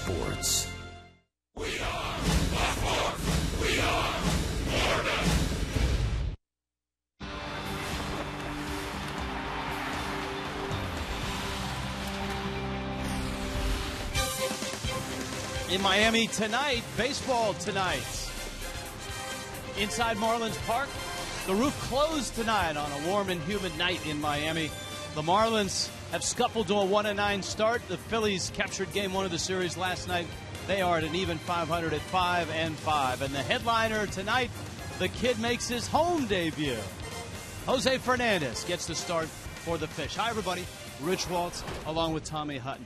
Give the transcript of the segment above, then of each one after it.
sports. In Miami tonight, baseball tonight. Inside Marlins Park, the roof closed tonight on a warm and humid night in Miami. The Marlins have scuffled to a 1-9 start. The Phillies captured game one of the series last night. They are at an even 500 at 5-5. And the headliner tonight, the kid makes his home debut. Jose Fernandez gets the start for the Fish. Hi, everybody. Rich Waltz along with Tommy Hutton.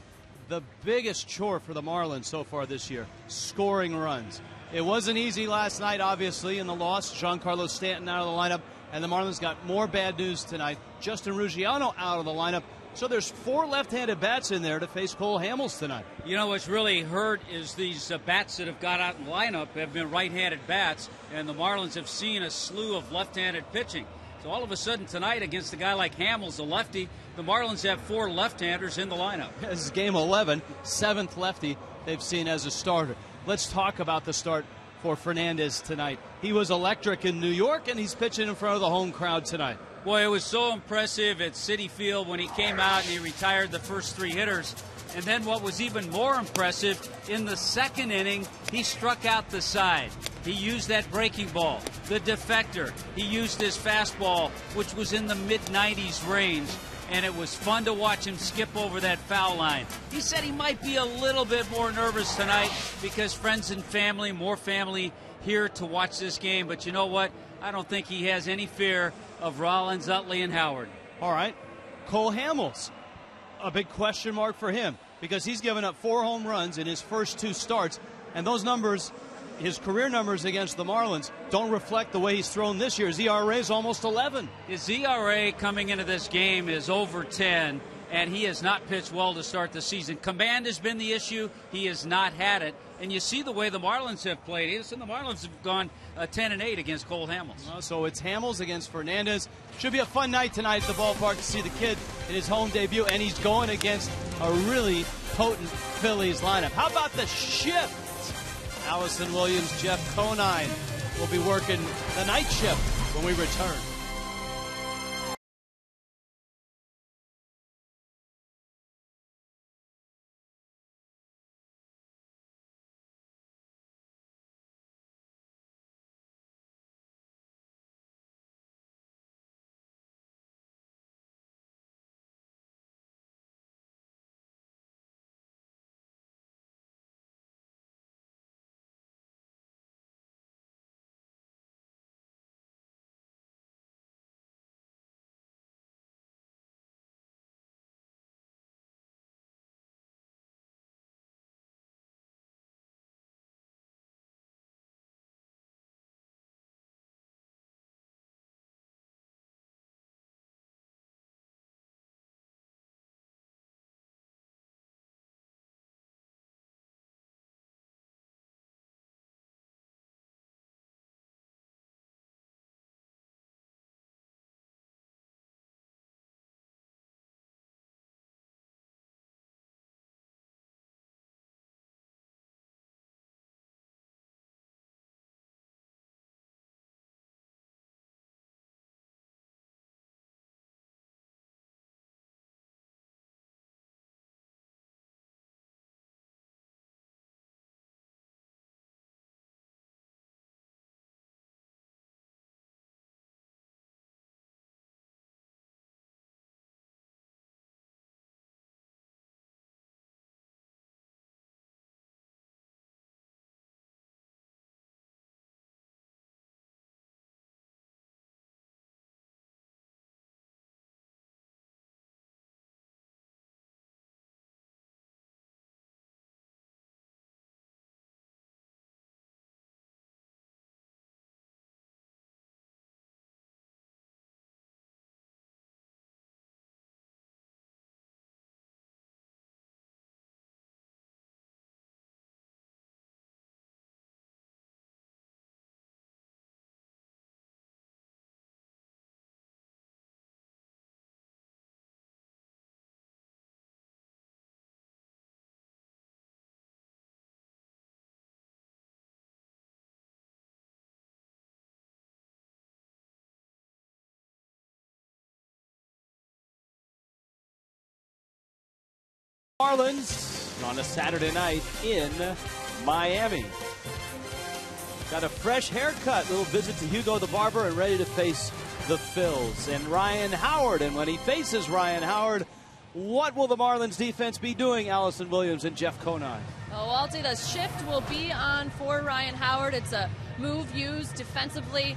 The biggest chore for the Marlins so far this year, scoring runs. It wasn't easy last night, obviously, in the loss. Giancarlo Stanton out of the lineup, and the Marlins got more bad news tonight. Justin Ruggiano out of the lineup. So there's 4 left-handed bats in there to face Cole Hamels tonight. You know, what's really hurt is these bats that have got out in the lineup have been right-handed bats, and the Marlins have seen a slew of left-handed pitching. So all of a sudden tonight against a guy like Hamels, a lefty, the Marlins have 4 left-handers in the lineup. This is game 11, 7th lefty they've seen as a starter. Let's talk about the start for Fernandez tonight. He was electric in New York, and he's pitching in front of the home crowd tonight. Boy, it was so impressive at Citi Field when he came out and he retired the first 3 hitters. And then what was even more impressive, in the second inning, he struck out the side. He used that breaking ball, the defector. He used his fastball, which was in the mid-90s range. And it was fun to watch him skip over that foul line. He said he might be a little bit more nervous tonight because friends and family, more family here to watch this game. But you know what? I don't think he has any fear of Rollins, Utley, and Howard. All right. Cole Hamels, a big question mark for him because he's given up 4 home runs in his first 2 starts. And those numbers, his career numbers against the Marlins, don't reflect the way he's thrown this year. His ERA is almost 11. His ERA coming into this game is over 10, and he has not pitched well to start the season. Command has been the issue. He has not had it. And you see the way the Marlins have played. The Marlins have gone 10-8 against Cole Hamels. So it's Hamels against Fernandez. Should be a fun night tonight at the ballpark to see the kid in his home debut, and he's going against a really potent Phillies lineup. How about the shift? Allison Williams, Jeff Conine will be working the night shift when we return. Marlins on a Saturday night in Miami. Got a fresh haircut, little visit to Hugo the Barber, and ready to face the Phils and Ryan Howard. And when he faces Ryan Howard, what will the Marlins defense be doing, Allison Williams and Jeff Conine? Oh, Walty, the shift will be on for Ryan Howard. It's a move used defensively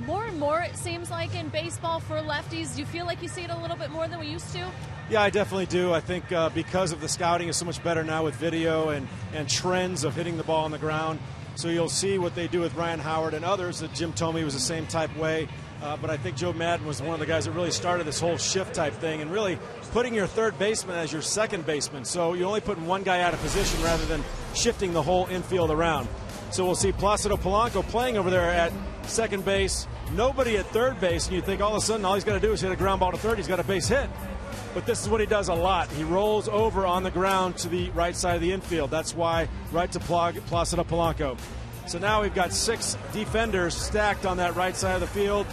more and more, it seems like, in baseball for lefties. Do you feel like you see it a little bit more than we used to? Yeah, I definitely do. I think because of the scouting is so much better now with video and trends of hitting the ball on the ground. So you'll see what they do with Ryan Howard and others. That Jim Thome was the same type way. But I think Joe Madden was one of the guys that really started this whole shift type thing and really putting your third baseman as your second baseman. So you're only putting one guy out of position rather than shifting the whole infield around. So we'll see Placido Polanco playing over there at second base, nobody at third base, and you think all of a sudden all he's got to do is hit a ground ball to third. He's got a base hit. But this is what he does a lot. He rolls over on the ground to the right side of the infield. That's why right to Placido Polanco. So now we've got 6 defenders stacked on that right side of the field.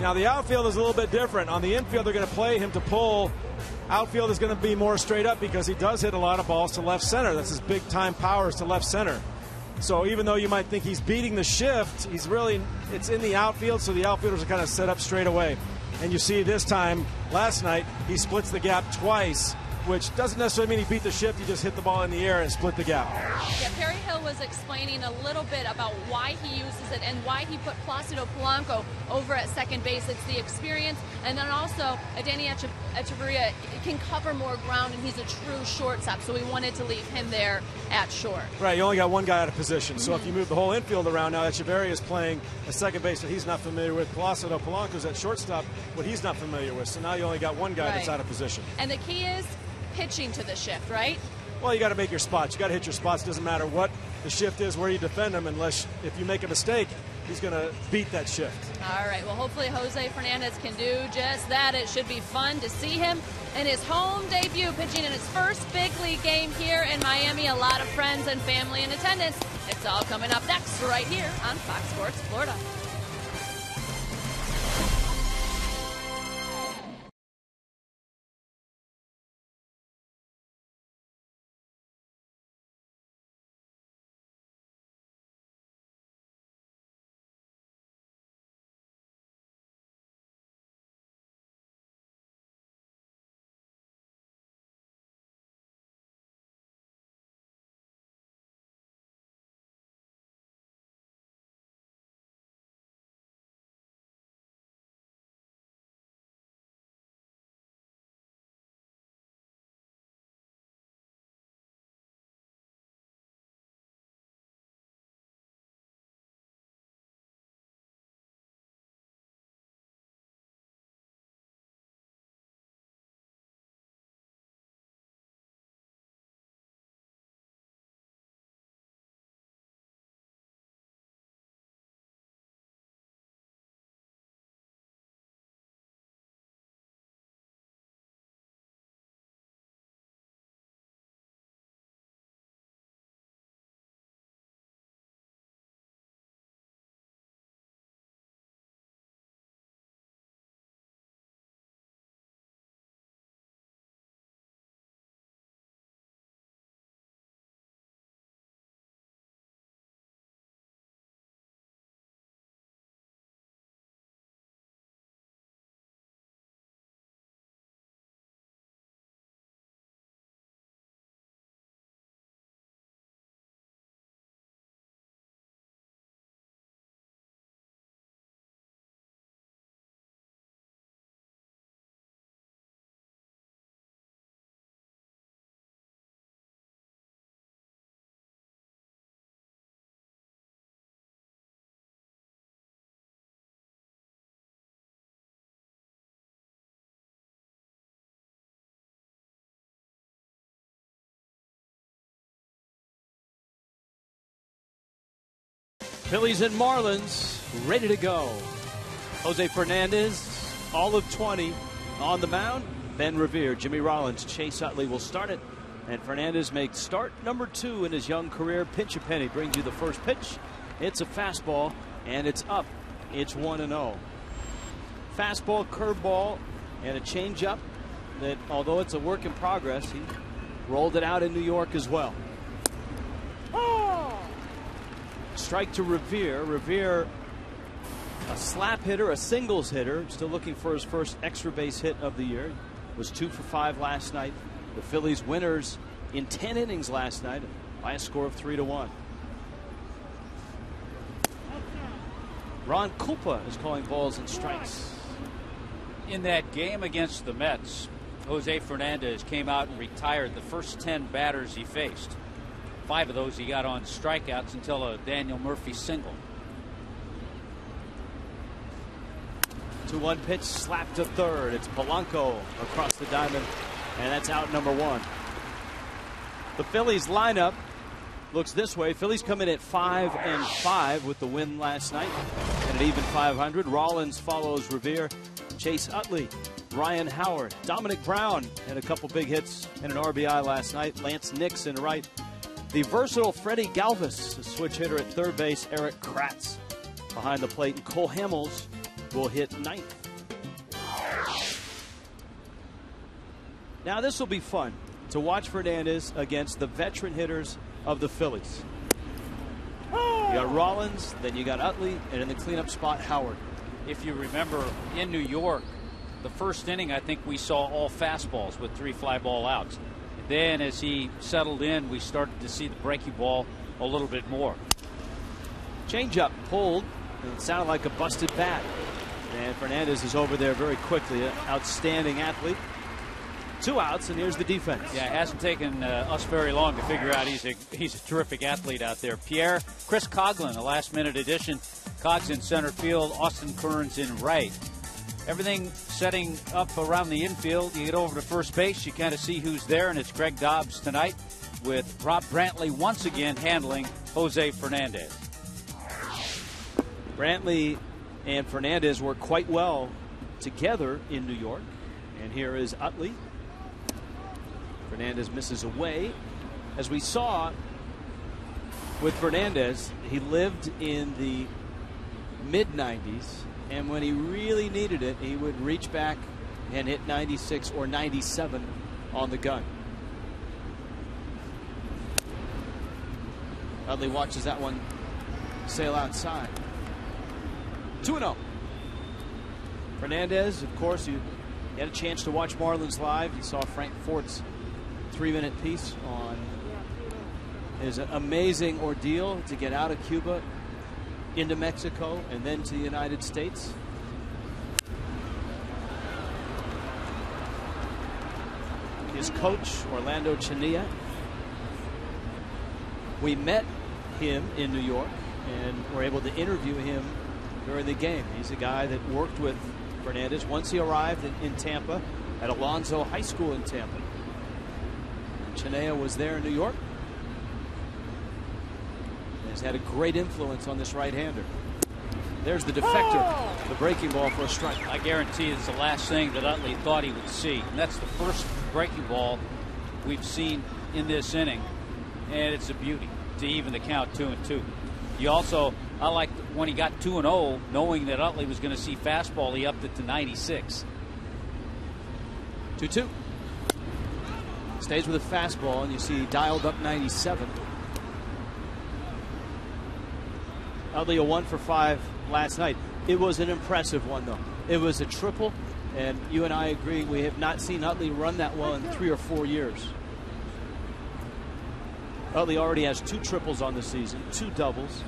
Now the outfield is a little bit different. On the infield, they're going to play him to pull. Outfield is going to be more straight up because he does hit a lot of balls to left center. That's his big time powers to left center. So even though you might think he's beating the shift, it's in the outfield, so the outfielders are kind of set up straight away. And you see this time, last night, he splits the gap twice, which doesn't necessarily mean he beat the shift. He just hit the ball in the air and split the gap. Yeah, Perry Hill was explaining a little bit about why he uses it and why he put Placido Polanco over at second base. It's the experience, and then also Danny Echeverria can cover more ground, and he's a true shortstop, so we wanted to leave him there at short. Right, you only got one guy out of position, so if you move the whole infield around, now Echeverria is playing a second base that he's not familiar with. Placido Polanco's at shortstop, what he's not familiar with, so now you only got one guy that's out of position. And the key is pitching to the shift, right? Well, you got to make your spots. You got to hit your spots. Doesn't matter what the shift is, where you defend him, unless if you make a mistake, he's going to beat that shift. All right. Well, hopefully Jose Fernandez can do just that. It should be fun to see him in his home debut, pitching in his first big league game here in Miami. A lot of friends and family in attendance. It's all coming up next right here on Fox Sports Florida. Phillies and Marlins ready to go. Jose Fernandez, all of 20 on the mound. Ben Revere, Jimmy Rollins, Chase Utley will start it. And Fernandez makes start number 2 in his young career. Pinch a penny brings you the first pitch. It's a fastball, and it's up. It's 1-0. Fastball, curveball, and a changeup that, although it's a work in progress, he rolled it out in New York as well. Strike to Revere. Revere, a slap hitter, a singles hitter, still looking for his first extra base hit of the year. Was 2 for 5 last night. The Phillies winners in 10 innings last night by a score of 3-1. Ron Kulpa is calling balls and strikes. In that game against the Mets, Jose Fernandez came out and retired the first 10 batters he faced. 5 of those he got on strikeouts until a Daniel Murphy single. 2-1 pitch, slap to third. It's Polanco across the diamond, and that's out number 1. The Phillies lineup looks this way. Phillies come in at 5-5 with the win last night, and an even 500. Rollins follows Revere. Chase Utley, Ryan Howard, Dominic Brown had a couple big hits and an RBI last night. Lance Nix in right. The versatile Freddie Galvis, a switch hitter at third base. Eric Kratz behind the plate, and Cole Hamels will hit ninth. Now this will be fun to watch Fernandez against the veteran hitters of the Phillies. You got Rollins, then you got Utley, and in the cleanup spot, Howard. If you remember, in New York, the first inning, I think we saw all fastballs with 3 fly ball outs. Then as he settled in, we started to see the breaking ball a little bit more. Changeup pulled, and it sounded like a busted bat. And Fernandez is over there very quickly. An outstanding athlete. 2 outs, and here's the defense. Yeah, it hasn't taken us very long to figure out he's a terrific athlete out there. Chris Coughlin, a last-minute addition. Cogs in center field, Austin Kearns in right. Everything setting up around the infield. You get over to first base, you kind of see who's there, and it's Greg Dobbs tonight with Rob Brantley once again handling Jose Fernandez. Brantley and Fernandez work quite well together in New York. And here is Utley. Fernandez misses away. As we saw with Fernandez, he lived in the mid-90s, and when he really needed it, he would reach back and hit 96 or 97 on the gun. Utley watches that one sail outside. 2-0. Fernandez, of course, you had a chance to watch Marlins live. You saw Frank Fort's 3-minute piece on his amazing ordeal to get out of Cuba into Mexico and then to the United States. His coach, Orlando Chania. We met him in New York and were able to interview him during the game. He's a guy that worked with Fernandez once he arrived in Tampa at Alonzo High School in Tampa. Chania was there in New York. Has had a great influence on this right-hander. There's the defector, the breaking ball for a strike. I guarantee it's the last thing that Utley thought he would see. And that's the first breaking ball we've seen in this inning, and it's a beauty to even the count 2-2. You also, I liked when he got 2-0, knowing that Utley was going to see fastball, he upped it to 96. 2-2. Stays with a fastball, and you see he dialed up 97. Utley a 1 for 5 last night. It was an impressive one, though. It was a triple, and you and I agree we have not seen Utley run that well in 3 or 4 years. Utley already has 2 triples on the season, 2 doubles,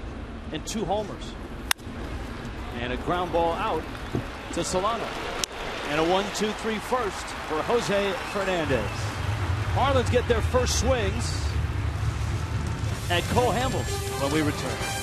and 2 homers. And a ground ball out to Solano. And a 1-2-3 first for Jose Fernandez. Marlins get their first swings at Cole Hamels when we return.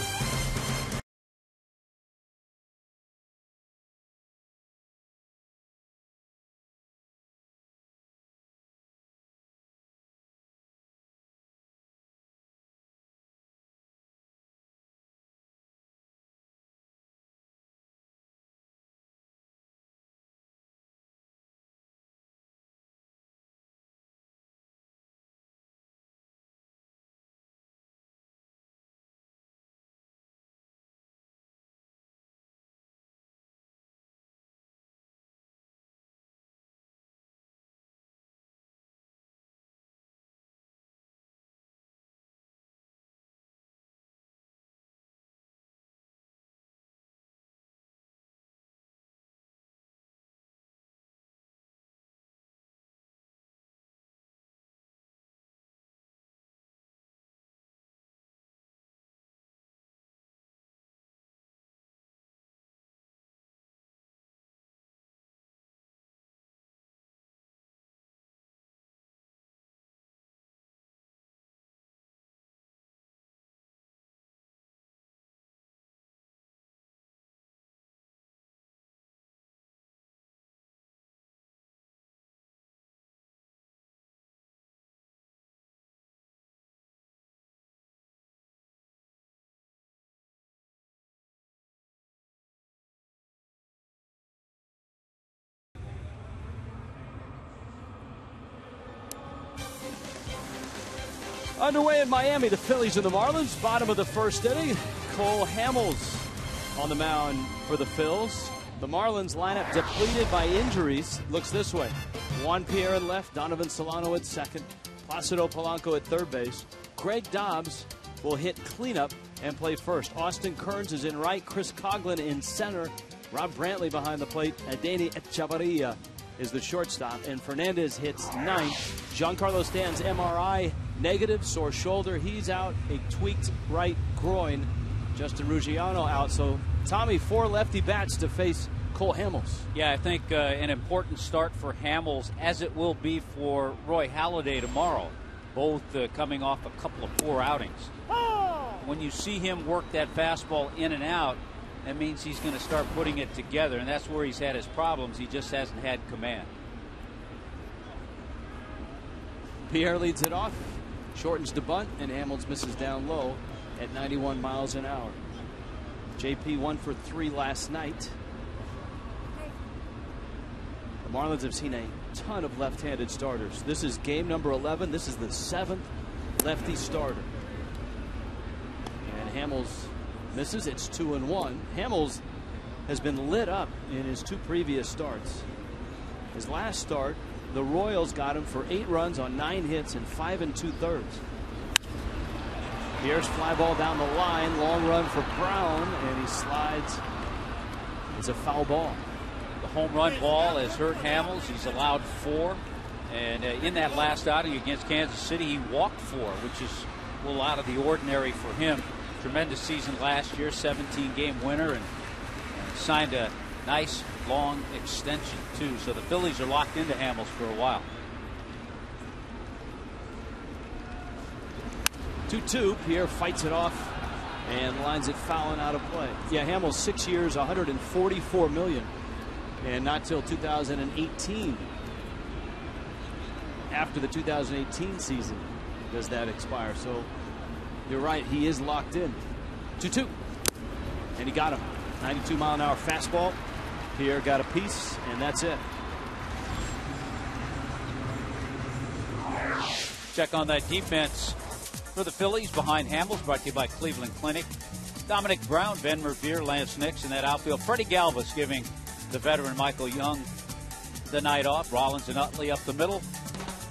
Underway in Miami, the Phillies and the Marlins. Bottom of the first inning. Cole Hamels on the mound for the Phils. The Marlins lineup depleted by injuries looks this way. Juan Pierre in left, Donovan Solano at second, Placido Polanco at third base. Greg Dobbs will hit cleanup and play first. Austin Kearns is in right, Chris Coughlin in center, Rob Brantley behind the plate, Adeiny Echevarria is the shortstop, and Fernandez hits ninth. Giancarlo Stanton's MRI negative, sore shoulder. He's out, a tweaked right groin. Justin Ruggiano out. So, Tommy, 4 lefty bats to face Cole Hamels. Yeah, I think an important start for Hamels, as it will be for Roy Halladay tomorrow, both coming off a couple of poor outings. When you see him work that fastball in and out, that means he's going to start putting it together, and that's where he's had his problems. He just hasn't had command. Pierre leads it off, shortens the bunt, and Hamels misses down low at 91 miles an hour. JP 1 for 3 last night. The Marlins have seen a ton of left-handed starters. This is game number 11. This is the 7th lefty starter. And Hamels misses. It's 2-1. Hamels has been lit up in his 2 previous starts. His last start, the Royals got him for 8 runs on 9 hits and 5 2/3. Pierre's fly ball down the line, long run for Brown, and he slides. It's a foul ball. The home run ball has hurt Hamels. He's allowed 4, and in that last outing against Kansas City, he walked 4, which is a little out of the ordinary for him. Tremendous season last year, 17-game winner, and signed a nice long extension too. So the Phillies are locked into Hamels for a while. 2-2. Pierre fights it off and lines it foul and out of play. Yeah, Hamels 6 years, $144 million, and not till 2018. After the 2018 season does that expire. So you're right, he is locked in. 2-2, and he got him. 92-mile-an-hour fastball. Pierre got a piece, and that's it. Check on that defense for the Phillies behind Hamels, brought to you by Cleveland Clinic. Dominic Brown, Ben Revere, Lance Nix in that outfield. Freddie Galvis giving the veteran Michael Young the night off. Rollins and Utley up the middle.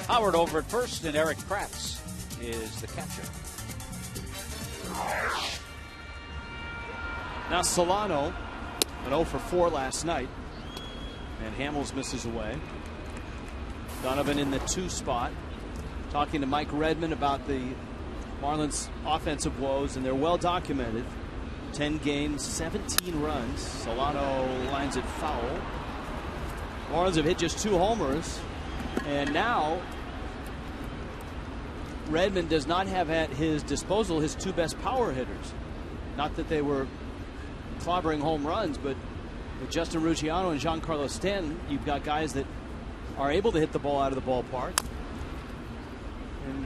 Howard over at first, and Eric Kratz is the catcher. Now Solano, an 0 for 4 last night, and Hamels misses away. Donovan in the 2 spot, talking to Mike Redmond about the Marlins' offensive woes, and they're well documented. 10 games, 17 runs. Solano lines it foul. Marlins have hit just 2 homers, and now Redmond does not have at his disposal his 2 best power hitters. Not that they were clobbering home runs, but with Justin Ruggiano and Giancarlo Stanton, you've got guys that are able to hit the ball out of the ballpark. And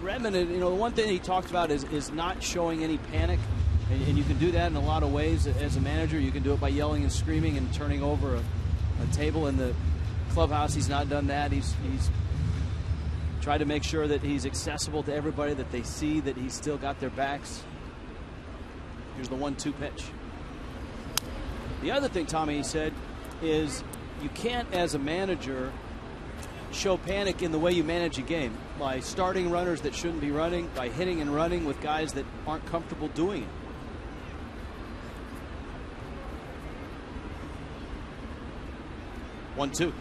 Redmond, you know, the one thing he talked about is not showing any panic, and you can do that in a lot of ways as a manager. You can do it by yelling and screaming and turning over a table in the clubhouse. He's not done that. He's tried to make sure that he's accessible to everybody, that they see that he's still got their backs. Here's the 1-2 pitch. The other thing, Tommy, he said, is you can't, as a manager, show panic in the way you manage a game, by starting runners that shouldn't be running, by hitting and running with guys that aren't comfortable doing it. One, 2.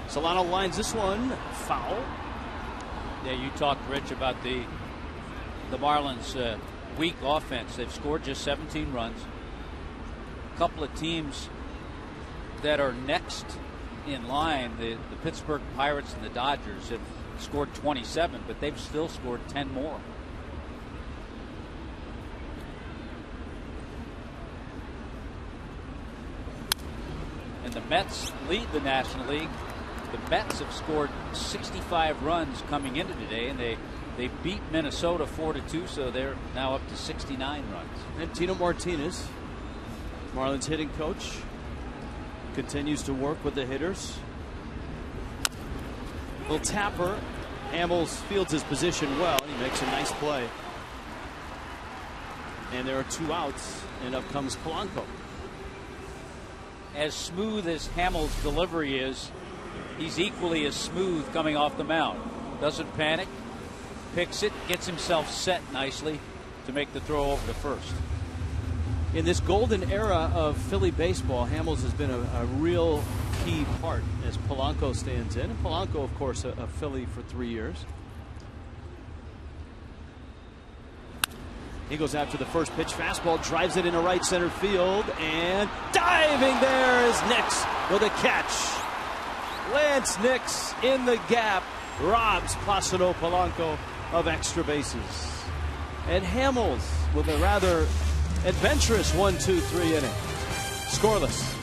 Solano lines this one foul. Yeah, you talked, Rich, about the Marlins' weak offense. They've scored just 17 runs. A couple of teams that are next in line, the Pittsburgh Pirates and the Dodgers, have scored 27, but they've still scored 10 more. And the Mets lead the National League. The Mets have scored 65 runs coming into today, and they beat Minnesota 4-2, so they're now up to 69 runs. And Tino Martinez, Marlins hitting coach, continues to work with the hitters. Little tapper Hamels fields his position well, and he makes a nice play. And there are 2 outs, and up comes Polanco. As smooth as Hamels' delivery is, he's equally as smooth coming off the mound. Doesn't panic, picks it, gets himself set nicely to make the throw over to first. In this golden era of Philly baseball, Hamels has been a real key part as Polanco stands in. And Polanco, of course, a Philly for 3 years. He goes after the first pitch fastball, drives it into right center field, and diving there is Nix with a catch. Lance Nix in the gap robs Placido Polanco of extra bases. And Hamels with a rather adventurous 1-2-3 inning. Scoreless.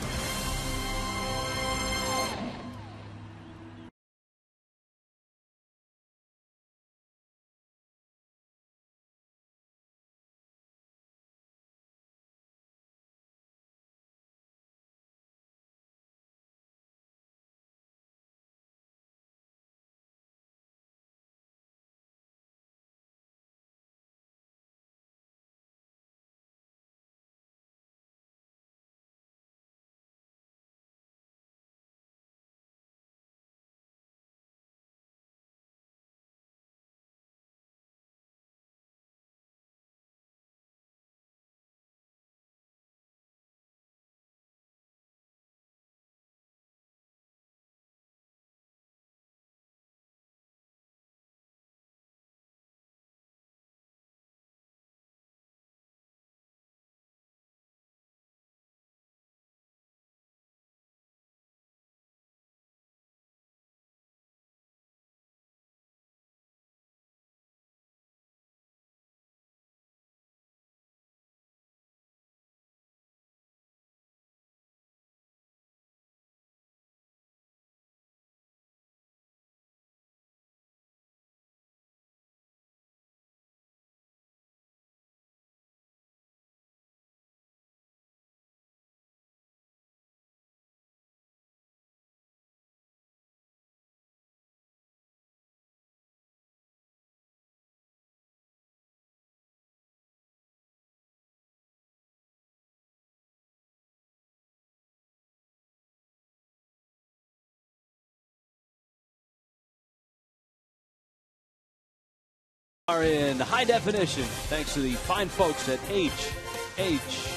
Are in high definition thanks to the fine folks at H.H.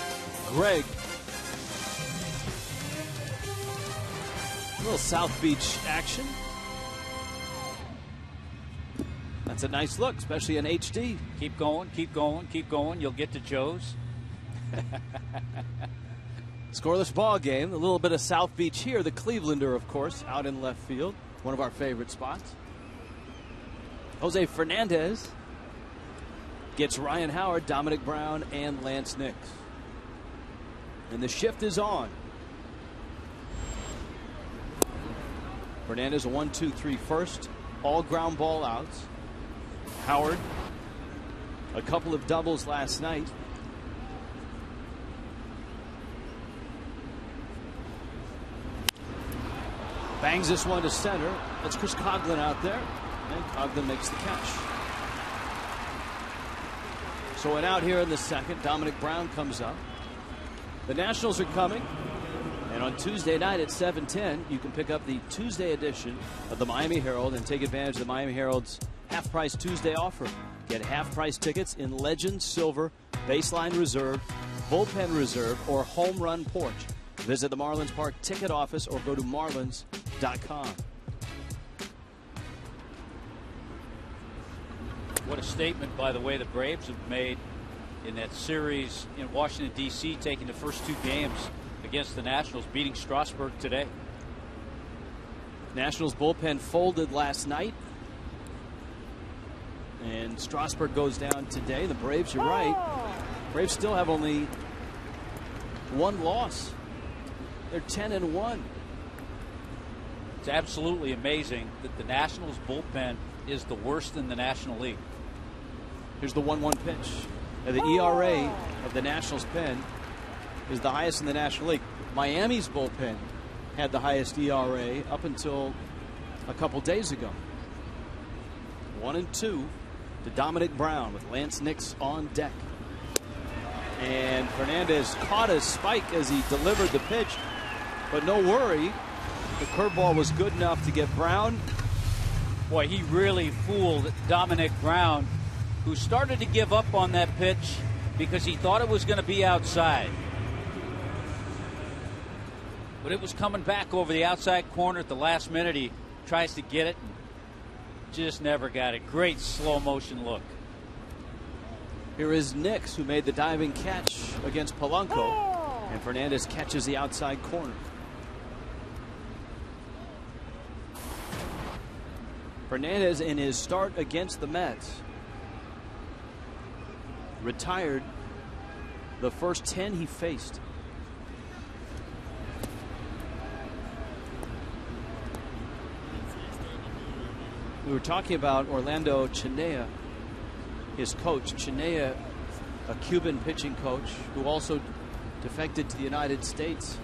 Gregg. A little South Beach action. That's a nice look, especially in HD. Keep going, keep going, keep going. You'll get to Joe's. Scoreless ball game. A little bit of South Beach here. The Clevelander, of course, out in left field. One of our favorite spots. Jose Fernandez gets Ryan Howard, Dominic Brown, and Lance Nix. And the shift is on. Fernandez a 1-2-3 first. All ground ball outs. Howard, a couple of doubles last night. Bangs this one to center. That's Chris Coughlin out there. And Coughlin makes the catch. So an out here in the second. Dominic Brown comes up. The Nationals are coming. And on Tuesday night at 7:10, you can pick up the Tuesday edition of the Miami Herald and take advantage of the Miami Herald's half-price Tuesday offer. Get half-price tickets in Legend, Silver, Baseline Reserve, Bullpen Reserve, or Home Run Porch. Visit the Marlins Park ticket office or go to marlins.com. What a statement, by the way, the Braves have made in that series in Washington, D.C., taking the first 2 games against the Nationals, beating Strasburg today. Nationals bullpen folded last night. And Strasburg goes down today. The Braves, you're right. Braves still have only 1 loss. They're 10-1. It's absolutely amazing that the Nationals bullpen is the worst in the National League. Here's the 1-1 pitch. Now, the ERA of the Nationals pen is the highest in the National League. Miami's bullpen had the highest ERA up until a couple days ago. 1-2 to Dominic Brown with Lance Nix on deck. And Fernandez caught a spike as he delivered the pitch, but no worry, the curveball was good enough to get Brown. Boy, he really fooled Dominic Brown, who started to give up on that pitch because he thought it was going to be outside. But it was coming back over the outside corner at the last minute. He tries to get it, and just never got it. Great slow motion look. Here is Nix, who made the diving catch against Polanco, and Fernandez catches the outside corner. Fernandez, in his start against the Mets, retired the first 10 he faced. We were talking about Orlando Chinea, his coach. Chinea, a Cuban pitching coach who also defected to the United States.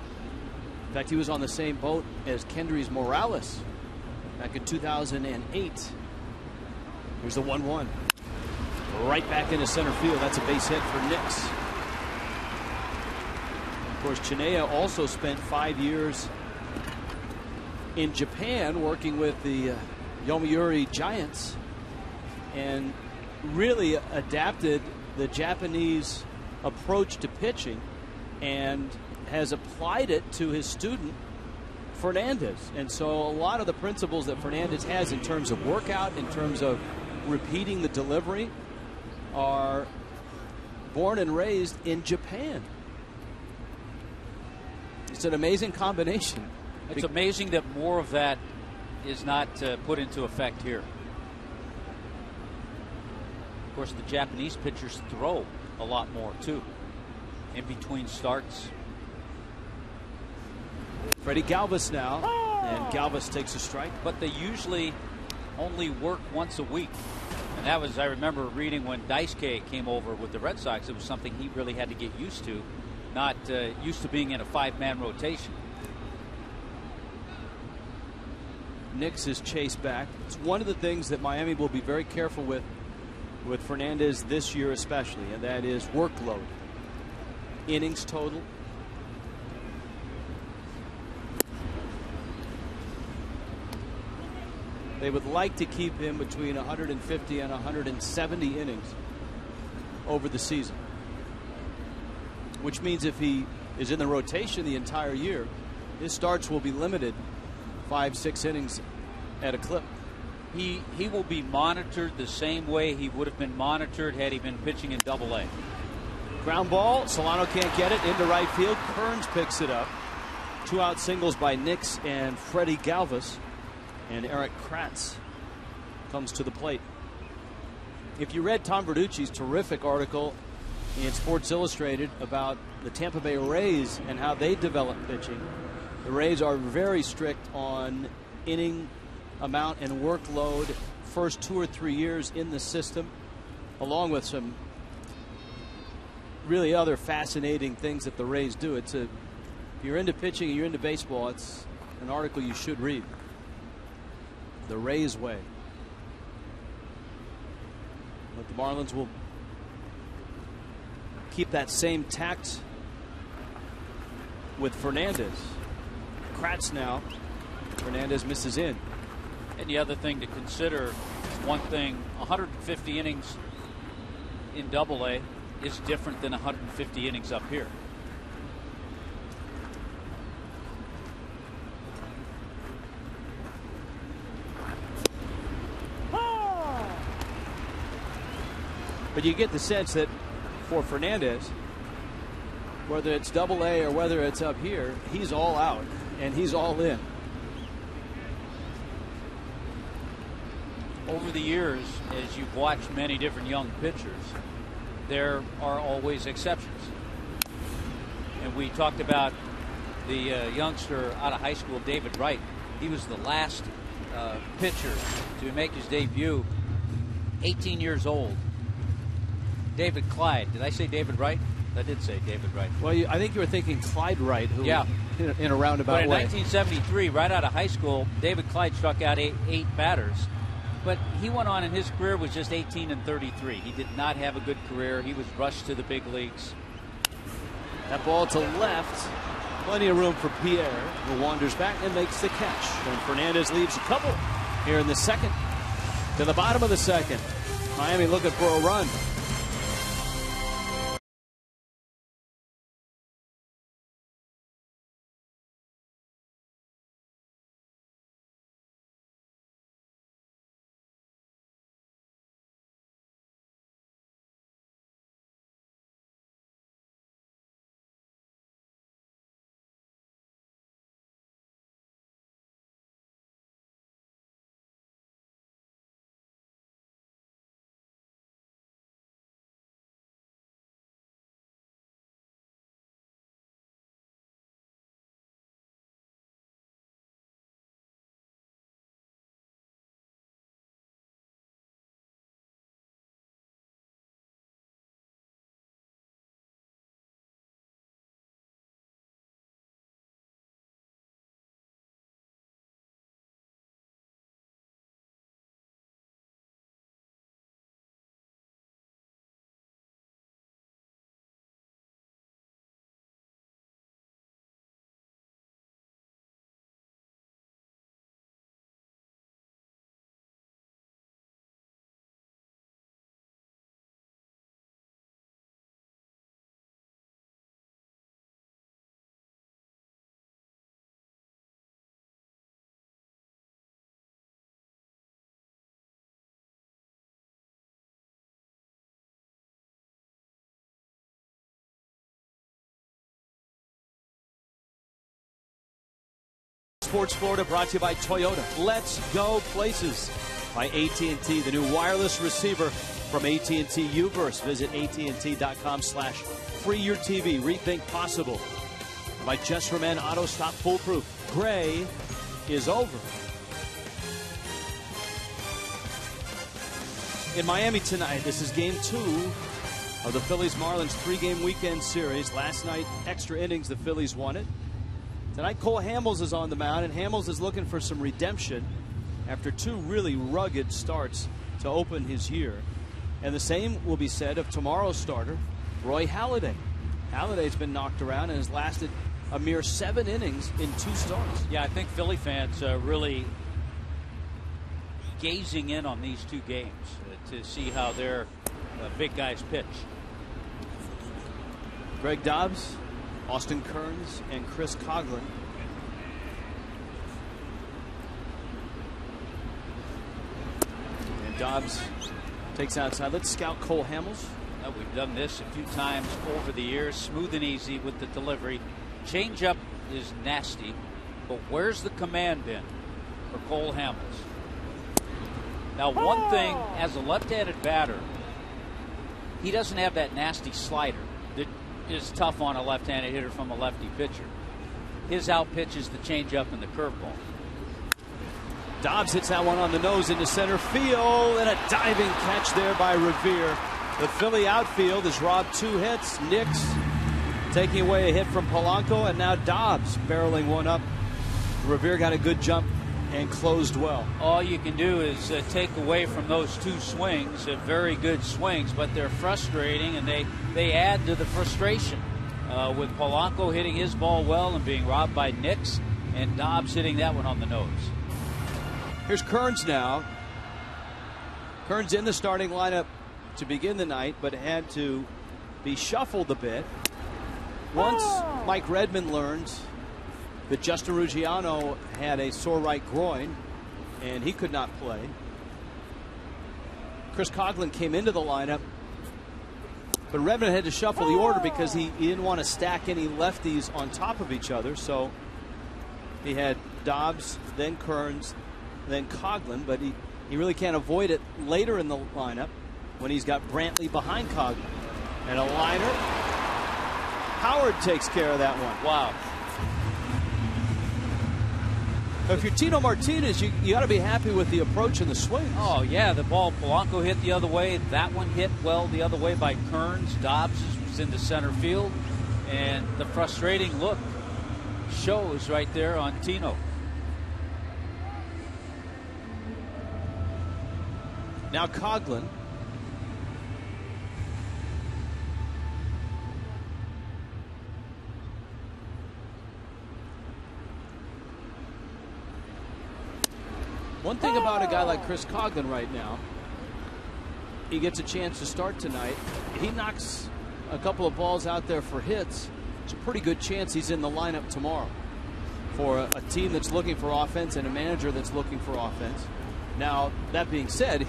In fact, he was on the same boat as Kendrys Morales back in 2008. Here's the 1-1. Right back into center field. That's a base hit for Nix. Of course, Chinea also spent 5 years in Japan working with the Yomiuri Giants and really adapted the Japanese approach to pitching and has applied it to his student Fernandez. And so a lot of the principles that Fernandez has in terms of workout, in terms of repeating the delivery, are born and raised in Japan. It's an amazing combination. It's amazing that more of that is not put into effect here. Of course, the Japanese pitchers throw a lot more too in between starts. Freddie Galvis now, and Galvis takes a strike. But they usually only work once a week. And that was, I remember reading when Daisuke came over with the Red Sox, it was something he really had to get used to, not used to being in a 5-man rotation. Nix is chased back. It's one of the things that Miami will be very careful with Fernandez this year especially, and that is workload. Innings total. They would like to keep him between 150 and 170 innings over the season, which means if he is in the rotation the entire year, his starts will be limited 5-6 innings at a clip. He will be monitored the same way he would have been monitored had he been pitching in Double-A. Ground ball. Solano can't get it into right field. Kearns picks it up. 2-out singles by Nix and Freddie Galvis. And Eric Kratz comes to the plate. If you read Tom Verducci's terrific article in Sports Illustrated about the Tampa Bay Rays and how they develop pitching, the Rays are very strict on inning amount and workload first 2 or 3 years in the system, along with some really other fascinating things that the Rays do. If you're into pitching and you're into baseball, it's an article you should read. The Rays way. But the Marlins will keep that same tact with Fernandez. Kratz now. Fernandez misses in. And the other thing to consider is one thing, 150 innings in Double-A is different than 150 innings up here. But you get the sense that for Fernandez, whether it's Double-A or whether it's up here, he's all out and he's all in. Over the years, as you've watched many different young pitchers, there are always exceptions. And we talked about the youngster out of high school, David Wright. He was the last pitcher to make his debut, 18 years old. David Clyde. Did I say David Wright? I did say David Wright. Well, I think you were thinking Clyde Wright, who in a roundabout but in way. 1973, right out of high school, David Clyde struck out eight batters. but he went on, and his career was just 18-33. He did not have a good career. He was rushed to the big leagues. That ball to left. Plenty of room for Pierre, who wanders back and makes the catch. And Fernandez leaves a couple here in the second. To the bottom of the second. Miami looking for a run. Sports Florida brought to you by Toyota. Let's go places by AT&T, the new wireless receiver from AT&T Uverse. Visit AT&T.com/free your TV. Rethink possible. By Just for Men Auto Stop Foolproof. Gray is over. In Miami tonight, this is game 2 of the Phillies-Marlins 3-game weekend series. Last night, extra innings, the Phillies won it. Tonight, Cole Hamels is on the mound, and Hamels is looking for some redemption after 2 really rugged starts to open his year. And the same will be said of tomorrow's starter, Roy Halladay. Halladay's been knocked around and has lasted a mere 7 innings in 2 starts. Yeah, I think Philly fans are really gazing in on these 2 games to see how their big guys pitch. Greg Dobbs, Austin Kearns, and Chris Coghlan. And Dobbs takes outside. Let's scout Cole Hamels. We've done this a few times over the years. Smooth and easy with the delivery. Changeup is nasty, but where's the command been for Cole Hamels? Now, one thing, as a left-handed batter, he doesn't have that nasty slider that is tough on a left-handed hitter from a lefty pitcher. His out pitch is the changeup and the curveball. Dobbs hits that one on the nose into center field, and a diving catch there by Revere. The Philly outfield has robbed 2 hits. Nix taking away a hit from Polanco, and now Dobbs barreling one up. Revere got a good jump and closed well. All you can do is take away from those 2 swings, very good swings, but they're frustrating, and they add to the frustration with Polanco hitting his ball well and being robbed by Nix, and Dobbs hitting that one on the nose. Here's Kearns now. Kearns in the starting lineup to begin the night, but had to be shuffled a bit. Once Mike Redmond learns that Justin Ruggiano had a sore right groin and he could not play, Chris Coghlan came into the lineup, but Redmond had to shuffle the order because he didn't want to stack any lefties on top of each other. So he had Dobbs, then Kearns, then Coghlan, but he really can't avoid it later in the lineup when he's got Brantley behind Coghlan. And a liner. Howard takes care of that one. Wow. If you're Tino Martinez, you got to be happy with the approach and the swing. Oh, yeah, the ball Polanco hit the other way. That one hit well the other way by Kearns. Dobbs was into center field. And the frustrating look shows right there on Tino. Now Coughlin. One thing about a guy like Chris Coughlin right now, he gets a chance to start tonight. He knocks a couple of balls out there for hits. It's a pretty good chance he's in the lineup tomorrow for a team that's looking for offense and a manager that's looking for offense. Now, that being said,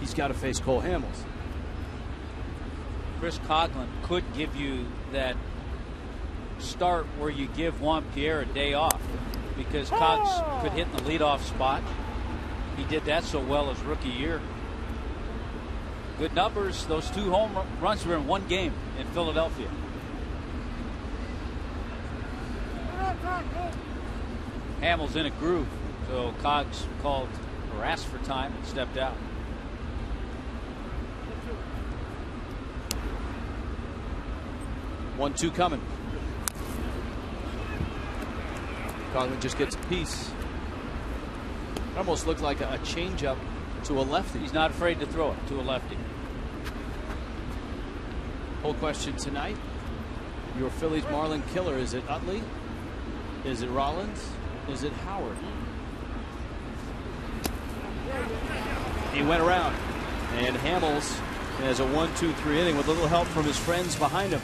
he's got to face Cole Hamels. Chris Coughlin could give you that start where you give Juan Pierre a day off, because Cogs could hit in the leadoff spot. He did that so well his rookie year. Good numbers. Those 2 home runs were in 1 game in Philadelphia. Hamels in a groove, so Cogs called or asked for time and stepped out. One, two coming. Coughlin just gets a piece. It almost looked like a changeup to a lefty. He's not afraid to throw it to a lefty. Whole question tonight. Your Phillies Marlin killer. Is it Utley? Is it Rollins? Is it Howard? He went around. And Hamels has a 1-2-3 inning with a little help from his friends behind him.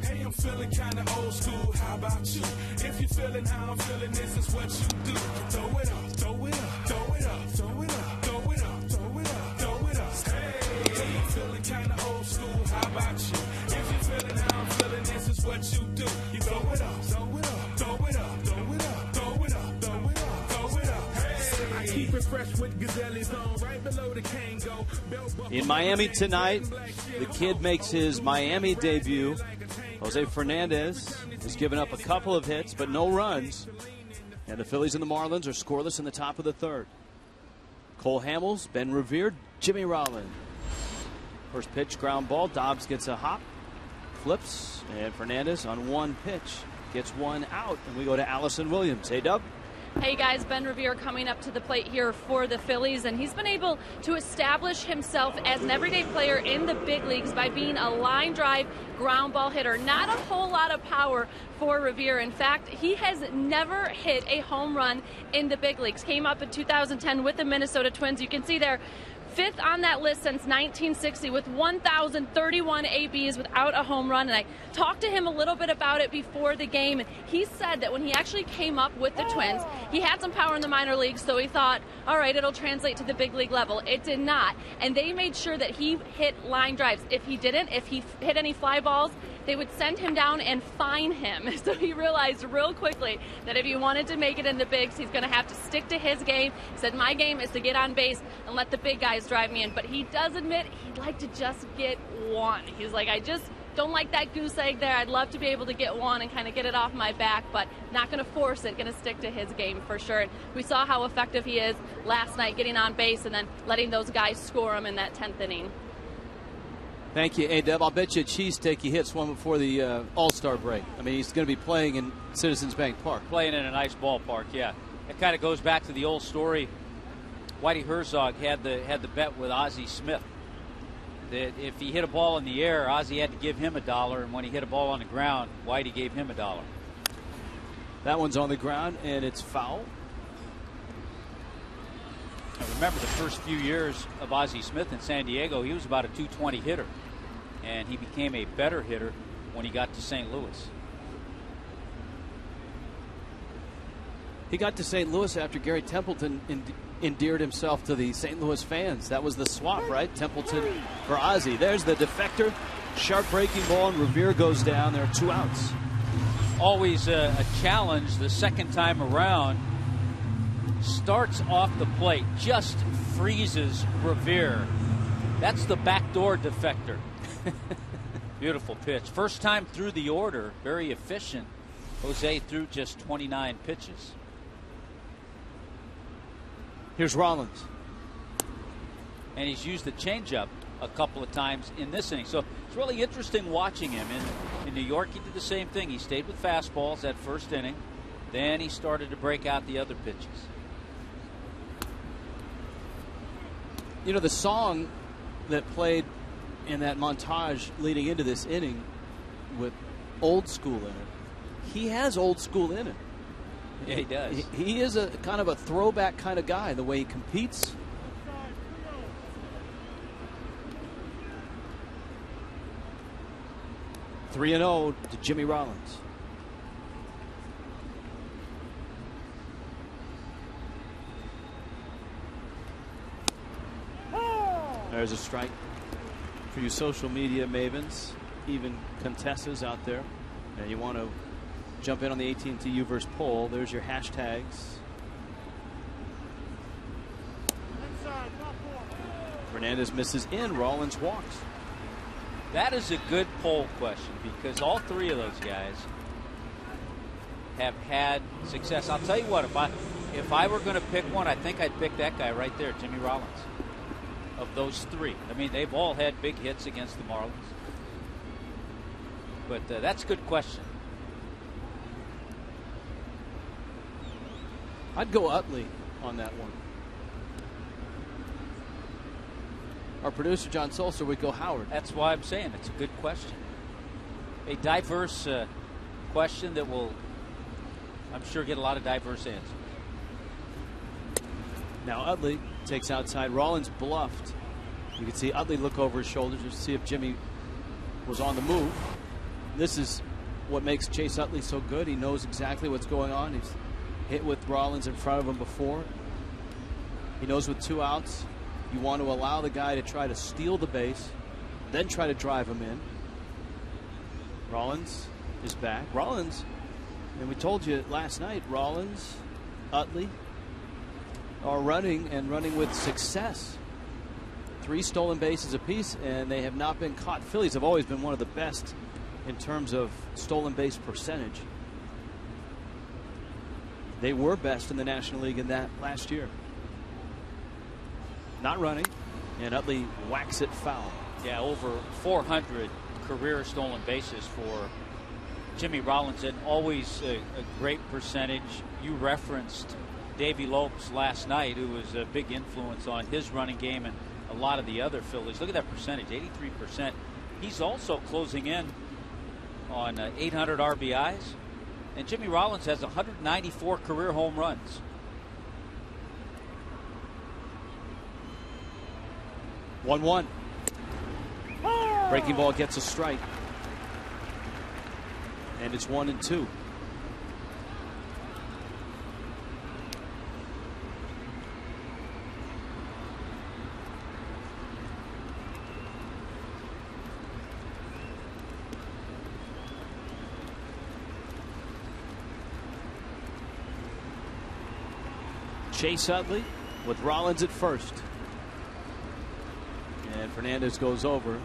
Hey, I'm feeling kinda old school, how about you? If you're feeling how I'm feeling, this is what you do. Throw it up, throw it up, throw it up, throw it up, throw it up, throw it up, throw it up. Hey, I'm feeling kinda old school, how about you? If you're feeling how I'm feeling, this is what you do. You throw it up, throw it up, throw it up, throw it up, throw it up, throw it up, throw it up. Hey, I keep it fresh with Gazelle's on, right below the Kango. In Miami tonight, the kid makes his Miami debut. Jose Fernandez has given up a couple of hits, but no runs. And the Phillies and the Marlins are scoreless in the top of the 3rd. Cole Hamels, Ben Revere, Jimmy Rollins. First pitch, ground ball. Dobbs gets a hop, flips, and Fernandez on one pitch gets one out. And we go to Allison Williams. Hey, Dub. Hey guys, Ben Revere coming up to the plate here for the Phillies, and he's been able to establish himself as an everyday player in the big leagues by being a line drive ground ball hitter. Not a whole lot of power for Revere. In fact, he has never hit a home run in the big leagues. Came up in 2010 with the Minnesota Twins. You can see there, 5th on that list since 1960 with 1,031 ABs without a home run. And I talked to him a little bit about it before the game. And he said that when he actually came up with the Twins, he had some power in the minor leagues, so he thought, all right, it'll translate to the big league level. It did not. And they made sure that he hit line drives. If he didn't, if he hit any fly balls, they would send him down and fine him. So he realized real quickly that if he wanted to make it in the bigs, he's going to have to stick to his game. He said, my game is to get on base and let the big guys drive me in. But he does admit he'd like to just get one. He's like, I just don't like that goose egg there. I'd love to be able to get one and kind of get it off my back, but not going to force it. Going to stick to his game for sure. And we saw how effective he is last night, getting on base and then letting those guys score him in that 10th inning. Thank you, Deb. I'll bet you a cheesesteak he hits one before the All-Star break. I mean, he's going to be playing in Citizens Bank Park. Playing in a nice ballpark, yeah. It kind of goes back to the old story. Whitey Herzog had the bet with Ozzie Smith that if he hit a ball in the air, Ozzie had to give him $1, and when he hit a ball on the ground, Whitey gave him $1. That one's on the ground, and it's foul. I remember the first few years of Ozzie Smith in San Diego, he was about a .220 hitter, and he became a better hitter when he got to St. Louis. He got to St. Louis after Gary Templeton endeared himself to the St. Louis fans. That was the swap, right? Templeton for Ozzie. There's the defector. Sharp breaking ball, and Revere goes down. There are 2 outs. Always a challenge the second time around. Starts off the plate, just freezes Revere. That's the backdoor defector. Beautiful pitch. First time through the order, very efficient. Jose threw just 29 pitches. Here's Rollins. And he's used the changeup a couple of times in this inning. So it's really interesting watching him. In New York, he did the same thing. He stayed with fastballs that first inning. Then he started to break out the other pitches. You know, the song that played in that montage leading into this inning with Old School in it, he has Old School in it. Yeah, he does. He is a kind of a throwback kind of guy, the way he competes. Three 3-0 to Jimmy Rollins. There's a strike for you social media mavens, even Contessa's out there. Now you want to jump in on the AT&T U-verse poll. There's your hashtags. Fernandez misses in. Rollins walks. That is a good poll question because all three of those guys have had success. I'll tell you what, if I were going to pick one, I think I'd pick that guy right there, Jimmy Rollins. Of those three, I mean, they've all had big hits against the Marlins. But that's a good question. I'd go Utley on that one. Our producer, John Solster, would go Howard. That's why I'm saying it's a good question. A diverse question that will, I'm sure, get a lot of diverse answers. Now Utley takes outside. Rollins bluffed. You can see Utley look over his shoulder just to see if Jimmy was on the move. This is what makes Chase Utley so good. He knows exactly what's going on. He's hit with Rollins in front of him before. He knows with 2 outs, you want to allow the guy to try to steal the base, then try to drive him in. Rollins is back. Rollins, and we told you last night, Rollins, Utley are running and running with success. 3 stolen bases apiece, and they have not been caught. Phillies have always been one of the best in terms of stolen base percentage. They were best in the National League in that last year. Not running, and Utley whacks it foul. Yeah, over 400 career stolen bases for Jimmy Rollins, and always a great percentage. You referenced Davey Lopes last night, who was a big influence on his running game and a lot of the other Phillies. Look at that percentage, 83%. He's also closing in on 800 RBIs. And Jimmy Rollins has 194 career home runs. One. Breaking ball gets a strike. And it's 1-2. Chase Utley with Rollins at first. And Fernandez goes over.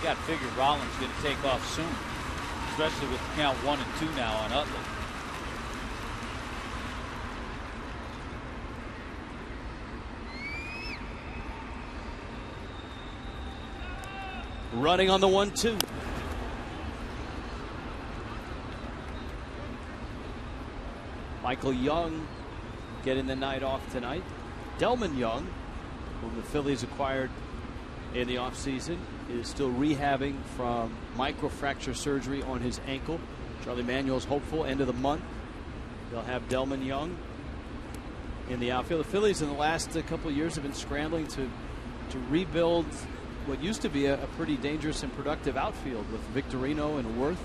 got to figure Rollins going to take off soon, especially with the count 1 and 2 now on Utley. Running on the 1-2. Michael Young getting the night off tonight. Delman Young, whom the Phillies acquired in the offseason, is still rehabbing from microfracture surgery on his ankle. Charlie Manuel's hopeful end of the month they'll have Delman Young in the outfield. The Phillies in the last couple of years have been scrambling to rebuild what used to be a pretty dangerous and productive outfield with Victorino and Worth.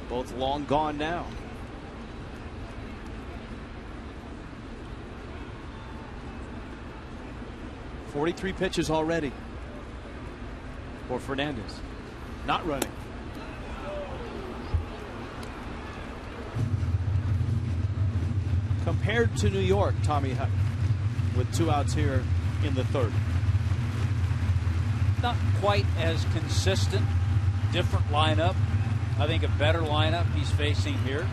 Both long gone now. .43 pitches already for Fernandez. Not running. Compared to New York, Tommy Hutt, with 2 outs here in the 3rd. Not quite as consistent. Different lineup. I think a better lineup he's facing here.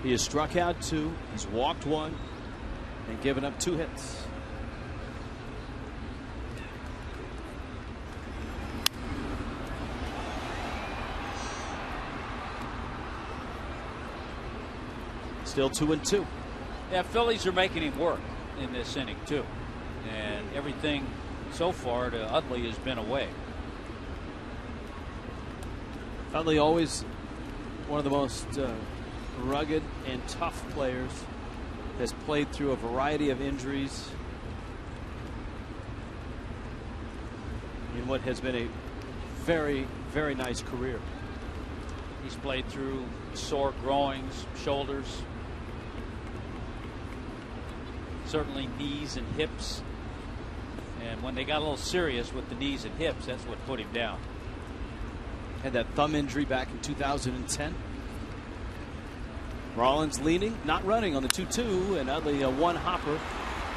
He has struck out 2, he's walked 1, and given up 2 hits. Still 2-2. Yeah, Phillies are making him work in this inning too, and everything so far to Utley has been away. Utley always one of the most rugged and tough players. Has played through a variety of injuries in what has been a very, very nice career. He's played through sore groins, shoulders, certainly knees and hips. And when they got a little serious with the knees and hips, that's what put him down. Had that thumb injury back in 2010. Rollins leaning, not running on the 2-2, and Utley a 1 hopper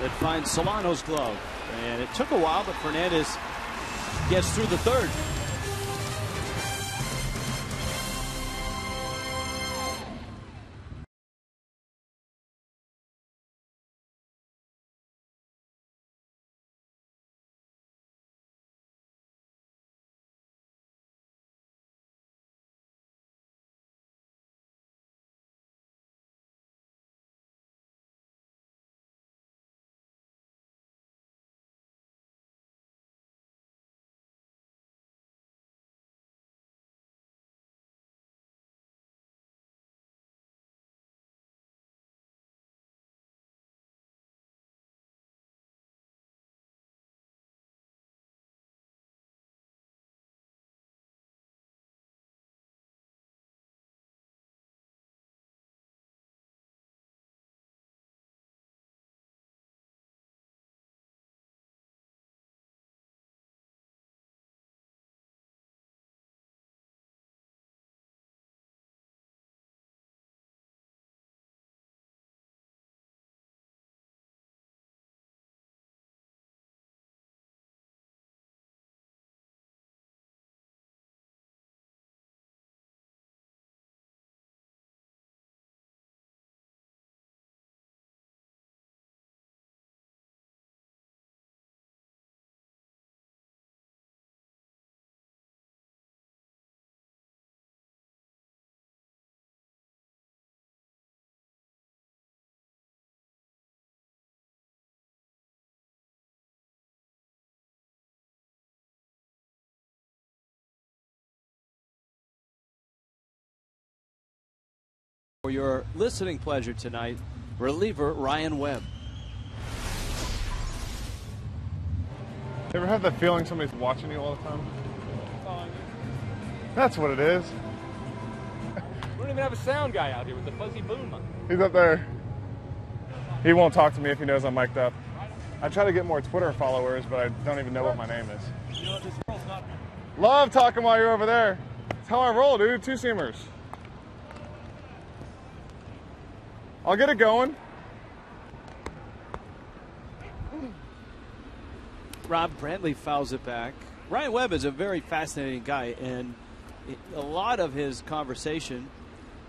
that finds Solano's glove. And it took a while, but Fernandez gets through the 3rd. For your listening pleasure tonight, reliever Ryan Webb. You ever have that feeling somebody's watching you all the time? That's what it is. We don't even have a sound guy out here with the fuzzy boom. He's up there. He won't talk to me if he knows I'm mic'd up. I try to get more Twitter followers, but I don't even know what my name is. You know what, this girl's not... Love talking while you're over there. That's how I roll, dude. 2-seamers. I'll get it going. Rob Brantley fouls it back. Ryan Webb is a very fascinating guy, and a lot of his conversation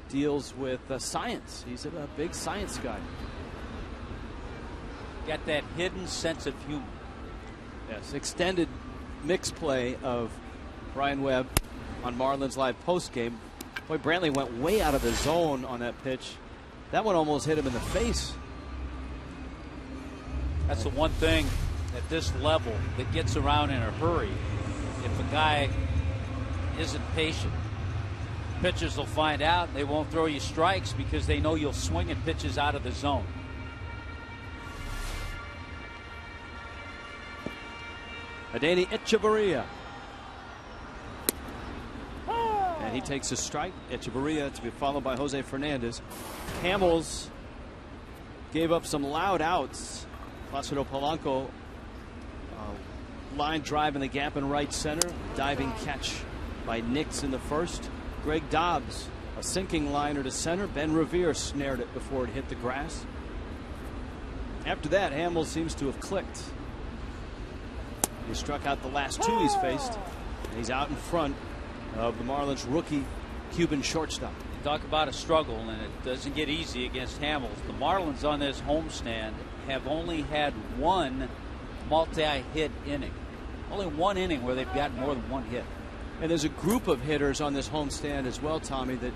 deals with science. He's a big science guy. Got that hidden sense of humor. Yes, extended mix play of Ryan Webb on Marlins Live postgame. Boy, Brantley went way out of the zone on that pitch. That one almost hit him in the face. That's the one thing at this level that gets around in a hurry. If a guy isn't patient, pitchers will find out and they won't throw you strikes because they know you'll swing at pitches out of the zone. Adeiny Echeverria. And he takes a strike. Echeverria to be followed by Jose Fernandez. Hamels gave up some loud outs. Placido Polanco line drive in the gap in right center. Diving catch by Nix in the first. Greg Dobbs, a sinking liner to center. Ben Revere snared it before it hit the grass. After that, Hamels seems to have clicked. He struck out the last two he's faced, and he's out in front of the Marlins rookie Cuban shortstop. Talk about a struggle, and it doesn't get easy against Hamels. The Marlins on this homestand have only had one multi-hit inning. Only one inning where they've gotten more than one hit. And there's a group of hitters on this homestand as well, Tommy, that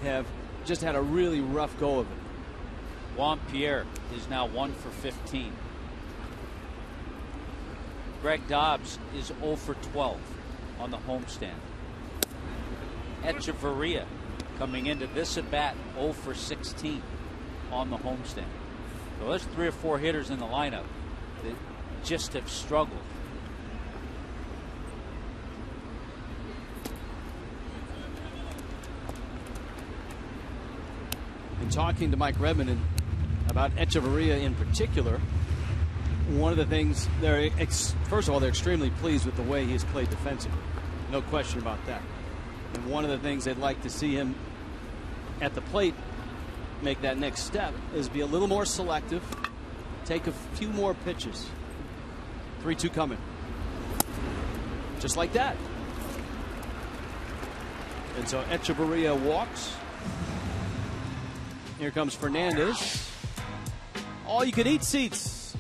have just had a really rough go of it. Juan Pierre is now 1 for 15. Greg Dobbs is 0 for 12 on the homestand. Echeverria coming into this at bat 0 for 16 on the homestand. So there's 3 or 4 hitters in the lineup that just have struggled. In talking to Mike Redmond about Echeverria in particular, one of the things first of all, they're extremely pleased with the way he's played defensively. No question about that. And one of the things they'd like to see him at the plate make that next step is be a little more selective, take a few more pitches. 3-2 coming. Just like that. And so Echeverria walks. Here comes Fernandez. All you can eat seats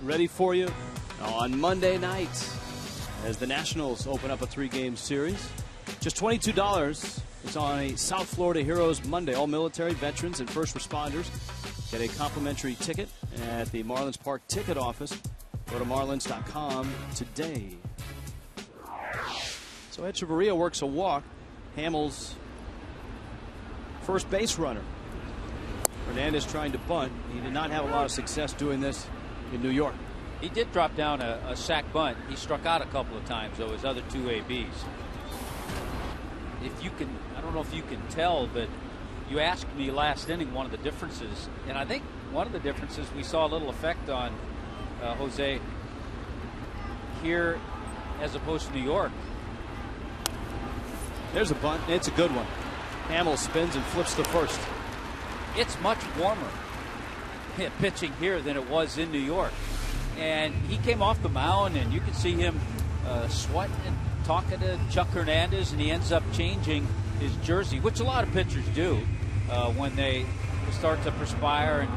ready for you on Monday night as the Nationals open up a 3-game series. Just $22. It's on a South Florida Heroes Monday. All military, veterans, and first responders get a complimentary ticket at the Marlins Park ticket office. Go to marlins.com today. So Echeverria works a walk. Hamels, first base runner. Fernandez trying to bunt. He did not have a lot of success doing this in New York. He did drop down a sac bunt. He struck out a couple of times, though, his other 2 ABs. If you can, I don't know if you can tell, but you asked me last inning one of the differences, and I think one of the differences we saw a little effect on Jose here as opposed to New York. There's a bunt. It's a good one. Hamels spins and flips the first. It's much warmer pitching here than it was in New York. And he came off the mound, and you could see him sweating and talking to Chuck Hernandez, and he ends up changing his jersey, which a lot of pitchers do when they start to perspire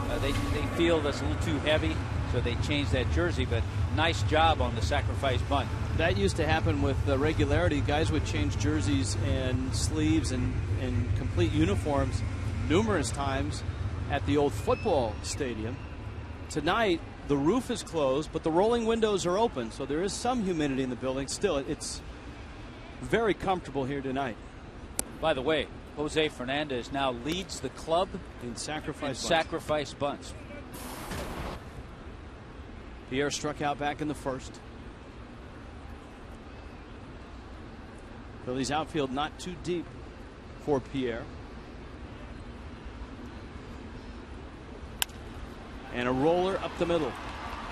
and they feel that's a little too heavy, so they change that jersey. But nice job on the sacrifice bunt. That used to happen with regularity. Guys would change jerseys and sleeves and complete uniforms numerous times at the old football stadium. Tonight, the roof is closed, but the rolling windows are open, so there is some humidity in the building. Still, it's very comfortable here tonight. By the way, Jose Fernandez now leads the club in sacrifice bunts. Pierre struck out back in the first. Phillies outfield not too deep for Pierre. And a roller up the middle.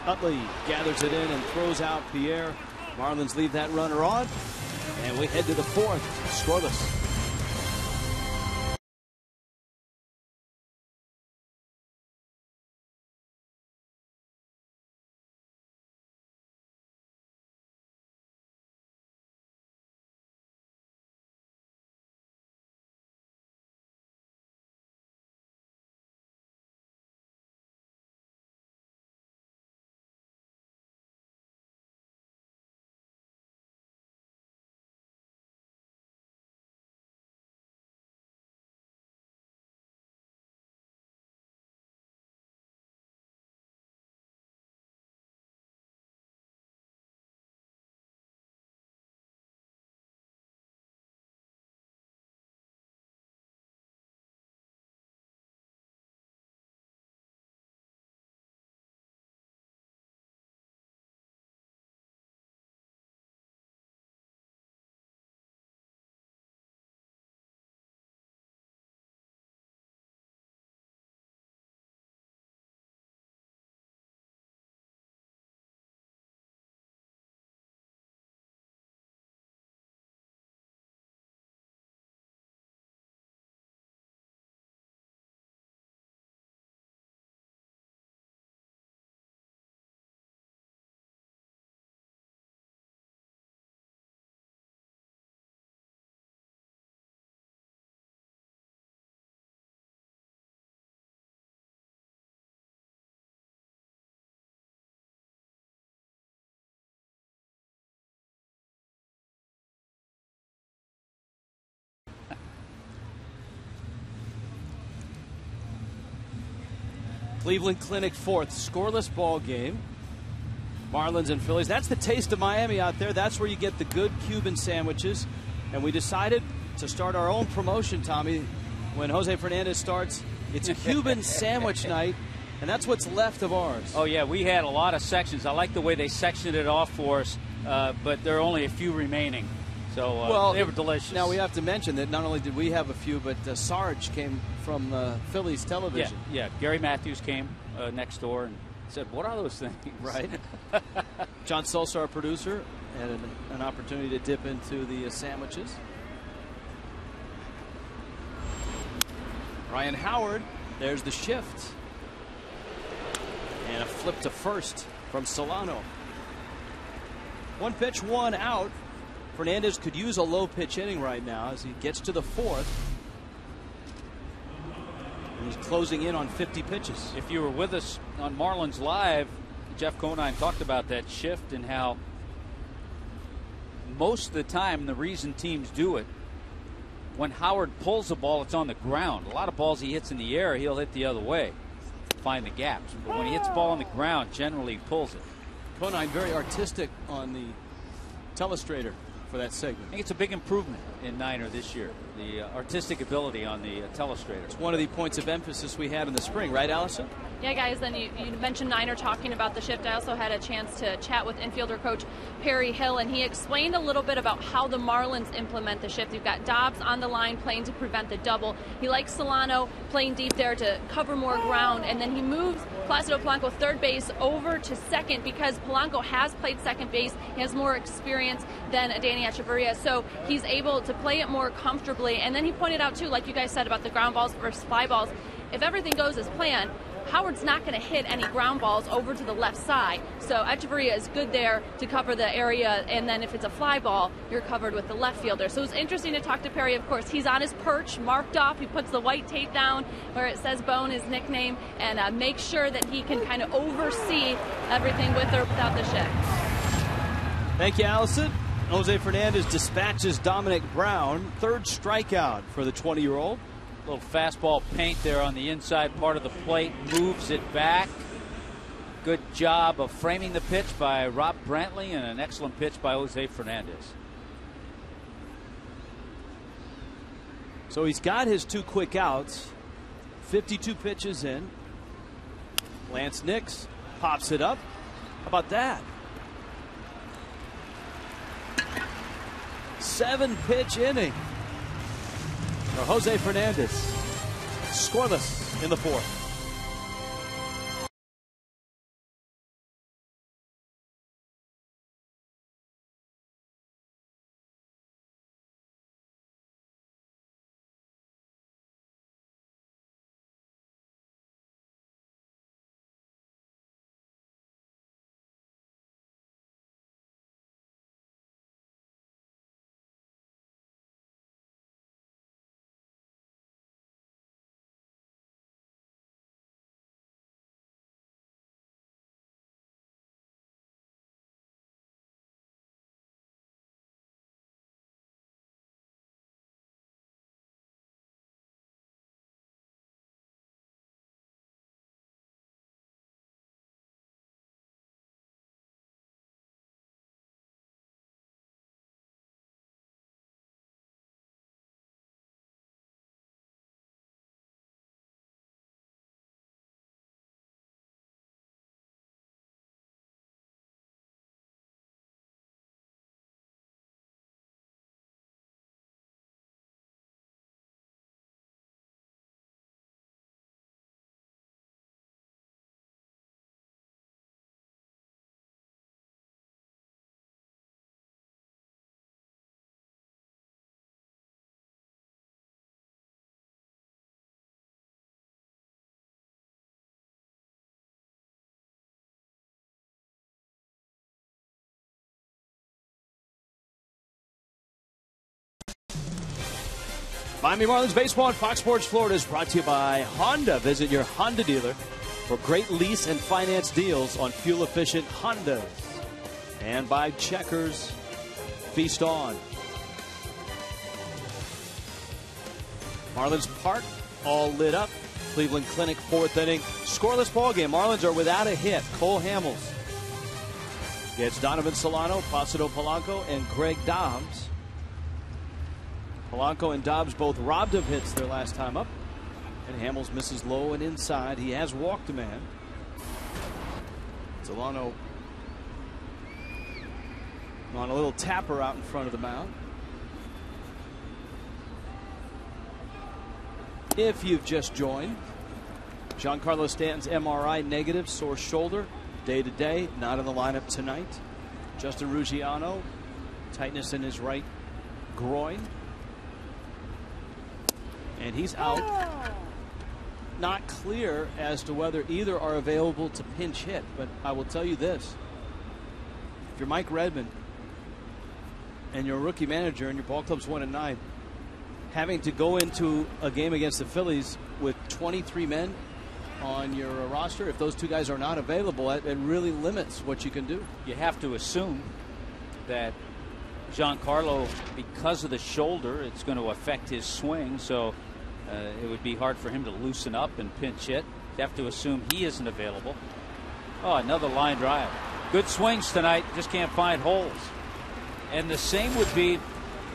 Utley gathers it in and throws out Pierre. Marlins leave that runner on. And we head to the fourth. Scoreless. Cleveland Clinic fourth, scoreless ball game. Marlins and Phillies. That's the taste of Miami out there. That's where you get the good Cuban sandwiches. And we decided to start our own promotion, Tommy. When Jose Fernandez starts, it's a Cuban sandwich night, and that's what's left of ours. Oh, yeah, we had a lot of sections. I like the way they sectioned it off for us, but there are only a few remaining. So they were delicious. Now we have to mention that not only did we have a few, but Sarge came from Phillies television. Yeah, Gary Matthews came next door and said, "What are those things?" Right. John Sulsa, our producer, had an opportunity to dip into the sandwiches. Ryan Howard, there's the shift. And a flip to first from Solano. 1 pitch, 1 out. Fernandez could use a low pitch inning right now as he gets to the fourth. And he's closing in on 50 pitches. If you were with us on Marlins Live, Jeff Conine talked about that shift and how most of the time the reason teams do it, when Howard pulls the ball, it's on the ground. A lot of balls he hits in the air, he'll hit the other way, find the gaps. But when he hits the ball on the ground, generally he pulls it. Conine very artistic on the telestrator for that segment. I think it's a big improvement in Niner this year, the artistic ability on the telestrator. It's one of the points of emphasis we had in the spring, right, Allison? Yeah, guys, then you mentioned Niner talking about the shift. I also had a chance to chat with infielder coach Perry Hill, and he explained a little bit about how the Marlins implement the shift. You've got Dobbs on the line playing to prevent the double. He likes Solano playing deep there to cover more ground, and then he moves Placido Polanco third base over to second because Polanco has played second base. He has more experience than Danny Echeverria, so he's able to play it more comfortably. And then he pointed out, too, like you guys said about the ground balls versus fly balls, if everything goes as planned, Howard's not going to hit any ground balls over to the left side. So Echeverria is good there to cover the area, and then if it's a fly ball, you're covered with the left fielder. So it's interesting to talk to Perry. Of course, he's on his perch, marked off. He puts the white tape down where it says Bone, his nickname, and make sure that he can kind of oversee everything with or without the shift. Thank you, Allison. Jose Fernandez dispatches Dominic Brown. Third strikeout for the 20-year-old. Little fastball paint there on the inside part of the plate, moves it back. Good job of framing the pitch by Rob Brantley, and an excellent pitch by Jose Fernandez. So he's got his 2 quick outs. 52 pitches in. Lance Nix pops it up. How about that? 7-pitch inning for Jose Fernandez. Scoreless in the fourth. Miami Marlins baseball on Fox Sports Florida is brought to you by Honda. Visit your Honda dealer for great lease and finance deals on fuel-efficient Hondas. And by Checkers. Feast on. Marlins Park all lit up. Cleveland Clinic, 4th inning. Scoreless ball game. Marlins are without a hit. Cole Hamels gets Donovan Solano, Placido Polanco, and Greg Dobbs. Polanco and Dobbs both robbed of hits their last time up. And Hamels misses low and inside. He has walked a man. Solano on a little tapper out in front of the mound. If you've just joined, Giancarlo Stanton's MRI negative, sore shoulder, day to day, not in the lineup tonight. Justin Ruggiano, tightness in his right groin, and he's out. Not clear as to whether either are available to pinch hit, but I will tell you this: if you're Mike Redmond and you're a rookie manager and your ball club's 1-9, having to go into a game against the Phillies with 23 men on your roster, if those two guys are not available, it really limits what you can do. You have to assume that Giancarlo, because of the shoulder, it's going to affect his swing, so it would be hard for him to loosen up and pinch hit. You have to assume he isn't available. Oh, another line drive. Good swings tonight, just can't find holes. And the same would be,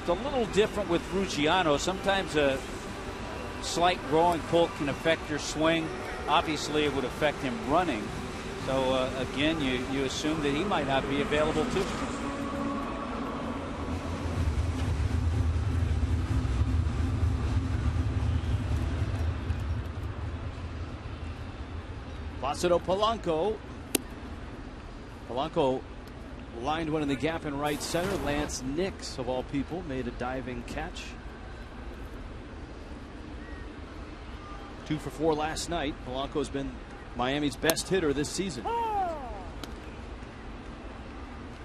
it's a little different with Ruggiano. Sometimes a slight growing pull can affect your swing. Obviously, it would affect him running. So, again, you assume that he might not be available, too. Placido Polanco. Polanco lined one in the gap in right center. Lance Nix, of all people, made a diving catch. 2 for 4 last night. Polanco's been Miami's best hitter this season.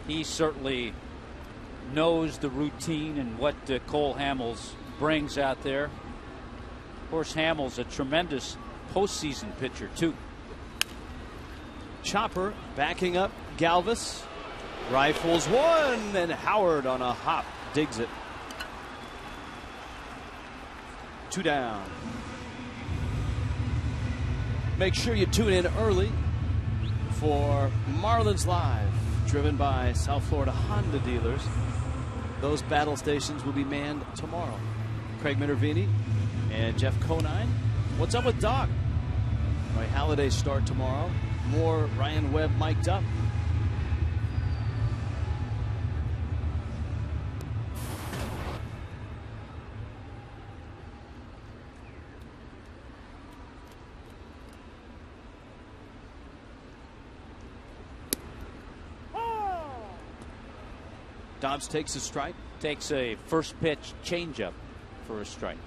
He certainly knows the routine and what Cole Hamels brings out there. Of course, Hamels a tremendous postseason pitcher too. Chopper backing up Galvis. Rifles one, and Howard on a hop digs it. 2 down. Make sure you tune in early for Marlins Live, driven by South Florida Honda dealers. Those battle stations will be manned tomorrow. Craig Minervini and Jeff Conine. What's up with Doc? Roy Halladay start tomorrow. More Ryan Webb mic'd up. Dobbs takes a strike. Takes a first pitch changeup for a strike.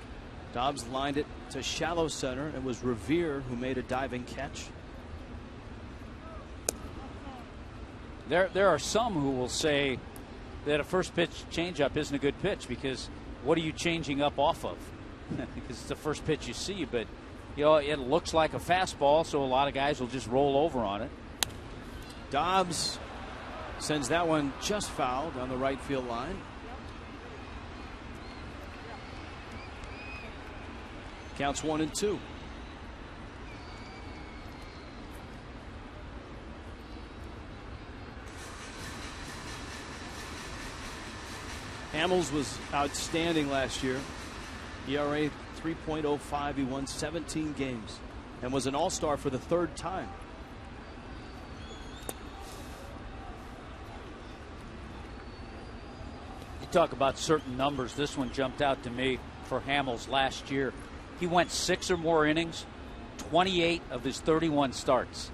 Dobbs lined it to shallow center. It was Revere who made a diving catch. There are some who will say that a first pitch changeup isn't a good pitch because what are you changing up off of? Because it's the first pitch you see, but you know it looks like a fastball, so a lot of guys will just roll over on it. Dobbs sends that one just foul down the right field line. Counts 1-2. Hamels was outstanding last year. ERA 3.05. He won 17 games and was an all-star for the 3rd time. You talk about certain numbers. This one jumped out to me for Hamels last year. He went 6 or more innings, 28 of his 31 starts.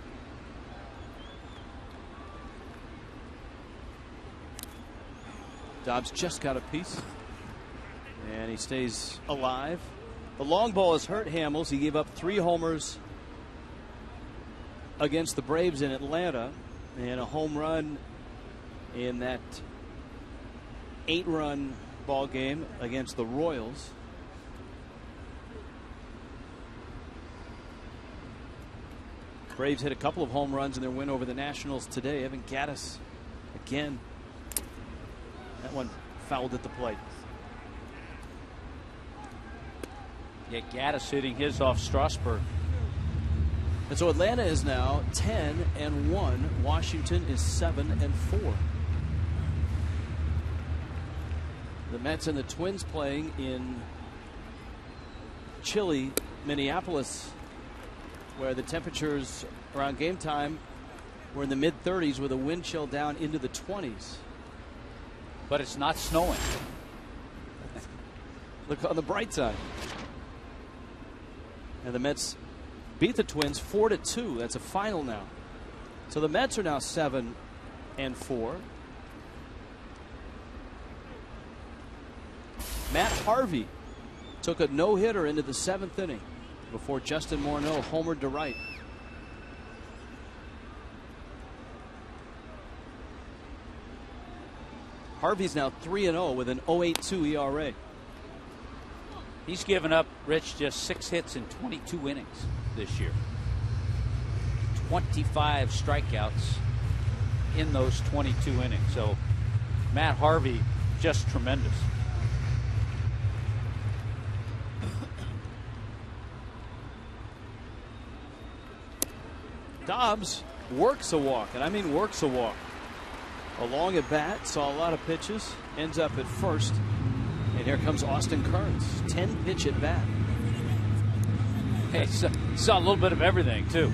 Dobbs just got a piece, and he stays alive. The long ball has hurt Hamels. He gave up 3 homers against the Braves in Atlanta, and a home run in that 8-run ball game against the Royals. Braves hit a couple of home runs in their win over the Nationals today. Evan Gattis again. That one fouled at the plate. Yeah, Gattis hitting his off Strasburg. And so Atlanta is now 10-1. Washington is 7-4. The Mets and the Twins playing in chilly Minneapolis, where the temperatures around game time were in the mid-30s with a wind chill down into the 20s. But it's not snowing. Look on the bright side. And the Mets beat the Twins 4-2. That's a final now. So the Mets are now 7-4. Matt Harvey took a no-hitter into the 7th inning before Justin Morneau homered to right. Harvey's now 3-0 with an 0.82 ERA. He's given up, Rich, just 6 hits in 22 innings this year. 25 strikeouts in those 22 innings. So Matt Harvey, just tremendous. Dobbs works a walk, and I mean works a walk. Along at bat, saw a lot of pitches, ends up at first. And here comes Austin Kearns, 10-pitch at bat. Hey, saw a little bit of everything, too.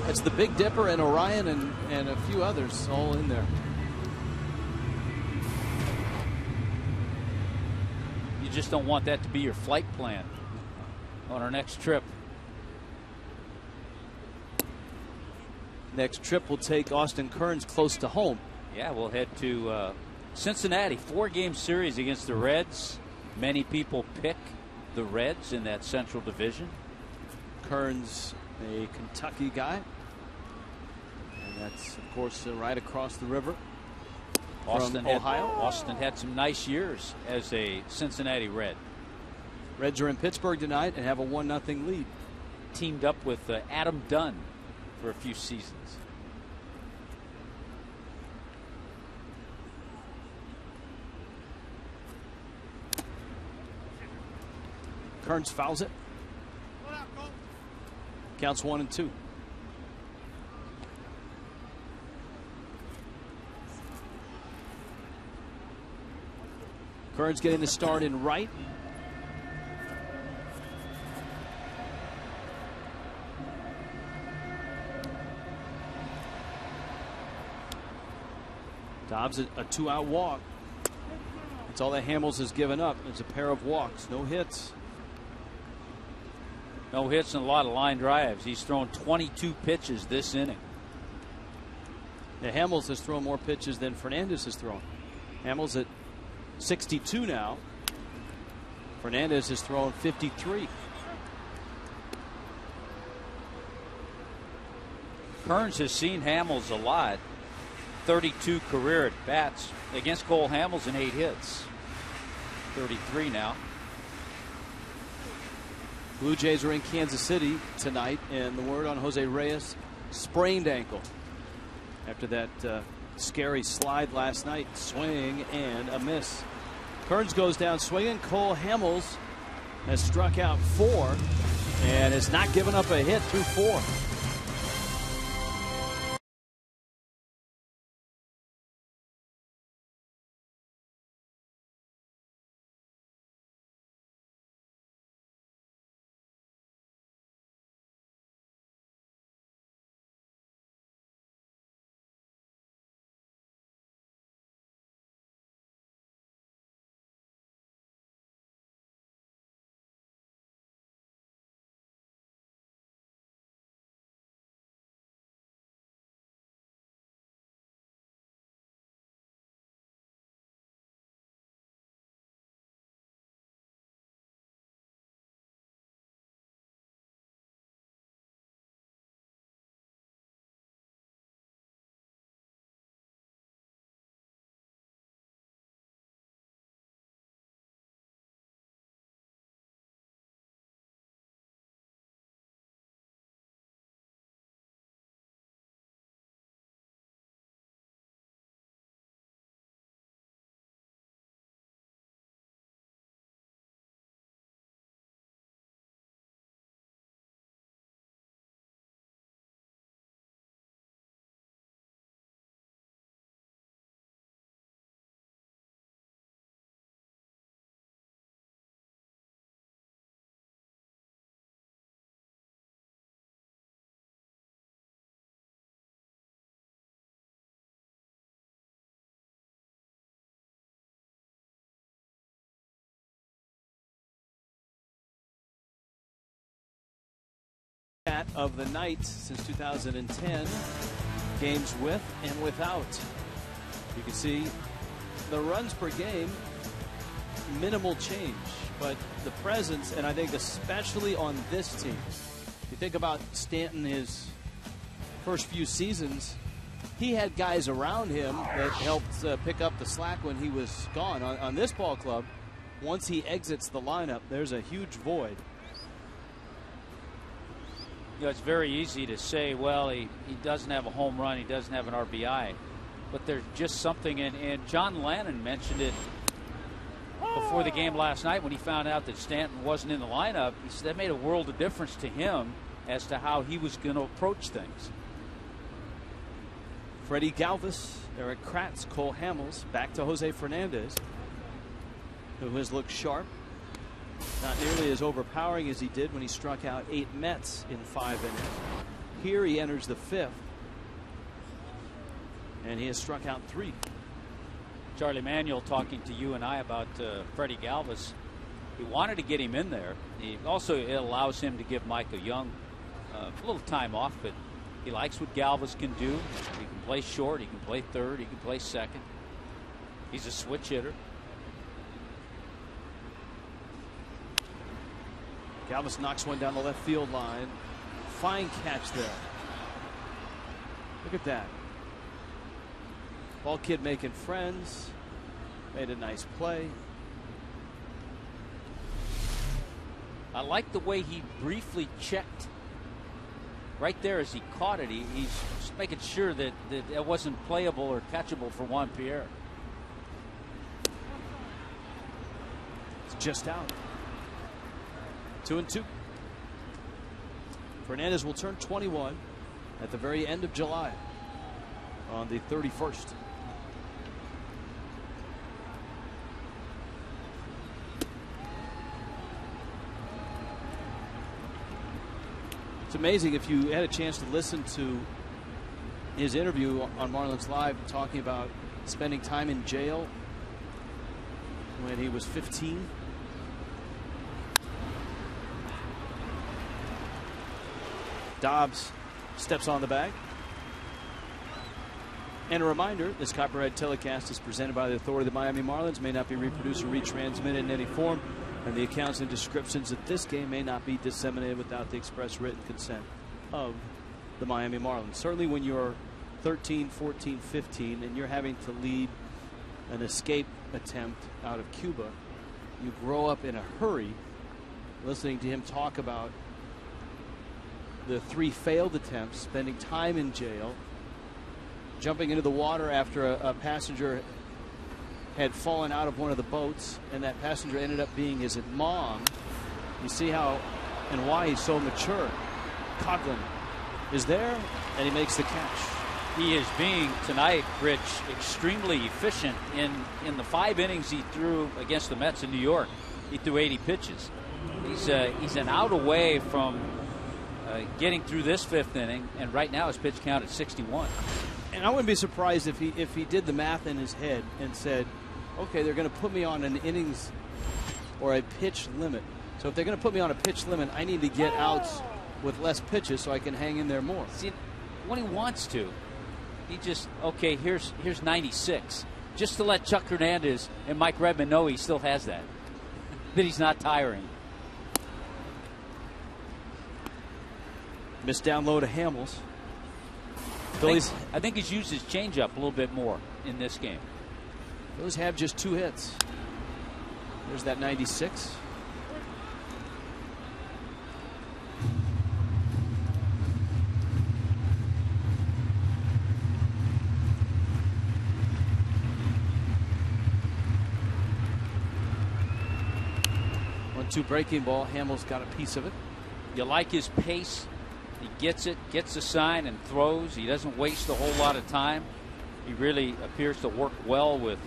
It's the Big Dipper and Orion and a few others all in there. You just don't want that to be your flight plan on our next trip. Next trip will take Austin Kearns close to home. Yeah, we'll head to Cincinnati, 4-game series against the Reds. Many people pick the Reds in that Central Division. Kearns, a Kentucky guy. And that's, of course, right across the river from Ohio. Austin had some nice years as a Cincinnati Red. Reds are in Pittsburgh tonight and have a 1-0 lead. Teamed up with Adam Dunn for a few seasons. Kearns fouls it. Counts 1-2. Kearns getting the start in right. Dobbs a 2-out walk. That's all that Hamels has given up. It's a pair of walks, no hits. No hits and a lot of line drives. He's thrown 22 pitches this inning. Now, Hamels has thrown more pitches than Fernandez has thrown. Hamels at 62 now. Fernandez has thrown 53. Kearns has seen Hamels a lot. 32 career at bats against Cole Hamels in 8 hits. 33 now. Blue Jays are in Kansas City tonight, and the word on Jose Reyes, sprained ankle after that scary slide last night. Swing and a miss. Kearns goes down swinging. Cole Hamels has struck out 4 and has not given up a hit through 4. Of the night since 2010, games with and without. You can see the runs per game, minimal change, but the presence, and I think especially on this team. You think about Stanton, his first few seasons, he had guys around him that helped pick up the slack when he was gone. On this ball club, once he exits the lineup, there's a huge void. You know, it's very easy to say, well, he doesn't have a home run, he doesn't have an RBI, but there's just something, and John Lannon mentioned it before the game last night when he found out that Stanton wasn't in the lineup. He said that made a world of difference to him as to how he was going to approach things. Freddie Galvis, Eric Kratz, Cole Hamels, back to Jose Fernandez, who has looked sharp. Not nearly as overpowering as he did when he struck out 8 Mets in 5 innings. Here he enters the 5th, and he has struck out 3. Charlie Manuel talking to you and I about Freddie Galvis. He wanted to get him in there. It allows him to give Micah Young a little time off, but he likes what Galvis can do. He can play short, he can play third, he can play second. He's a switch hitter. Galvis knocks one down the left field line. Fine catch there. Look at that. Ball kid making friends. Made a nice play. I like the way he briefly checked right there as he caught it. He's just making sure that it wasn't playable or catchable for Juan Pierre. It's just out. 2-2. Fernandez will turn 21 at the very end of July on the 31st. It's amazing if you had a chance to listen to his interview on Marlins Live talking about spending time in jail when he was 15. Dobbs steps on the bag. And a reminder, this copyright telecast is presented by the authority of the Miami Marlins, may not be reproduced or retransmitted in any form, and the accounts and descriptions of this game may not be disseminated without the express written consent of the Miami Marlins. Certainly when you're 13, 14, 15, and you're having to lead an escape attempt out of Cuba, you grow up in a hurry listening to him talk about the 3 failed attempts, spending time in jail, jumping into the water after a passenger had fallen out of one of the boats, and that passenger ended up being his mom. You see how and why he's so mature. Coughlin is there, and he makes the catch. He is being, tonight, Rich, extremely efficient in the 5 innings he threw against the Mets in New York. He threw 80 pitches. He's an out away from getting through this 5th inning, and right now his pitch count is 61. And I wouldn't be surprised if he did the math in his head and said, okay, they're going to put me on an innings or a pitch limit. So if they're going to put me on a pitch limit, I need to get outs with less pitches so I can hang in there more. See, when he wants to, he just, okay, here's 96. Just to let Chuck Hernandez and Mike Redmond know he still has that. That he's not tiring. Missed down low to Hamels. I think he's used his changeup a little bit more in this game. Phillies have just 2 hits. There's that 96. One-two breaking ball. Hamels got a piece of it. You like his pace. He gets it, gets the sign, and throws. He doesn't waste a whole lot of time. He really appears to work well with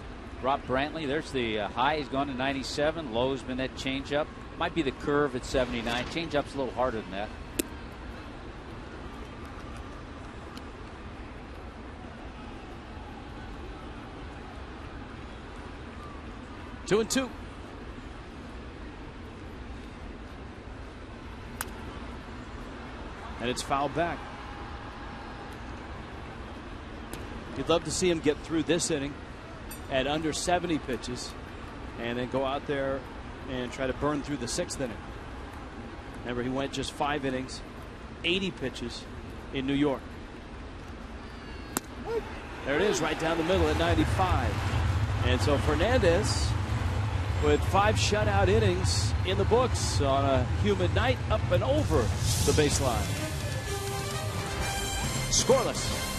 Rob Brantley. There's the high. He's gone to 97. Low's been that changeup. Might be the curve at 79. Changeup's a little harder than that. Two and two. And it's fouled back. You'd love to see him get through this inning at under 70 pitches and then go out there and try to burn through the 6th inning. Remember, he went just 5 innings, 80 pitches in New York. There it is, right down the middle at 95. And so Fernandez, with 5 shutout innings in the books on a humid night, up and over the baseline. Scoreless.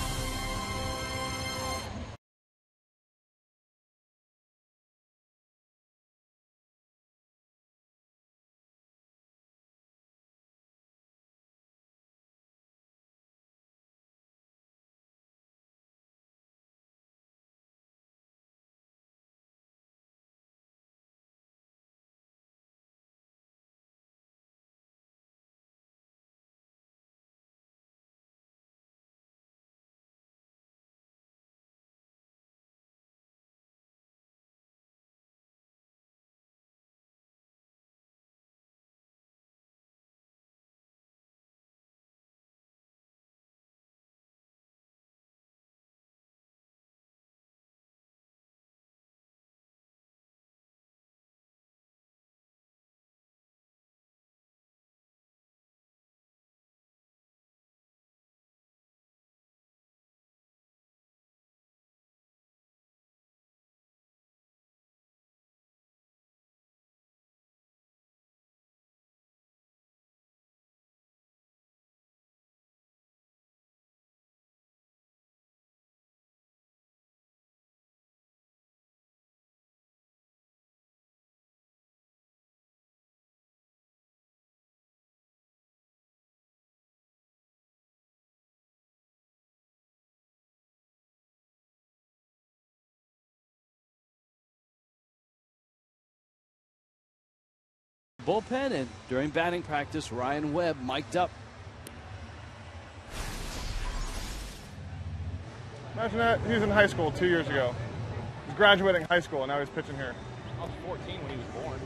Bullpen, and during batting practice, Ryan Webb mic'd up. Imagine that. He was in high school 2 years ago. He's graduating high school, and now he's pitching here. I was 14 when he was born.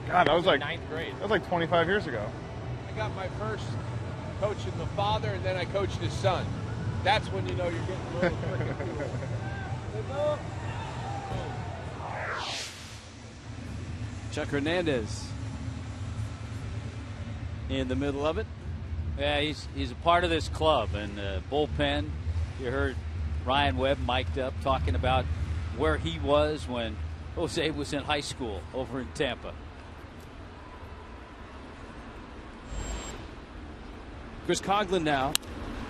God, that was like 9th grade. That was like 25 years ago. I got my first coaching the father, and then I coached his son. That's when you know you're getting a little freaking cool. Chuck Fernandez in the middle of it. Yeah, he's a part of this club. And bullpen, you heard Ryan Webb mic'd up talking about where he was when Jose was in high school over in Tampa. Chris Coughlin now.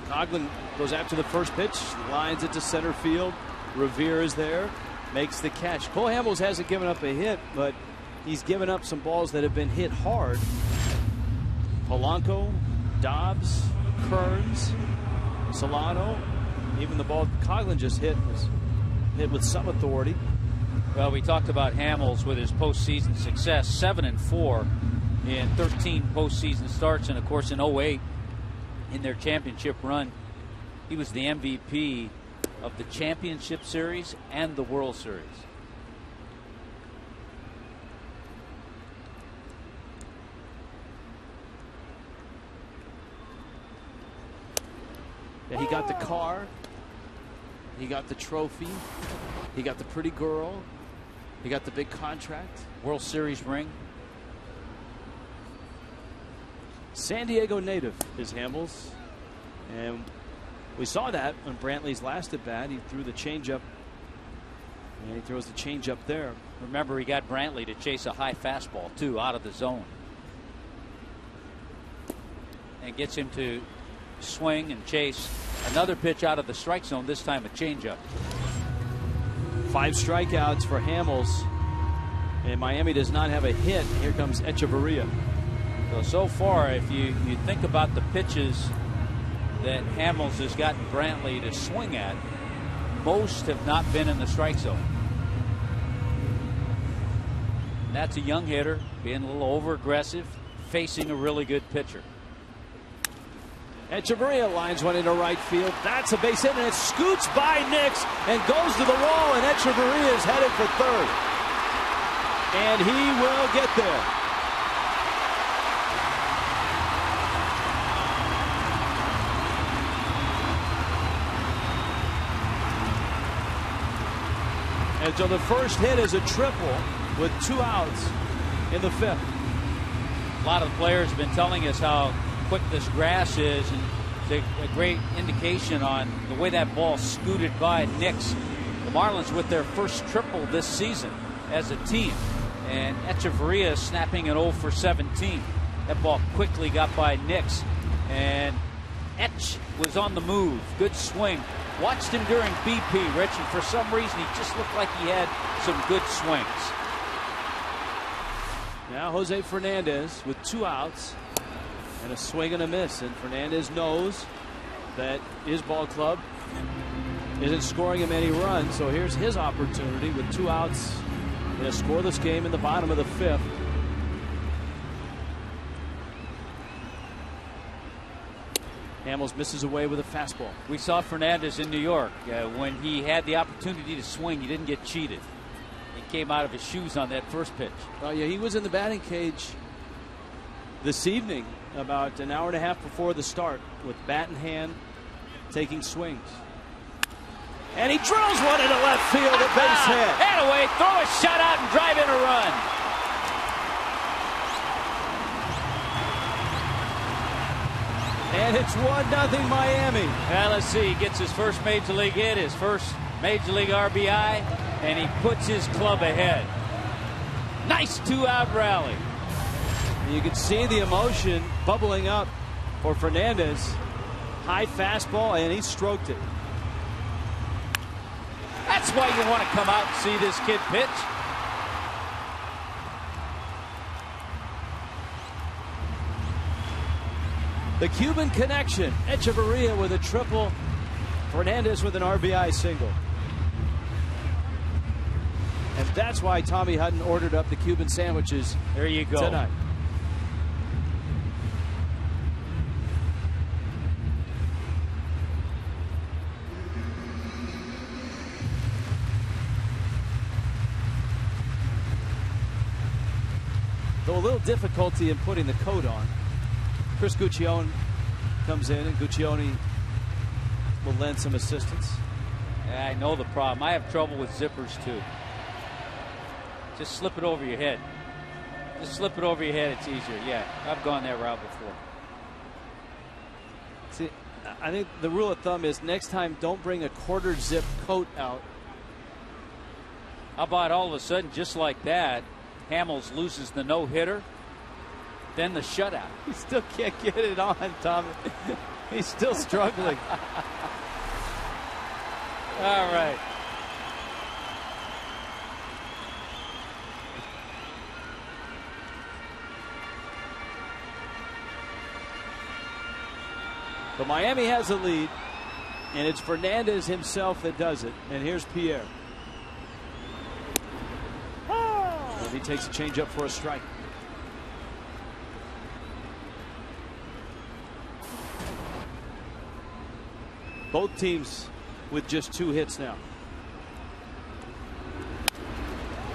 Coughlin goes after the first pitch, lines it to center field. Revere is there, makes the catch. Cole Hamels hasn't given up a hit, but he's given up some balls that have been hit hard. Polanco, Dobbs, Kearns, Solano, even the ball Coughlin just hit was hit with some authority. Well, we talked about Hamels with his postseason success, 7-4 in 13 postseason starts, and of course in 08 in their championship run, he was the MVP of the Championship Series and the World Series. Yeah, he got the car, he got the trophy, he got the pretty girl, he got the big contract. World Series ring. San Diego native is Hamels, and we saw that on Brantley's last at bat. He threw the changeup, and he throws the changeup there. Remember, he got Brantley to chase a high fastball too out of the zone, and gets him to swing and chase another pitch out of the strike zone, this time a changeup. 5 strikeouts for Hamels, and Miami does not have a hit. Here comes Echeverria. So far, if you think about the pitches that Hamels has gotten Brantley to swing at, most have not been in the strike zone. And that's a young hitter being a little over aggressive, facing a really good pitcher. Echeverria lines one into right field. That's a base hit, and it scoots by Nix and goes to the wall, and Echeverria is headed for third. And he will get there. And so the first hit is a triple with 2 outs in the 5th. A lot of the players have been telling us how quick this grass is, and it's a great indication on the way that ball scooted by Nix. The Marlins with their first triple this season as a team, and Echeverria snapping an 0 for 17. That ball quickly got by Nix, and Etch was on the move. Good swing. Watched him during BP, Rich, and for some reason he just looked like he had some good swings. Now Jose Fernandez with 2 outs and a swing and a miss. And Fernandez knows that his ball club isn't scoring him any runs. So here's his opportunity with 2 outs in a scoreless game in the bottom of the 5th. Hamels misses away with a fastball. We saw Fernandez in New York. When he had the opportunity to swing, he didn't get cheated. He came out of his shoes on that first pitch. Oh, yeah, he was in the batting cage this evening about an hour and a half before the start with bat in hand, taking swings. And he drills one into left field, a base hit. And away, throw a shot out and drive in a run. And it's 1-0 Miami. Well, let's see. He gets his first Major League hit, his first Major League RBI, and he puts his club ahead. Nice 2-out rally. You can see the emotion bubbling up for Fernandez. High fastball, and he stroked it. That's why you want to come out and see this kid pitch. The Cuban connection. Echeverria with a triple. Fernandez with an RBI single. And that's why Tommy Hutton ordered up the Cuban sandwiches. There you go. Tonight. Though a little difficulty in putting the coat on. Chris Guccione comes in, and Guccione will lend some assistance. I know the problem. I have trouble with zippers too. Just slip it over your head. Just slip it over your head. It's easier. Yeah, I've gone that route before. See, I think the rule of thumb is next time don't bring a quarter zip coat out. How about all of a sudden, just like that, Hamels loses the no-hitter, then the shutout. He still can't get it on, Tommy. He's still struggling. All right. But Miami has a lead, and it's Fernandez himself that does it. And here's Pierre. And he takes a changeup for a strike. Both teams with just 2 hits now.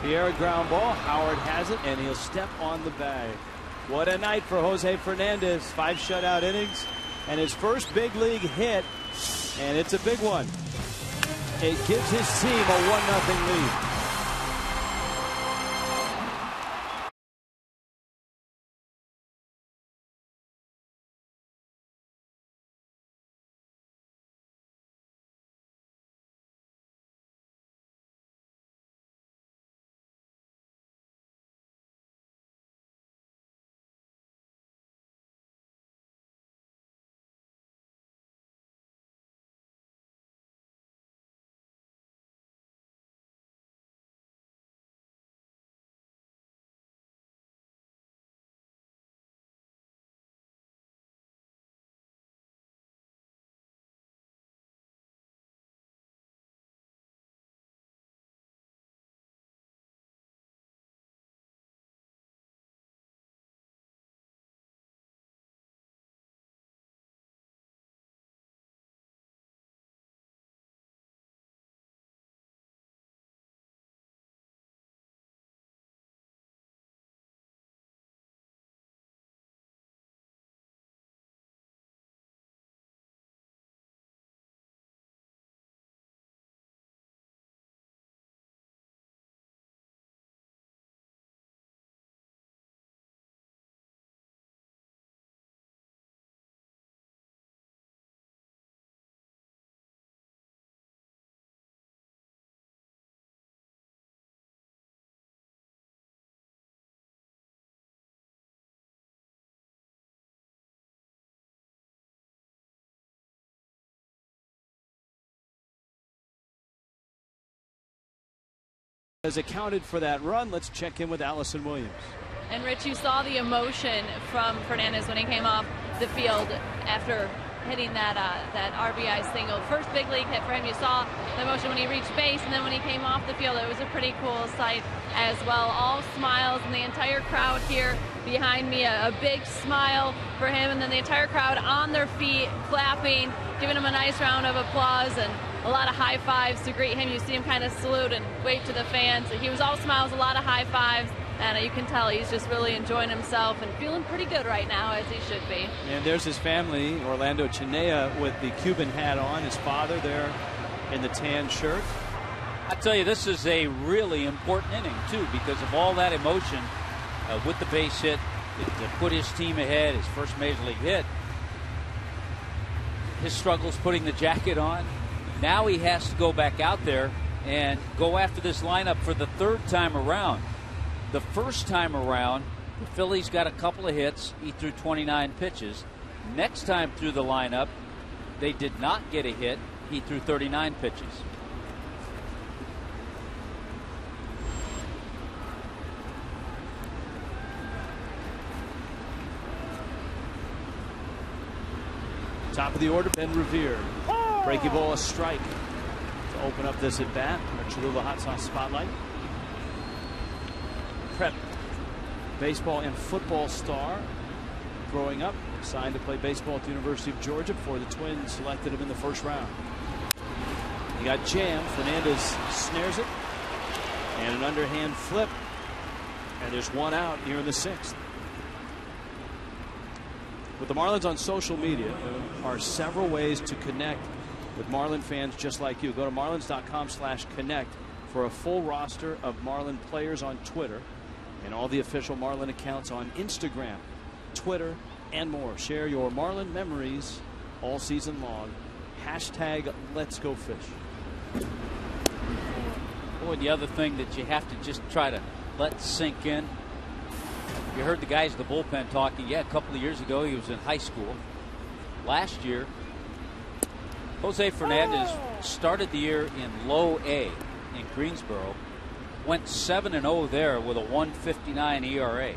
Pierre, a ground ball. Howard has it, and he'll step on the bag. What a night for Jose Fernandez. 5 shutout innings, and his first big league hit, and it's a big one. It gives his team a 1-0 lead. has accounted for that run. Let's check in with Allison Williams. And Rich, you saw the emotion from Fernandez when he came off the field after hitting that RBI single. First big league hit for him. You saw the emotion when he reached base, and then when he came off the field, it was a pretty cool sight as well. All smiles, and the entire crowd here behind me, a big smile for him, and then the entire crowd on their feet, clapping, giving him a nice round of applause, and a lot of high fives to greet him. You see him kind of salute and wave to the fans. He was all smiles, a lot of high fives. And you can tell he's just really enjoying himself and feeling pretty good right now, as he should be. And there's his family, Orlando Chinea, with the Cuban hat on. His father there in the tan shirt. I tell you, this is a really important inning, too, because of all that emotion with the base hit to put his team ahead, his first major league hit. His struggles putting the jacket on. Now he has to go back out there and go after this lineup for the third time around. The first time around, the Phillies got a couple of hits. He threw 29 pitches. Next time through the lineup, they did not get a hit. He threw 39 pitches. Top of the order, Ben Revere. Breaking ball, a strike to open up this at bat. Our Cholula Hot Sauce Spotlight. Prep baseball and football star growing up, signed to play baseball at the University of Georgia before the Twins selected him in the first round. He got jammed. Fernandez snares it, and an underhand flip, and there's one out here in the sixth. With the Marlins on social media, there are several ways to connect with Marlin fans just like you. Go to marlins.com/connect for a full roster of Marlin players on Twitter and all the official Marlin accounts on Instagram, Twitter, and more. Share your Marlin memories all season long. Hashtag Let's Go Fish. Boy, the other thing that you have to just try to let sink in. You heard the guys in the bullpen talking. Yeah, a couple of years ago he was in high school. Last year, Jose Fernandez started the year in low A in Greensboro. Went 7-0 there with a 1.59 ERA.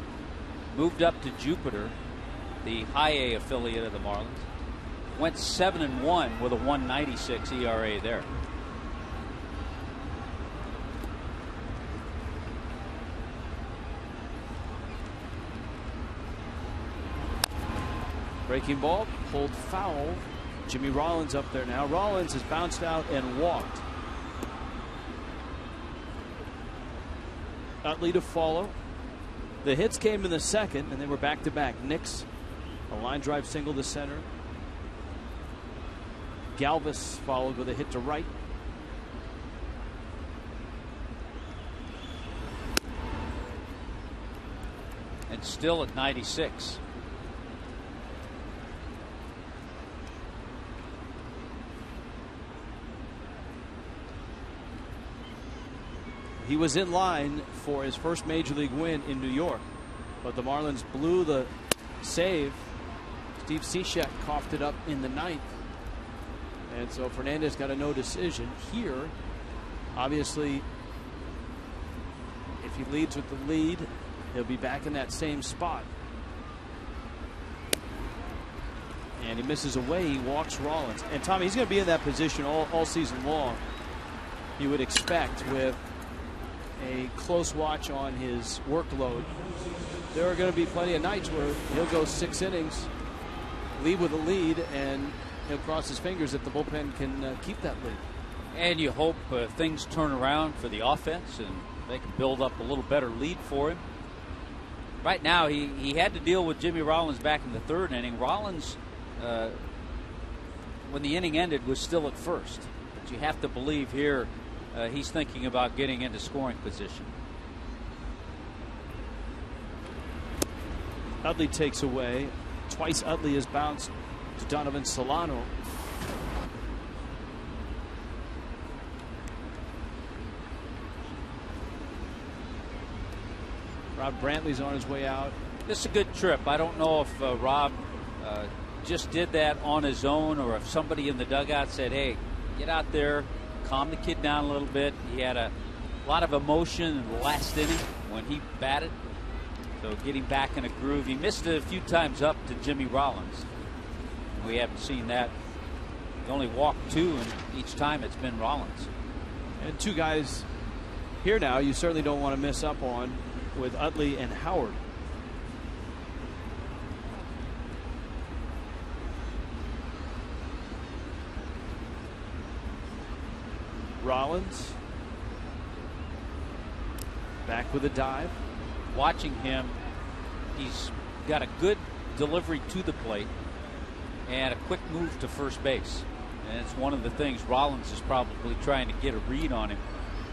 Moved up to Jupiter, the high A affiliate of the Marlins. Went 7-1 with a 1.96 ERA there. Breaking ball, pulled foul. Jimmy Rollins up there now. Rollins has bounced out and walked. Utley to follow. The hits came in the second, and they were back-to-back. Nix, a line drive single to center. Galvis followed with a hit to right. And still at 96. He was in line for his first major league win in New York, but the Marlins blew the save. Steve Cishek coughed it up in the ninth, and so Fernandez got a no decision here. Obviously, if he leads with the lead, he'll be back in that same spot. And he misses away. He walks Rollins, and Tommy, he's going to be in that position all season long. You would expect with a close watch on his workload. There are going to be plenty of nights where he'll go 6 innings, lead with a lead, and he'll cross his fingers that the bullpen can keep that lead. And you hope things turn around for the offense and they can build up a little better lead for him. Right now, he had to deal with Jimmy Rollins back in the third inning. Rollins, when the inning ended, was still at first. But you have to believe here he's thinking about getting into scoring position. Utley takes away. Twice Utley has bounced to Donovan Solano. Rob Brantley's on his way out. This is a good trip. I don't know if Rob just did that on his own or if somebody in the dugout said, hey, get out there, calm the kid down a little bit. He had a A lot of emotion in the last inning when he batted. So getting back in a groove. He missed it a few times up to Jimmy Rollins. We haven't seen that. He only walked 2, and each time it's been Rollins. And 2 guys here now you certainly don't want to miss up on with Utley and Howard. Rollins back with a dive. Watching him, he's got a good delivery to the plate and a quick move to first base. And it's one of the things Rollins is probably trying to get a read on him,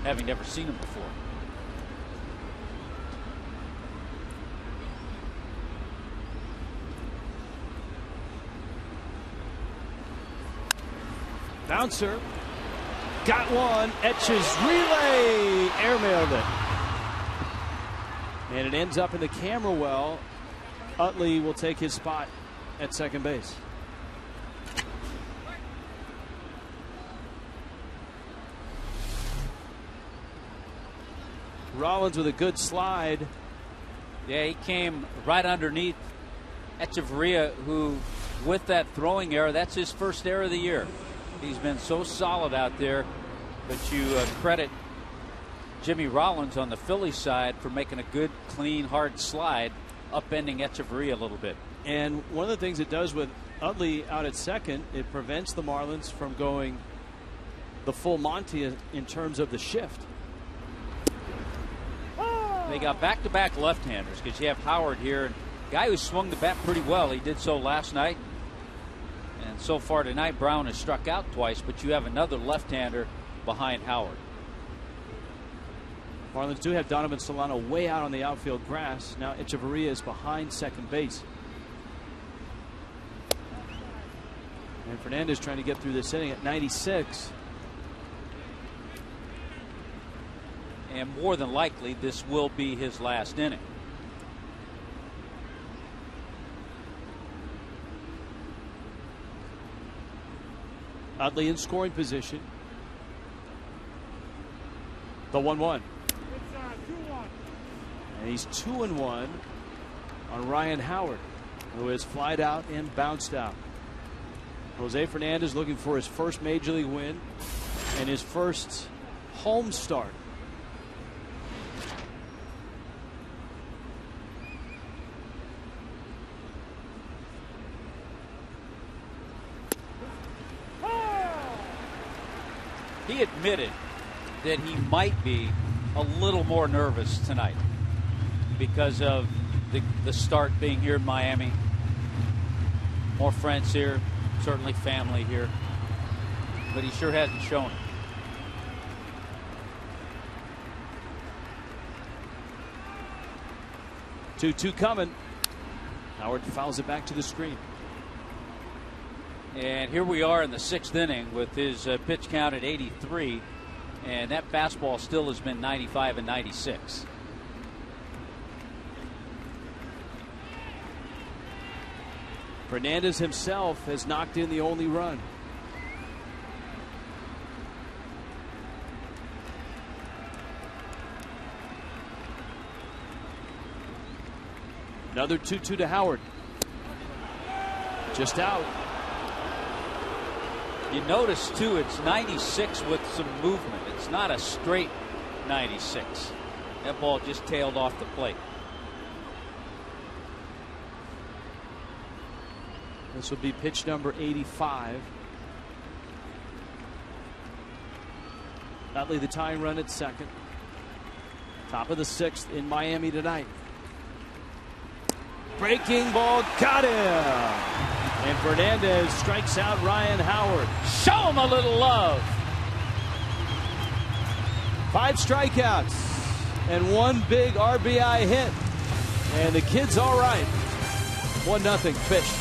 having never seen him before. Bouncer. Got one. Etches relay. Airmailed it. And it ends up in the camera well. Utley will take his spot at second base. Rollins with a good slide. Yeah, he came right underneath Echeverria, who, with that throwing error, that's his first error of the year. He's been so solid out there, but you credit Jimmy Rollins on the Phillies side for making a good, clean, hard slide, upending Echeverria a little bit. And one of the things it does with Utley out at second, it prevents the Marlins from going the full Monty in terms of the shift. They got back-to-back left-handers because you have Howard here, and guy who swung the bat pretty well. He did so last night. And so far tonight, Brown has struck out twice, but you have another left-hander behind Howard. Marlins do have Donovan Solano way out on the outfield grass. Now Echeverria is behind second base. And Fernandez trying to get through this inning at 96. And more than likely, this will be his last inning. Utley in scoring position. The 1-1. And he's 2-1 on Ryan Howard, who has flied out and bounced out. Jose Fernandez looking for his first major league win and his first home start. He admitted that he might be a little more nervous tonight because of the start being here in Miami. More friends here, certainly family here, but he sure hasn't shown it. Two coming. Howard fouls it back to the screen. And here we are in the 6th inning with his pitch count at 83, and that fastball still has been 95 and 96. Fernandez himself has knocked in the only run. Another 2-2 to Howard. Just out. You notice, too, it's 96 with some movement. It's not a straight 96. That ball just tailed off the plate. This will be pitch number 85. Utley the tying run at second. Top of the 6th in Miami tonight. Breaking ball, got him. And Fernandez strikes out Ryan Howard. Show him a little love. 5 strikeouts and 1 big RBI hit. And the kid's all right. 1-0 Fish.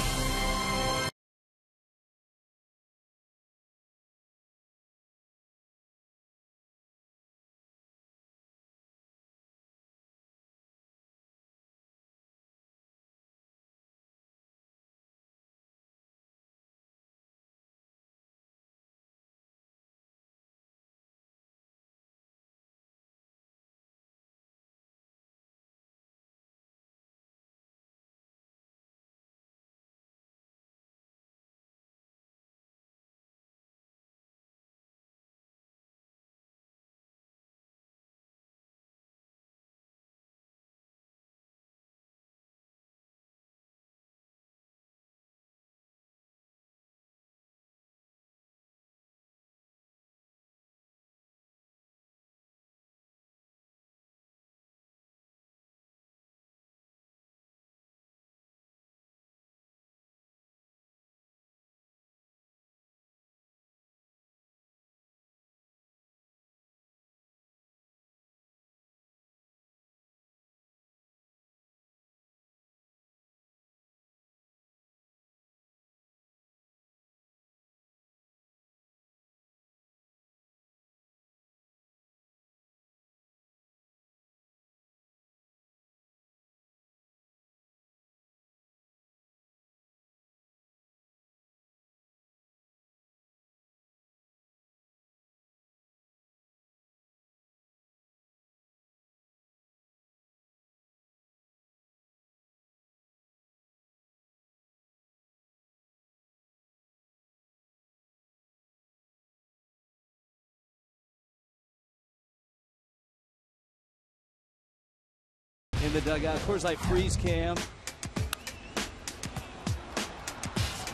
in the dugout. Coors Light freeze cam.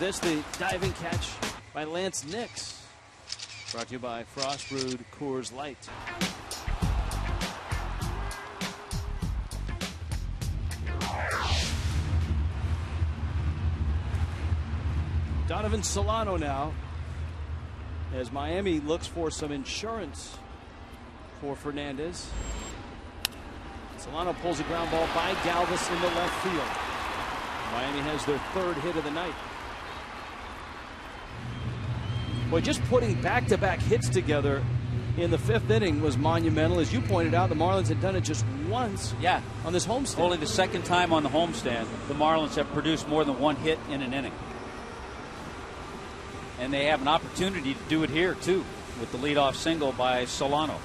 This, the diving catch by Lance Nix. Brought to you by Frost Brewed Coors Light. Donovan Solano now, as Miami looks for some insurance for Fernandez. Solano pulls a ground ball by Galvis into left field. Miami has their 3rd hit of the night. Boy, just putting back-to-back hits together in the 5th inning was monumental. As you pointed out, the Marlins had done it just once on this homestand. Only the 2nd time on the homestand the Marlins have produced more than 1 hit in an inning. And they have an opportunity to do it here, too, with the leadoff single by Solano.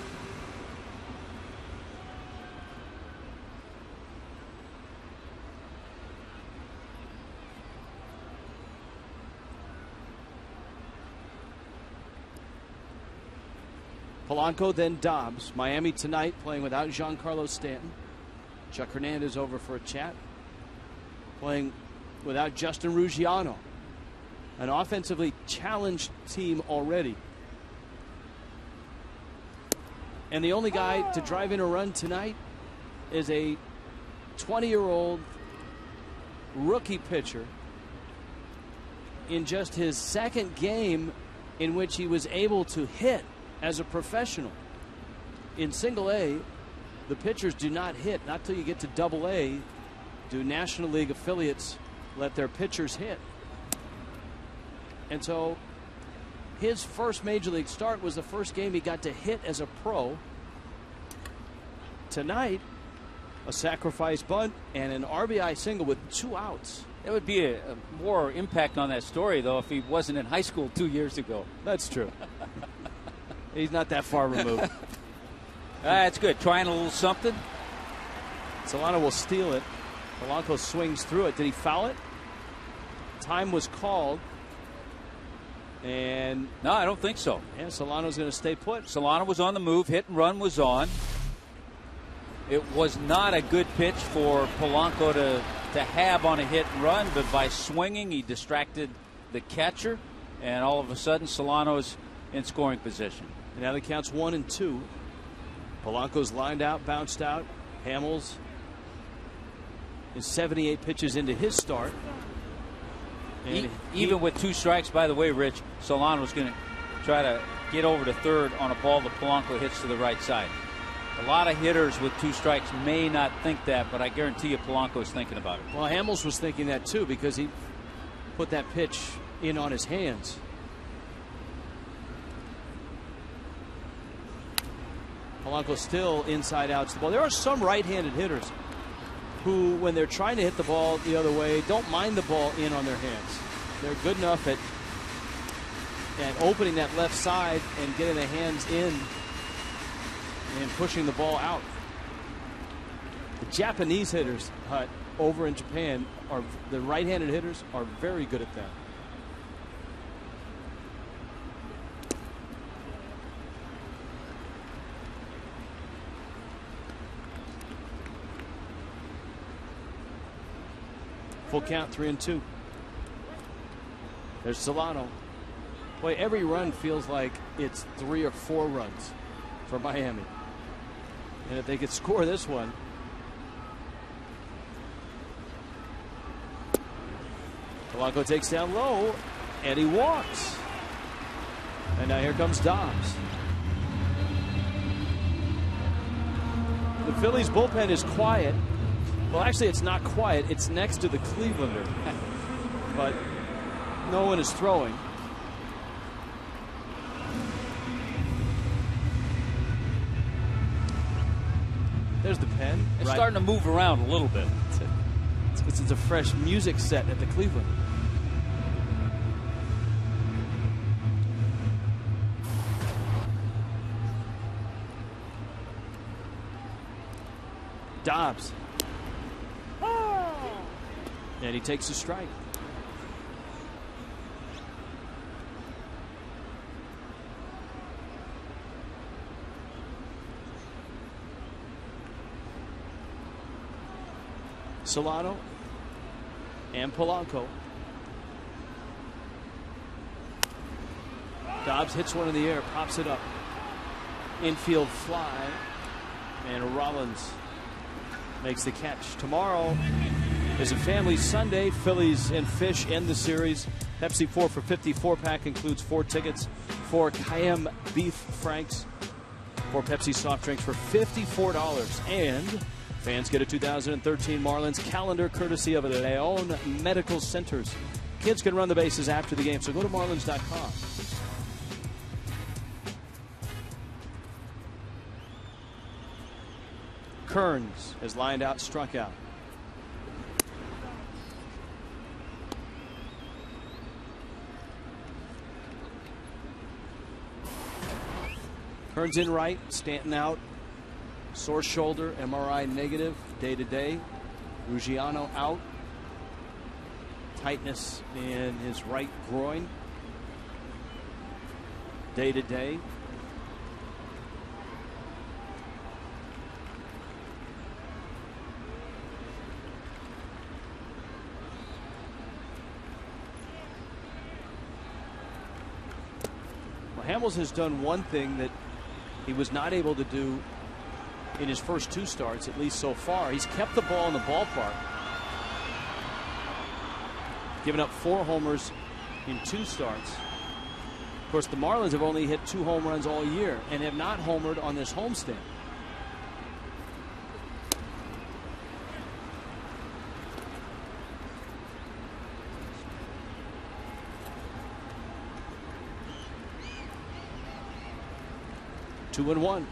Polanco, then Dobbs. Miami tonight playing without Giancarlo Stanton. Chuck Hernandez over for a chat. Playing without Justin Ruggiano. An offensively challenged team already. And the only guy to drive in a run tonight is a 20-year-old rookie pitcher in just his 2nd game in which he was able to hit as a professional. In Single A, the pitchers do not hit. Not till you get to Double A do National League affiliates let their pitchers hit. And so his first Major League start was the first game he got to hit as a pro. Tonight, a sacrifice bunt and an RBI single with 2 outs. There would be a more impact on that story, though, if he wasn't in high school 2 years ago. That's true. He's not that far removed. That's good. Trying a little something. Solano will steal it. Polanco swings through it. Did he foul it? Time was called. And no, I don't think so. Yeah, Solano's going to stay put. Solano was on the move. Hit and run was on. It was not a good pitch for Polanco to have on a hit and run, but by swinging, he distracted the catcher, and all of a sudden, Solano's in scoring position. And now the count's 1-2. Polanco's lined out, bounced out. Hamels is 78 pitches into his start. Even with 2 strikes, by the way, Rich, Solano's going to try to get over to 3rd on a ball that Polanco hits to the right side. A lot of hitters with 2 strikes may not think that, but I guarantee you Polanco's thinking about it. Well, Hamels was thinking that too, because he put that pitch in on his hands. Polanco still inside outs the ball. There are some right-handed hitters who, when they're trying to hit the ball the other way, don't mind the ball in on their hands. They're good enough at opening that left side and getting the hands in and pushing the ball out. The Japanese hitters, Hut, over in Japan, the right-handed hitters are very good at that. Full count, 3-2. There's Solano. Boy, every run feels like it's 3 or 4 runs for Miami. And if they could score this one. Polanco takes down low, and he walks. And now here comes Dobbs. The Phillies bullpen is quiet. Well, actually, it's not quiet. It's next to the Clevelander. But no one is throwing. There's the pen. It's starting to move around a little bit. It's a fresh music set at the Cleveland. Dobbs. And he takes a strike. Solano and Polanco. Dobbs hits one in the air, pops it up. Infield fly, and Rollins makes the catch. Tomorrow is a family Sunday. Phillies and Fish end the series. Pepsi 4 for $50 4-pack includes 4 tickets, 4 Cayenne beef franks, 4 Pepsi soft drinks for $54. And fans get a 2013 Marlins calendar courtesy of Leon Medical Centers. Kids can run the bases after the game, so go to marlins.com. Kearns has lined out, struck out. Kearns in right, Stanton out. Sore shoulder, MRI negative, day to day. Ruggiano out. Tightness in his right groin, day to day. Hamels has done one thing that he was not able to do in his first 2 starts, at least so far. He's kept the ball in the ballpark. Given up 4 homers in 2 starts. Of course, the Marlins have only hit 2 home runs all year and have not homered on this homestand. Two and one.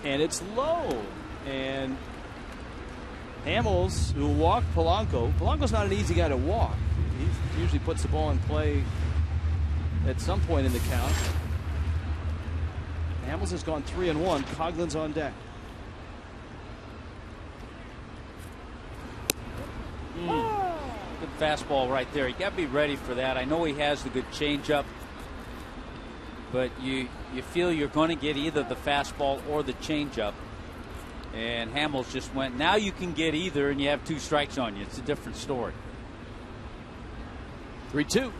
And it's low. And Hamels, who walked Polanco. Polanco's not an easy guy to walk. He usually puts the ball in play at some point in the count. Hamels has gone 3 and 1. Coughlin's on deck. Good fastball right there. You got to be ready for that. I know he has the good changeup, but you feel you're going to get either the fastball or the changeup. And Hamels just went. Now you can get either, and you have 2 strikes on you. It's a different story. 3-2.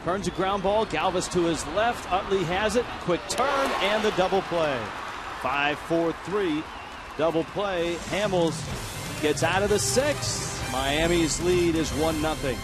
Kearns a ground ball. Galvis to his left. Utley has it. Quick turn and the double play. 5-4-3. Double play. Hamels gets out of the 6th. Miami's lead is 1-0.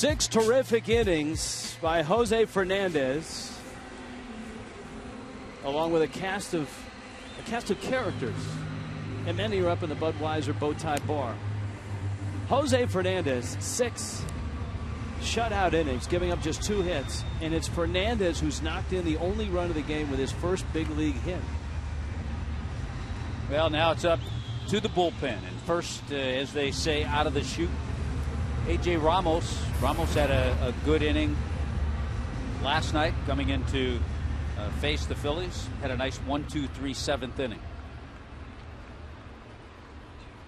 6 terrific innings by Jose Fernandez, along with a cast of characters, and many are up in the Budweiser bow tie bar. Jose Fernandez, 6 shutout innings, giving up just 2 hits, and it's Fernandez who's knocked in the only run of the game with his first big league hit. Well, now it's up to the bullpen, and first, as they say, out of the chute, A.J. Ramos. Ramos had a good inning last night, coming in to face the Phillies. Had a nice 1-2-3 7th inning.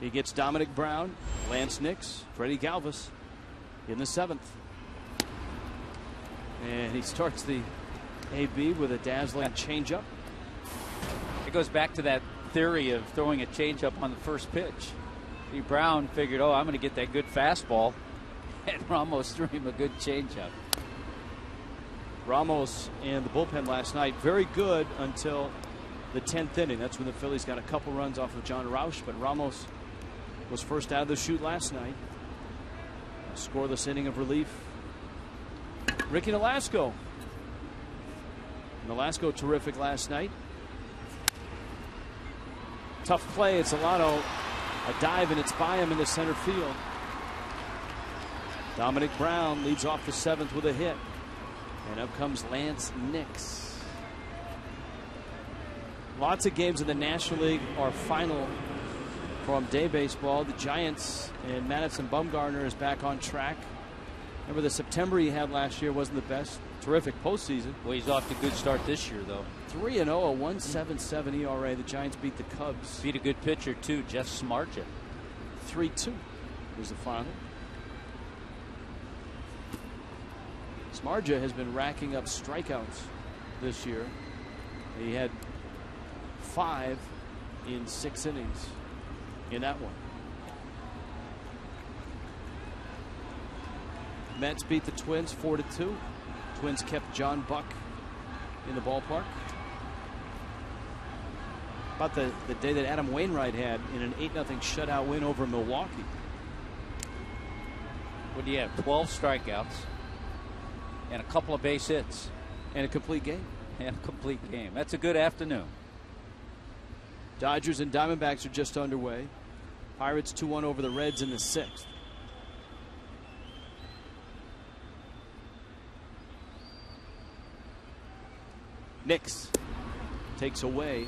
He gets Dominic Brown, Lance Nix, Freddie Galvis in the 7th. And he starts the AB with a dazzling changeup. It goes back to that theory of throwing a changeup on the first pitch. Brown figured, oh, I'm going to get that good fastball, and Ramos threw him a good changeup. Ramos and the bullpen last night, very good until the 10th inning. That's when the Phillies got a couple runs off of John Rauch, but Ramos was first out of the chute last night. A scoreless inning of relief. Ricky Nolasco. Nolasco terrific last night. Tough play. It's Solano. A dive, and it's by him into center field. Dominic Brown leads off the 7th with a hit. And up comes Lance Nix. Lots of games in the National League are final from day baseball. The Giants and Madison Bumgarner is back on track. Remember, the September he had last year wasn't the best. Terrific postseason. Well, he's off to a good start this year, though. 3-0, a 1.77 ERA. The Giants beat the Cubs. Beat a good pitcher, too, Jeff Smarja. 3-2 was the final. Smarja has been racking up strikeouts this year. He had 5 in 6 innings in that one. Mets beat the Twins 4-2. Twins kept John Buck in the ballpark. About the day that Adam Wainwright had in an 8-0 shutout win over Milwaukee. What do you have? 12 strikeouts and a couple of base hits. And a complete game. And a complete game. That's a good afternoon. Dodgers and Diamondbacks are just underway. Pirates 2-1 over the Reds in the 6th. Nix takes away.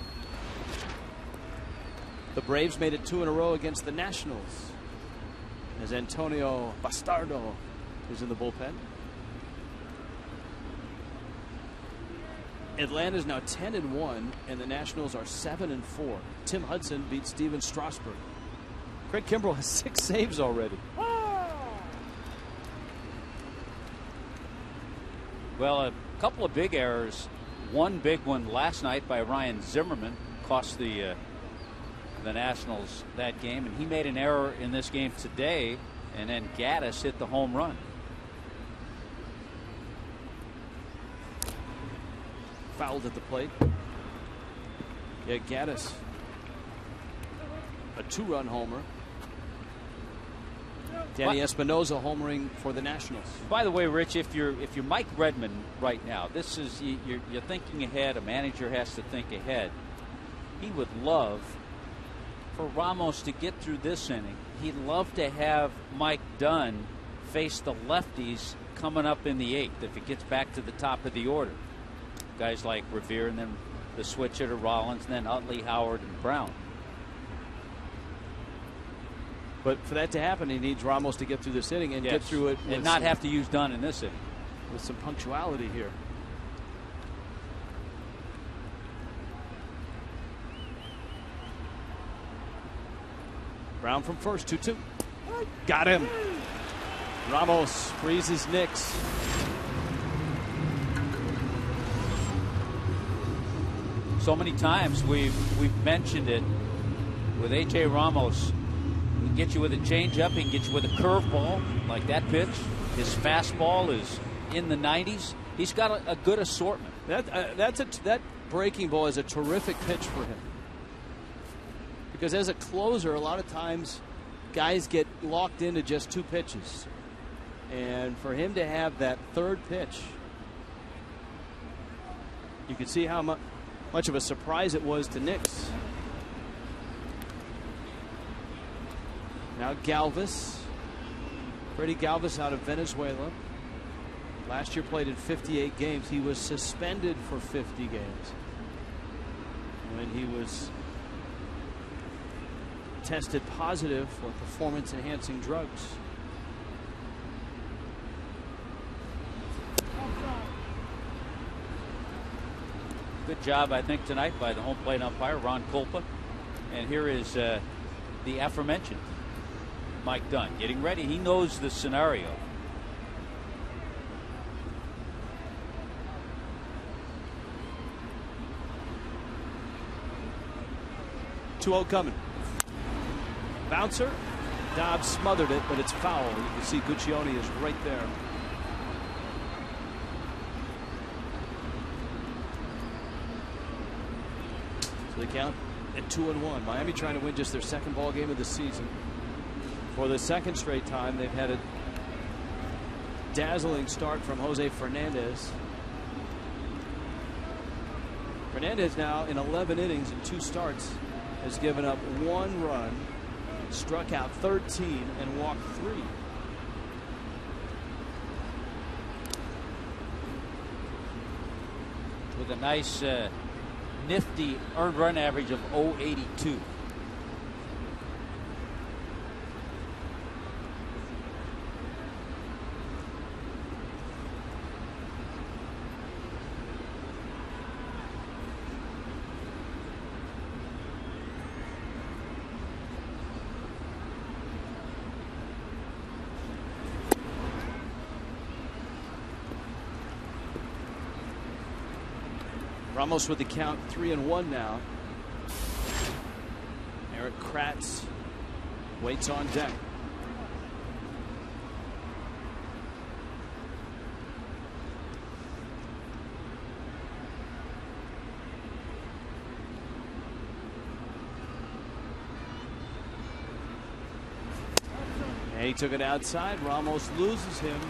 The Braves made it 2 in a row against the Nationals, as Antonio Bastardo is in the bullpen. Atlanta's now 10-1, and the Nationals are 7-4. Tim Hudson beat Steven Strasburg. Craig Kimbrell has 6 saves already. Well, a couple of big errors. One big one last night by Ryan Zimmerman cost the Nationals that game, and he made an error in this game today, and then Gaddis hit the home run. Fouled at the plate. Yeah, Gaddis, a 2-run homer. Danny Espinosa homering for the Nationals. By the way, Rich, if you're Mike Redmond right now, this is you're thinking ahead. A manager has to think ahead. He would love for Ramos to get through this inning. He'd love to have Mike Dunn face the lefties coming up in the 8th if it gets back to the top of the order. Guys like Revere, and then the switch hitter Rollins, and then Utley, Howard, and Brown. But for that to happen, he needs Ramos to get through this inning and get through it. And not have to use Dunn in this inning. With some punctuality here. Brown from first, 2-2. Got him. Ramos freezes Nix. So many times we've mentioned it with A.J. Ramos. He can get you with a changeup. He can get you with a curveball like that pitch. His fastball is in the 90s. He's got a good assortment. That breaking ball is a terrific pitch for him. Because as a closer, a lot of times guys get locked into just 2 pitches. And for him to have that third pitch, you could see how much of a surprise it was to Nix. Now Galvis. Freddie Galvis out of Venezuela. Last year played in 58 games. He was suspended for 50 games when he was tested positive for performance-enhancing drugs. Good job, I think, tonight by the home plate umpire, Ron Kulpa. And here is the aforementioned Mike Dunn getting ready. He knows the scenario. Two-0 coming. Bouncer. Dobbs smothered it, but it's foul. You can see Guccione is right there. So they count at 2-1. Miami trying to win just their second ball game of the season. For the second straight time, they've had a dazzling start from Jose Fernandez. Fernandez now in 11 innings and 2 starts has given up 1 run, struck out 13, and walked 3. With a nice nifty earned run average of 0.82. Ramos with the count 3-1 now. Eric Kratz waits on deck. And he took it outside. Ramos loses him.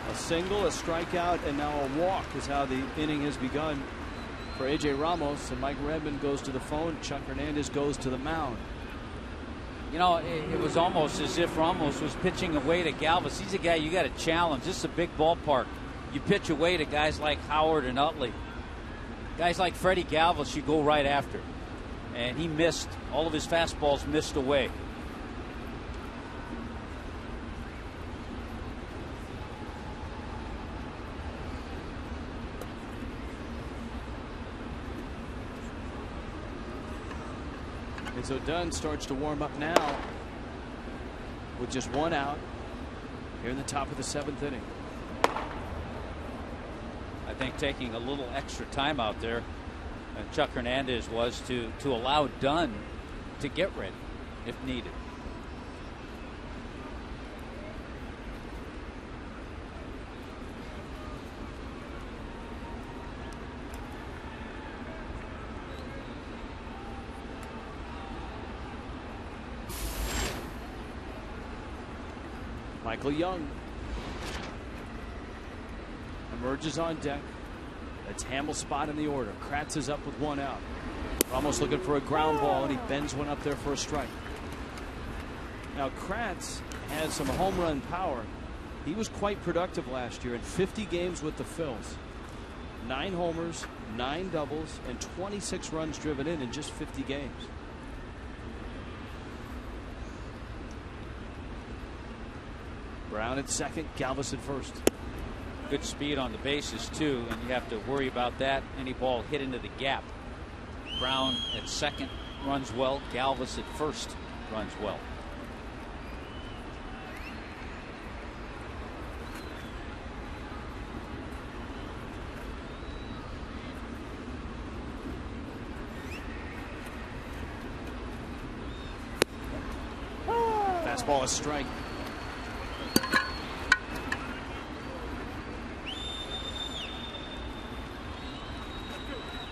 A single, a strikeout, and now a walk is how the inning has begun for A.J. Ramos. And Mike Redmond goes to the phone. Chuck Hernandez goes to the mound. You know, it was almost as if Ramos was pitching away to Galvis. He's a guy you got to challenge. This is a big ballpark. You pitch away to guys like Howard and Utley. Guys like Freddie Galvis you go right after. And he missed. All of his fastballs missed away. And so Dunn starts to warm up now with just 1 out here in the top of the 7th inning. I think taking a little extra time out there, Chuck Hernandez, was to allow Dunn to get ready if needed. Michael Young emerges on deck. That's Hamill's spot in the order. Kratz is up with 1 out. Ramos looking for a ground ball, and he bends one up there for a strike. Now Kratz has some home run power. He was quite productive last year in 50 games with the Phils. 9 homers, 9 doubles, and 26 runs driven in just 50 games. Brown at second, Galvis at first. Good speed on the bases too, and you have to worry about that. Any ball hit into the gap. Brown at second runs well. Galvis at first runs well. Fastball, a strike.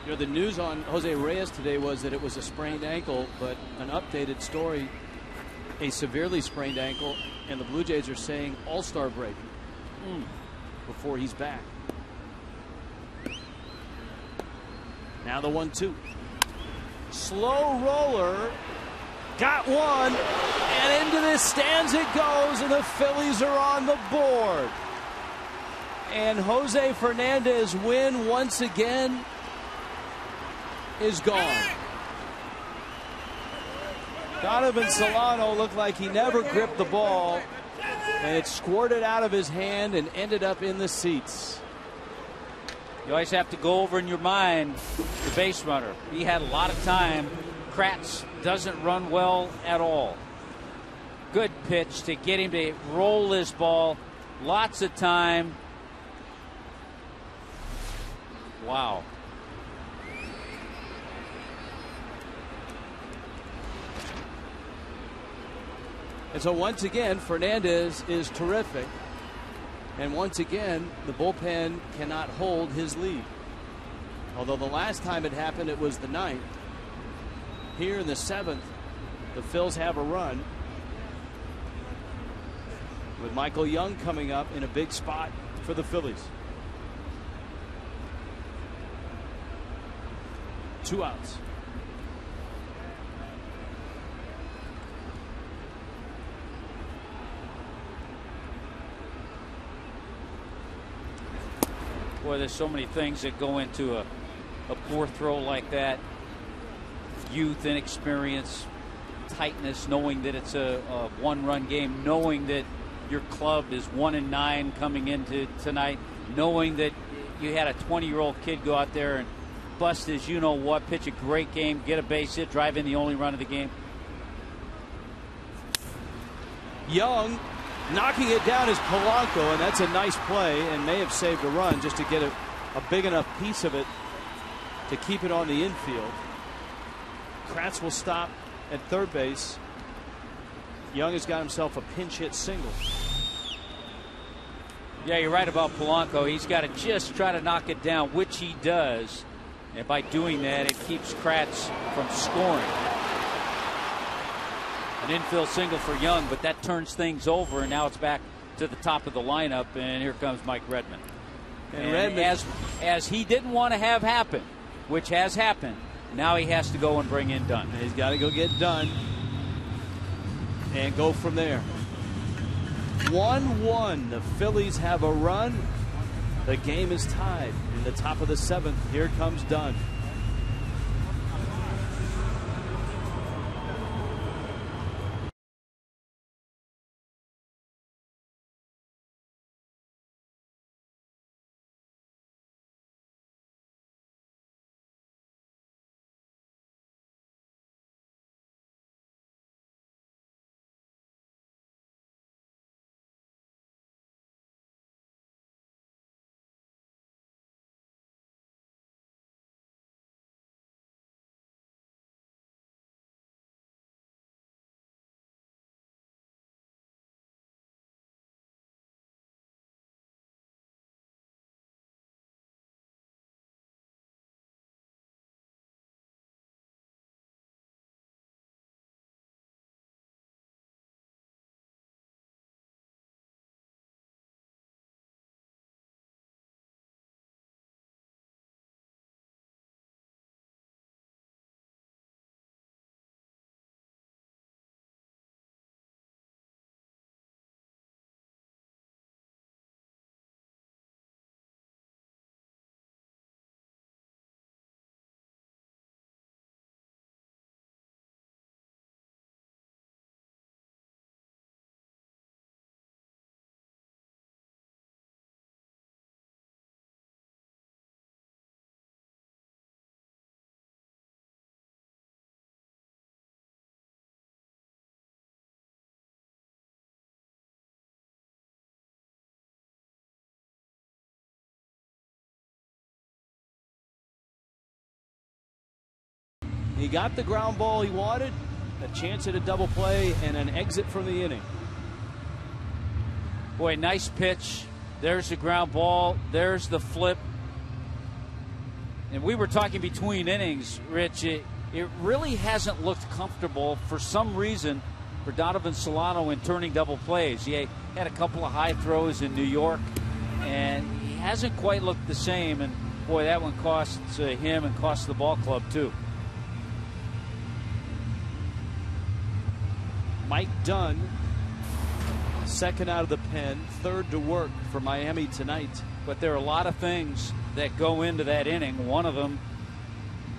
You know, the news on Jose Reyes today was that it was a sprained ankle, but an updated story, a severely sprained ankle, And the Blue Jays are saying All-Star break before he's back. Now the 1-2. Slow roller. Got one. And into the stands it goes. And the Phillies are on the board. And Jose Fernandez win once again is gone. Donovan Solano looked like he never gripped the ball, and it squirted out of his hand and ended up in the seats. You always have to go over in your mind the base runner. He had a lot of time. Kratz doesn't run well at all. Good pitch to get him to roll this ball. Lots of time. Wow. And so once again, Fernandez is terrific. And once again, the bullpen cannot hold his lead. Although the last time it happened, it was the 9th. Here in the 7th, the Phils have a run, with Michael Young coming up in a big spot for the Phillies. 2 outs. Boy, there's so many things that go into a poor throw like that. Youth, inexperience, tightness, knowing that it's a one-run game, knowing that your club is 1-9 coming into tonight, knowing that you had a 20-year-old kid go out there and bust his you-know-what, pitch a great game, get a base hit, drive in the only run of the game. Young knocking it down is Polanco, and that's a nice play and may have saved a run just to get a big enough piece of it to keep it on the infield. Kratz will stop at third base. Young has got himself a pinch hit single. Yeah, you're right about Polanco. He's got to just try to knock it down, which he does. And by doing that, it keeps Kratz from scoring. An infield single for Young, but that turns things over, and now it's back to the top of the lineup, and here comes Mike Redmond. And Redmond, as he didn't want to have happen, which has happened, now he has to go and bring in Dunn. He's got to go get Dunn and go from there. 1-1. The Phillies have a run. The game is tied in the top of the 7th. Here comes Dunn. He got the ground ball he wanted, a chance at a double play, and an exit from the inning. Boy, nice pitch. There's the ground ball. There's the flip. And we were talking between innings, Rich. It really hasn't looked comfortable for some reason. for Donovan Solano in turning double plays. He had a couple of high throws in New York, and he hasn't quite looked the same. And boy, that one costs him and costs the ball club too. Mike Dunn, second out of the pen, third to work for Miami tonight. But there are a lot of things that go into that inning. One of them,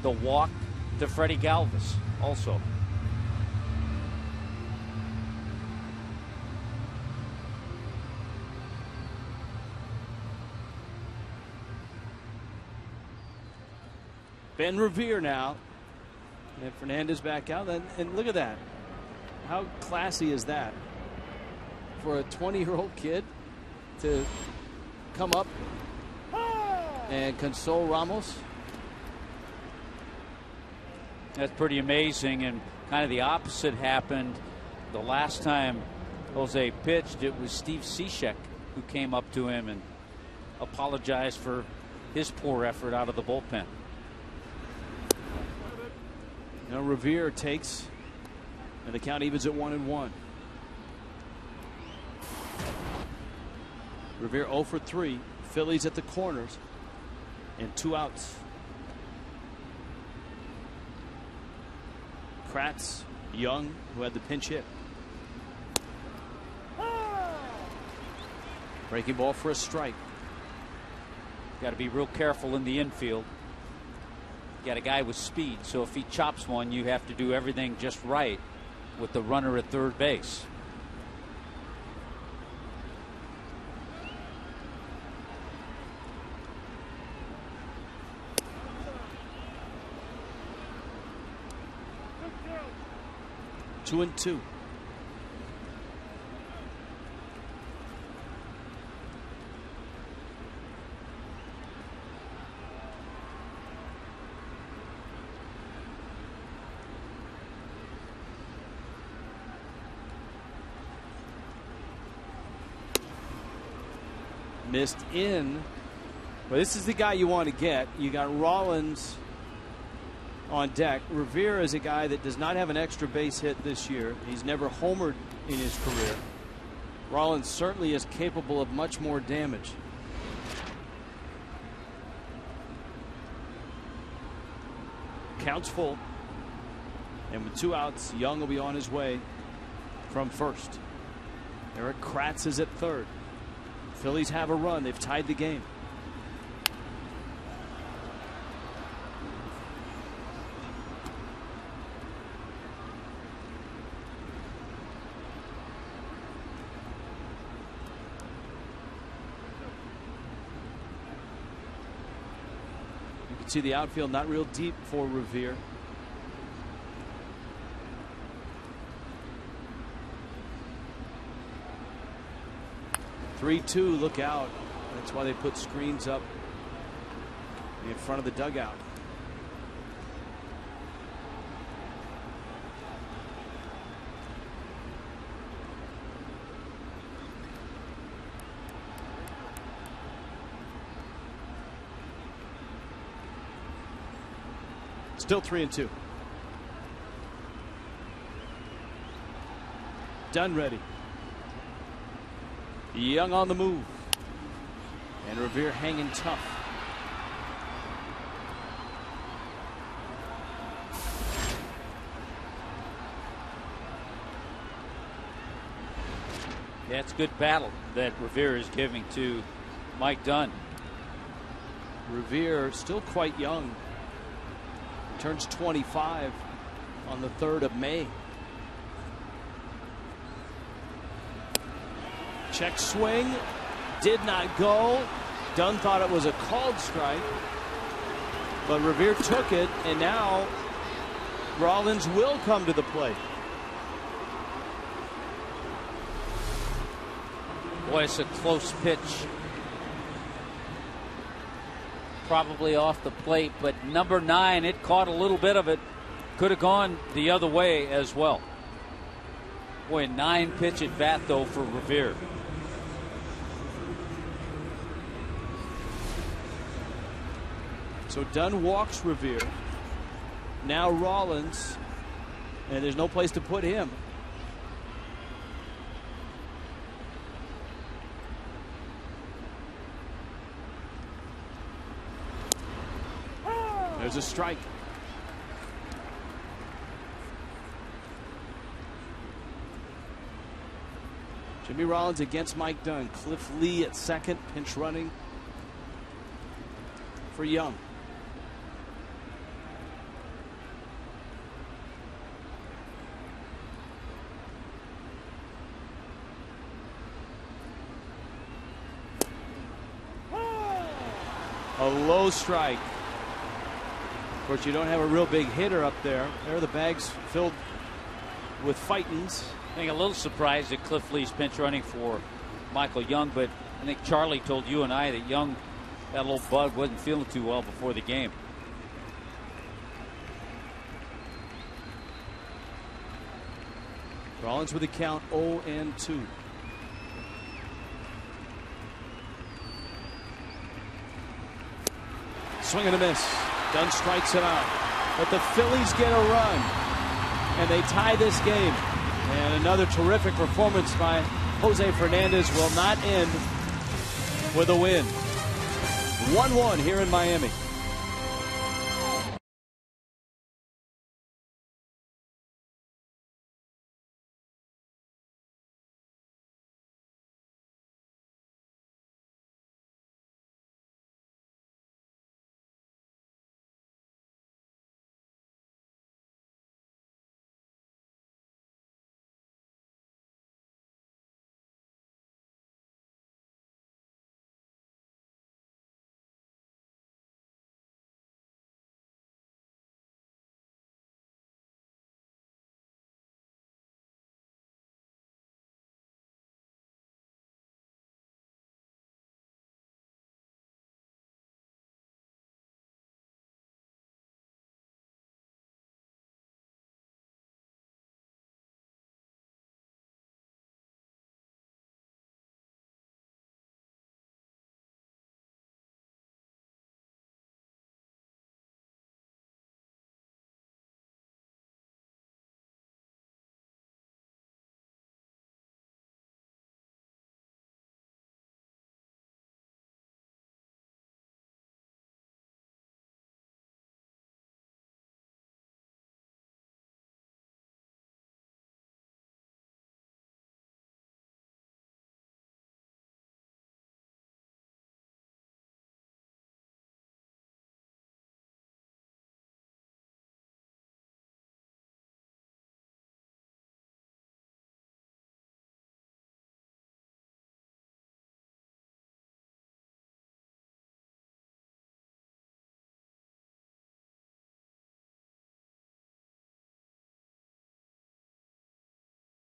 the walk to Freddie Galvis also. Ben Revere now. And Fernandez back out. And look at that. How classy is that for a 20-year-old kid to come up and console Ramos? That's pretty amazing, and kind of the opposite happened the last time Jose pitched. It was Steve Cishek who came up to him and apologized for his poor effort out of the bullpen. Now Revere takes, and the count evens at 1-1. Revere 0 for 3. Phillies at the corners, and 2 outs. Kratz, Young, who had the pinch hit. Breaking ball for a strike. Got to be real careful in the infield. You got a guy with speed, so if he chops one, you have to do everything just right with the runner at third base. Two and 2. Missed in. Well, this is the guy you want to get. You got Rollins on deck. Revere is a guy that does not have an extra base hit this year. He's never homered in his career. Rollins certainly is capable of much more damage. Counts full. And with 2 outs, Young will be on his way from first. Eric Kratz is at third. Phillies have a run. They've tied the game. You can see the outfield not real deep for Revere. Three-two, look out. That's why they put screens up in front of the dugout. Still 3-2. Dunn ready. Young on the move. And Revere hanging tough. Yeah, it's a good battle that Revere is giving to Mike Dunn. Revere still quite young. Turns 25 on the 3rd of May. Check swing. Did not go. Dunn thought it was a called strike. But Revere took it, and now Rollins will come to the plate. Boy, it's a close pitch. Probably off the plate, but number 9, it caught a little bit of it. Could have gone the other way as well. Boy, a 9-pitch at bat, though, for Revere. So Dunn walks Revere. Now Rollins, and there's no place to put him. There's a strike. Jimmy Rollins against Mike Dunn. Cliff Lee at second, pinch running for Young. A low strike. Of course, you don't have a real big hitter up there. There are the bags filled with fightins. I think a little surprised at Cliff Lee's pinch running for Michael Young, but I think Charlie told you and I that Young, that little bug, wasn't feeling too well before the game. Rollins with a count 0-2. Swing and a miss. Dunn strikes him out. But the Phillies get a run, and they tie this game. And another terrific performance by Jose Fernandez will not end with a win. 1-1 here in Miami.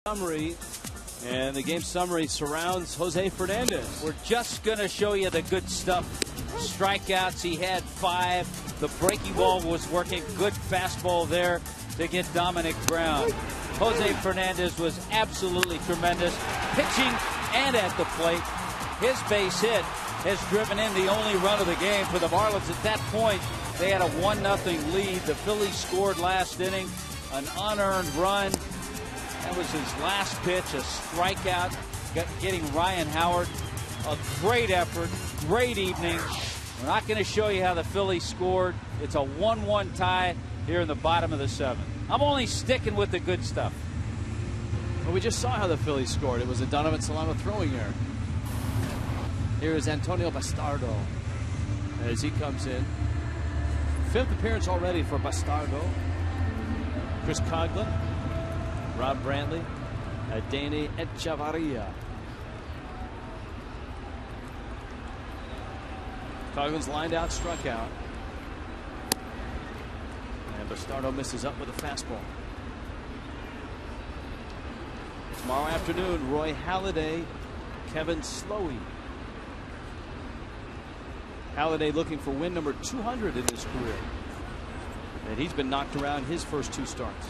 Summary, and the game summary surrounds Jose Fernandez. We're just going to show you the good stuff. Strikeouts, he had 5. The breaking ball was working. Good fastball there to get Dominic Brown. Jose Fernandez was absolutely tremendous, pitching and at the plate. His base hit has driven in the only run of the game for the Marlins. At that point, they had a 1-0 lead. The Phillies scored last inning, an unearned run. That was his last pitch, a strikeout, getting Ryan Howard. A great effort, great evening. We're not going to show you how the Phillies scored. It's a 1-1 tie here in the bottom of the 7th. I'm only sticking with the good stuff. Well, we just saw how the Phillies scored. It was a Donovan Solano throwing error. Here is Antonio Bastardo as he comes in. 5th appearance already for Bastardo. Chris Coughlin, Rob Brantley, Adeiny Echevarria. Coughlin's lined out, struck out. And Bastardo misses up with a fastball. Tomorrow afternoon, Roy Halladay, Kevin Slowey. Halladay looking for win number 200 in his career. And he's been knocked around his first 2 starts.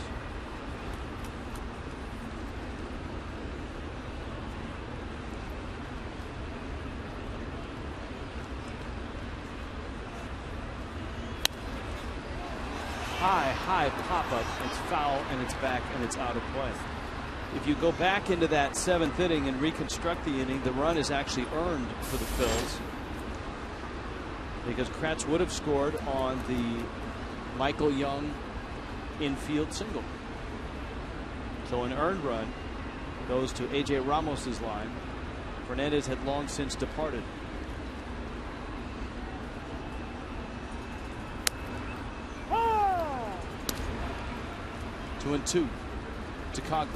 High pop-up. It's foul, and it's back, and it's out of play. If you go back into that 7th inning and reconstruct the inning, the run is actually earned for the Phils, because Kratz would have scored on the Michael Young infield single. So an earned run goes to A.J. Ramos's line. Fernandez had long since departed. Ah! 2-2 to Coghlan.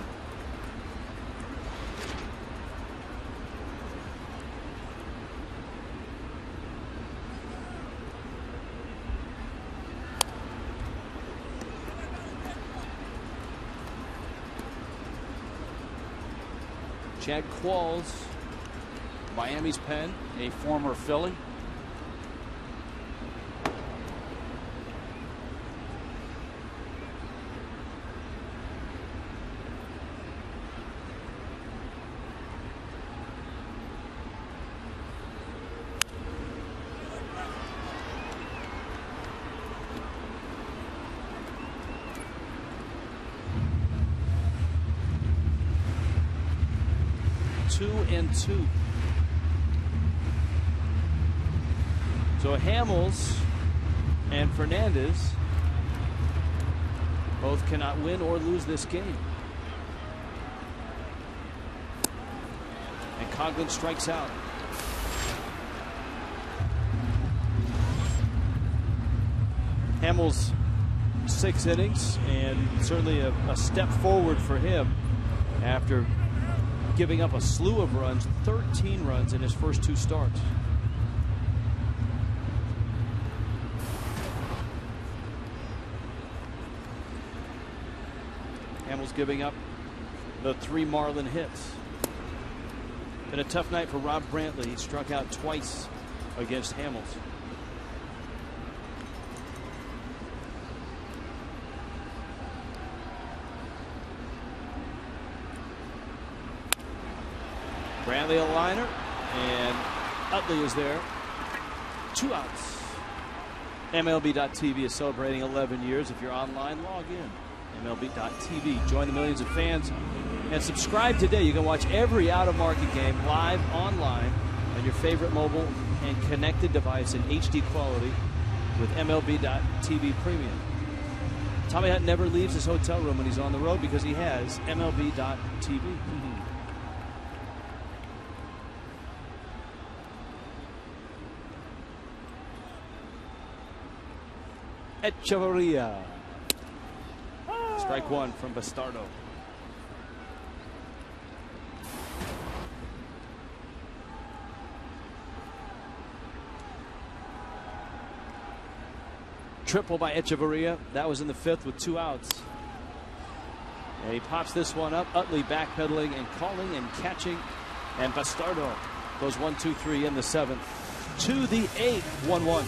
Chad Qualls, Miami's pen, a former Philly. Two and two. So Hamels and Fernandez both cannot win or lose this game. And Coghlan strikes out. Hamels 6 innings, and certainly a step forward for him after giving up a slew of runs, 13 runs in his first 2 starts. Hamels giving up the 3 Marlin hits. Been a tough night for Rob Brantley. He struck out twice against Hamels. Brantley a liner, and Utley is there. 2 outs. MLB.TV is celebrating 11 years. If you're online, log in. MLB.TV. Join the millions of fans and subscribe today. You can watch every out-of-market game live online on your favorite mobile and connected device in HD quality with MLB.TV Premium. Tommy Hunt never leaves his hotel room when he's on the road because he has MLB.TV. Echeverria. Strike 1 from Bastardo. Triple by Echeverria. That was in the 5th with 2 outs. And he pops this one up. Utley backpedaling and calling and catching. And Bastardo goes 1, 2, 3 in the 7th. To the 8th, 1-1.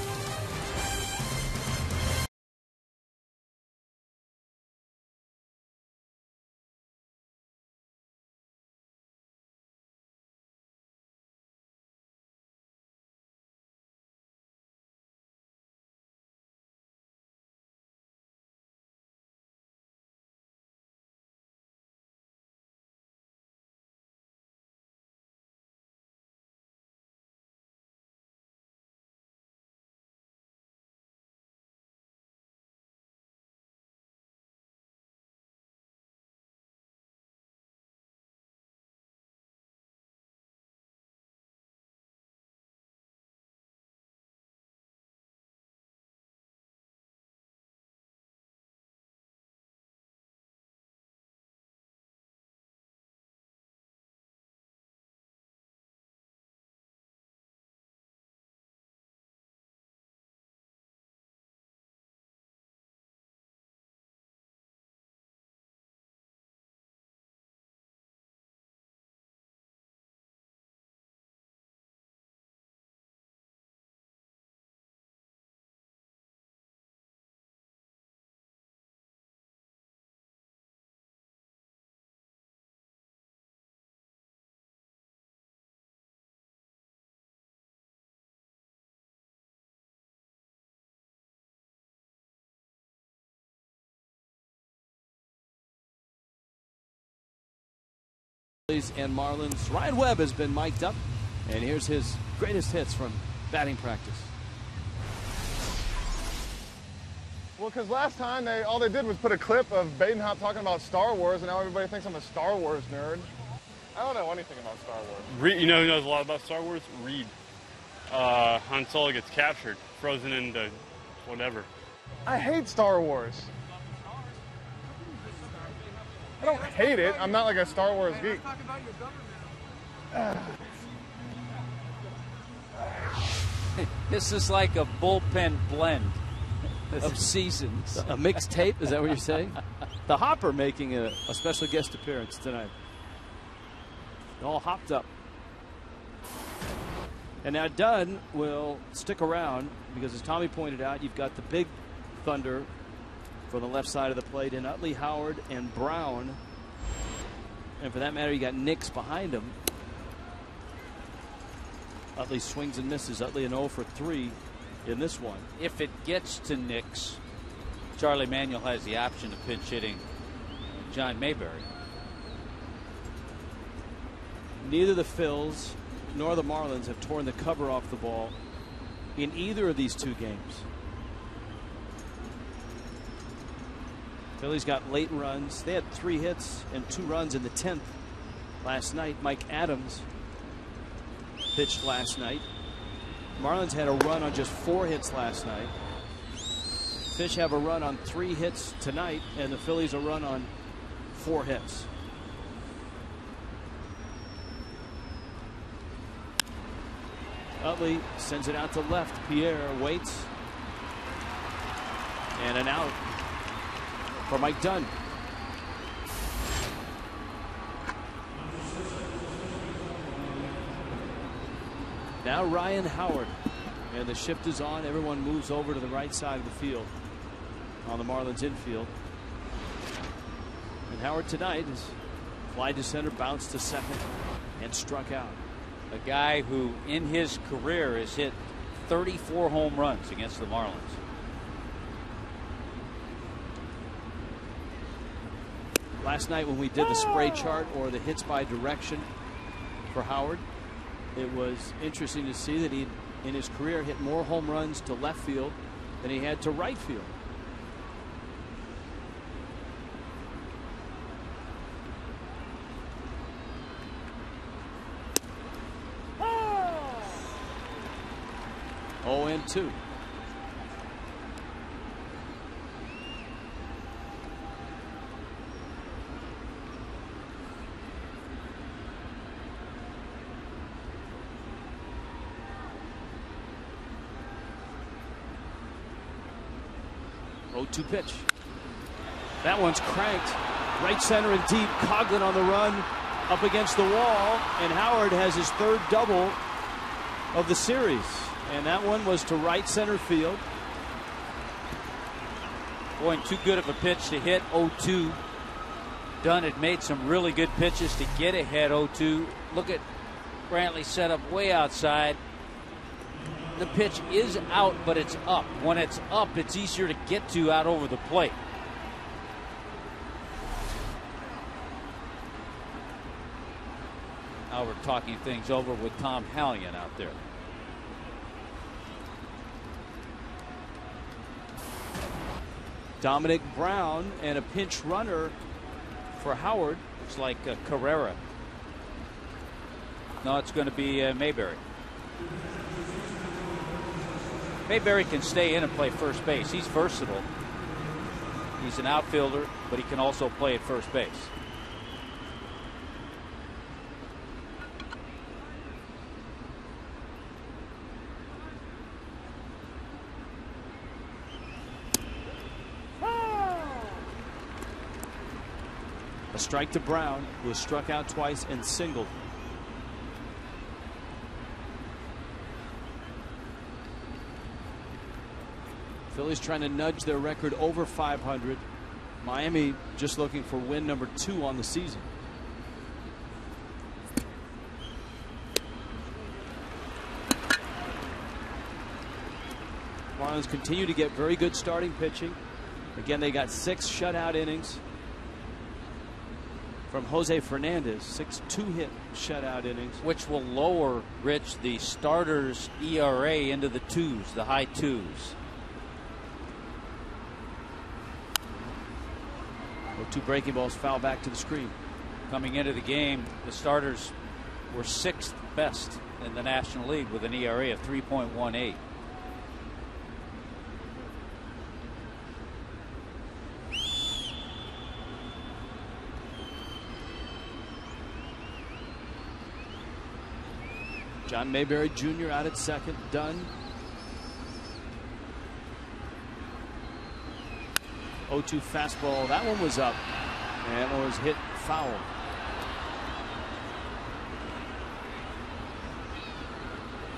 And Marlins. Ryan Webb has been mic'd up, and here's his greatest hits from batting practice. Well, because last time all they did was put a clip of Badenhop talking about Star Wars, and now everybody thinks I'm a Star Wars nerd. I don't know anything about Star Wars. You know who knows a lot about Star Wars? Reed. Han Solo gets captured, frozen into whatever. I hate Star Wars. I don't hate it. I'm not like a Star Wars geek. This is like a bullpen blend of seasons. A mixed tape, is that what you're saying? The Hopper making a special guest appearance tonight. All hopped up. And now Dunn will stick around because, as Tommy pointed out, you've got the big Thunder for the left side of the plate in Utley, Howard, and Brown. And for that matter, you got Nix behind him. Utley swings and misses. Utley an 0 for 3 in this one. If it gets to Nix, Charlie Manuel has the option of pinch hitting John Mayberry. Neither the Phils nor the Marlins have torn the cover off the ball in either of these two games. Phillies got late runs. They had 3 hits and 2 runs in the 10th last night. Mike Adams pitched last night. Marlins had a run on just 4 hits last night. Fish have a run on 3 hits tonight, and the Phillies a run on 4 hits. Utley sends it out to left. Pierre waits. And an out for Mike Dunn. Now Ryan Howard. And the shift is on. Everyone moves over to the right side of the field on the Marlins infield. And Howard tonight is fly to center, bounced to second, and struck out. A guy who in his career has hit 34 home runs against the Marlins. Last night when we did the spray chart or the hits by direction for Howard, it was interesting to see that he in his career hit more home runs to left field than he had to right field. Oh, and 2. To pitch. That one's cranked. Right center and deep. Coughlin on the run up against the wall. And Howard has his 3rd double of the series. And that one was to right center field. Boy, too good of a pitch to hit 0-2. Dunn had made some really good pitches to get ahead 0-2. Look at Brantley set up way outside. The pitch is out, but it's up. When it's up, it's easier to get to out over the plate. Now we're talking things over with Tom Hallion out there. Dominic Brown and a pinch runner for Howard. Looks like Carrera. No, it's going to be Mayberry. Mayberry can stay in and play first base. He's versatile. He's an outfielder, but he can also play at first base. A strike to Brown, who was struck out twice and singled. Phillies trying to nudge their record over 500. Miami just looking for win number 2 on the season. Marlins continue to get very good starting pitching. Again, they got 6 shutout innings from Jose Fernandez, 6 2-hit shutout innings. Which will lower, Rich, the starters' ERA into the 2s, the high 2s. 2 breaking balls foul back to the screen. Coming into the game, the starters were 6th best in the National League with an ERA of 3.18. John Mayberry Jr. out at second, done. 0-2 fastball. That one was up, and that one was hit foul.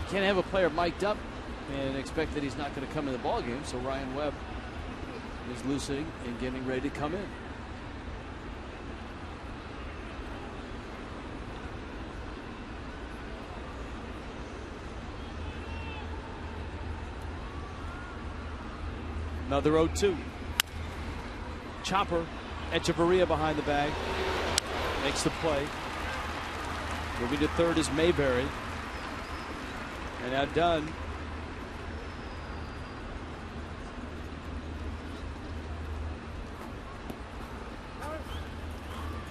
You can't have a player mic'd up and expect that he's not going to come in the ball game. So Ryan Webb is loosening and getting ready to come in. Another 0-2. Chopper. Echeverria behind the bag. Makes the play. Moving to third is Mayberry. And now Dunn.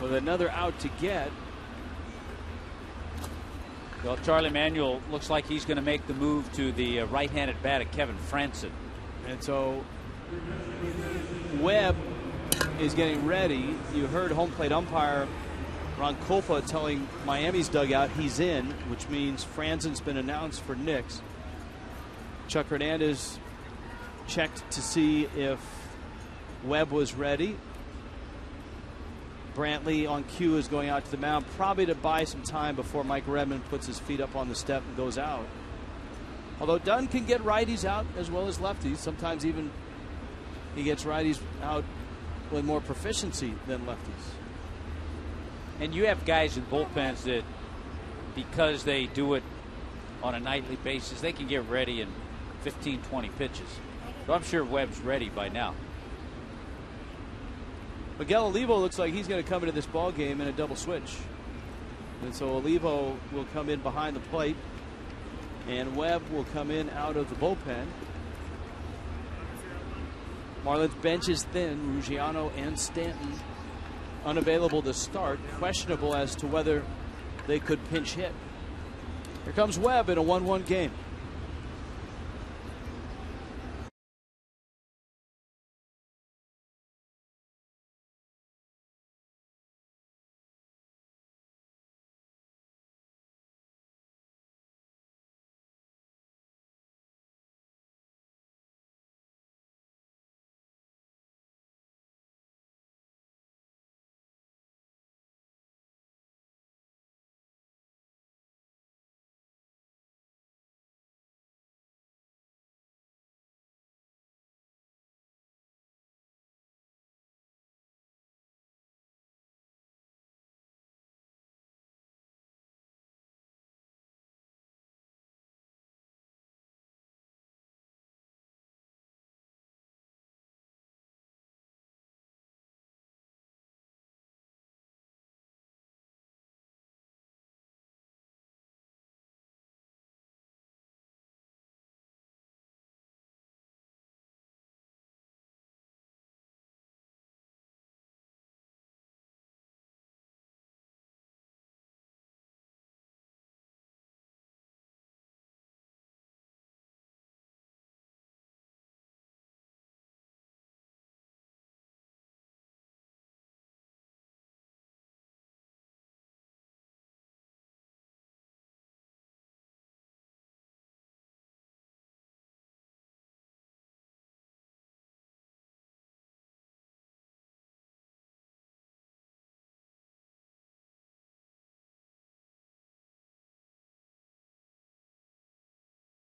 With another out to get. Well, Charlie Manuel looks like he's going to make the move to the right-handed bat of Kevin Franson. And so Webb is getting ready. You heard home plate umpire Ron Kulpa telling Miami's dugout he's in, which means Franzen's been announced for Knicks. Chuck Hernandez checked to see if Webb was ready. Brantley on cue is going out to the mound, probably to buy some time before Mike Redmond puts his feet up on the step and goes out. Although Dunn can get righties out as well as lefties. Sometimes even he gets righties out with more proficiency than lefties. And you have guys in bullpens that, because they do it on a nightly basis, they can get ready in 15, 20 pitches. So I'm sure Webb's ready by now. Miguel Olivo looks like he's going to come into this ball game in a double switch. And so Olivo will come in behind the plate, and Webb will come in out of the bullpen. Marlins bench is thin. Ruggiano and Stanton unavailable to start. Questionable as to whether they could pinch hit. Here comes Webb in a 1-1 game.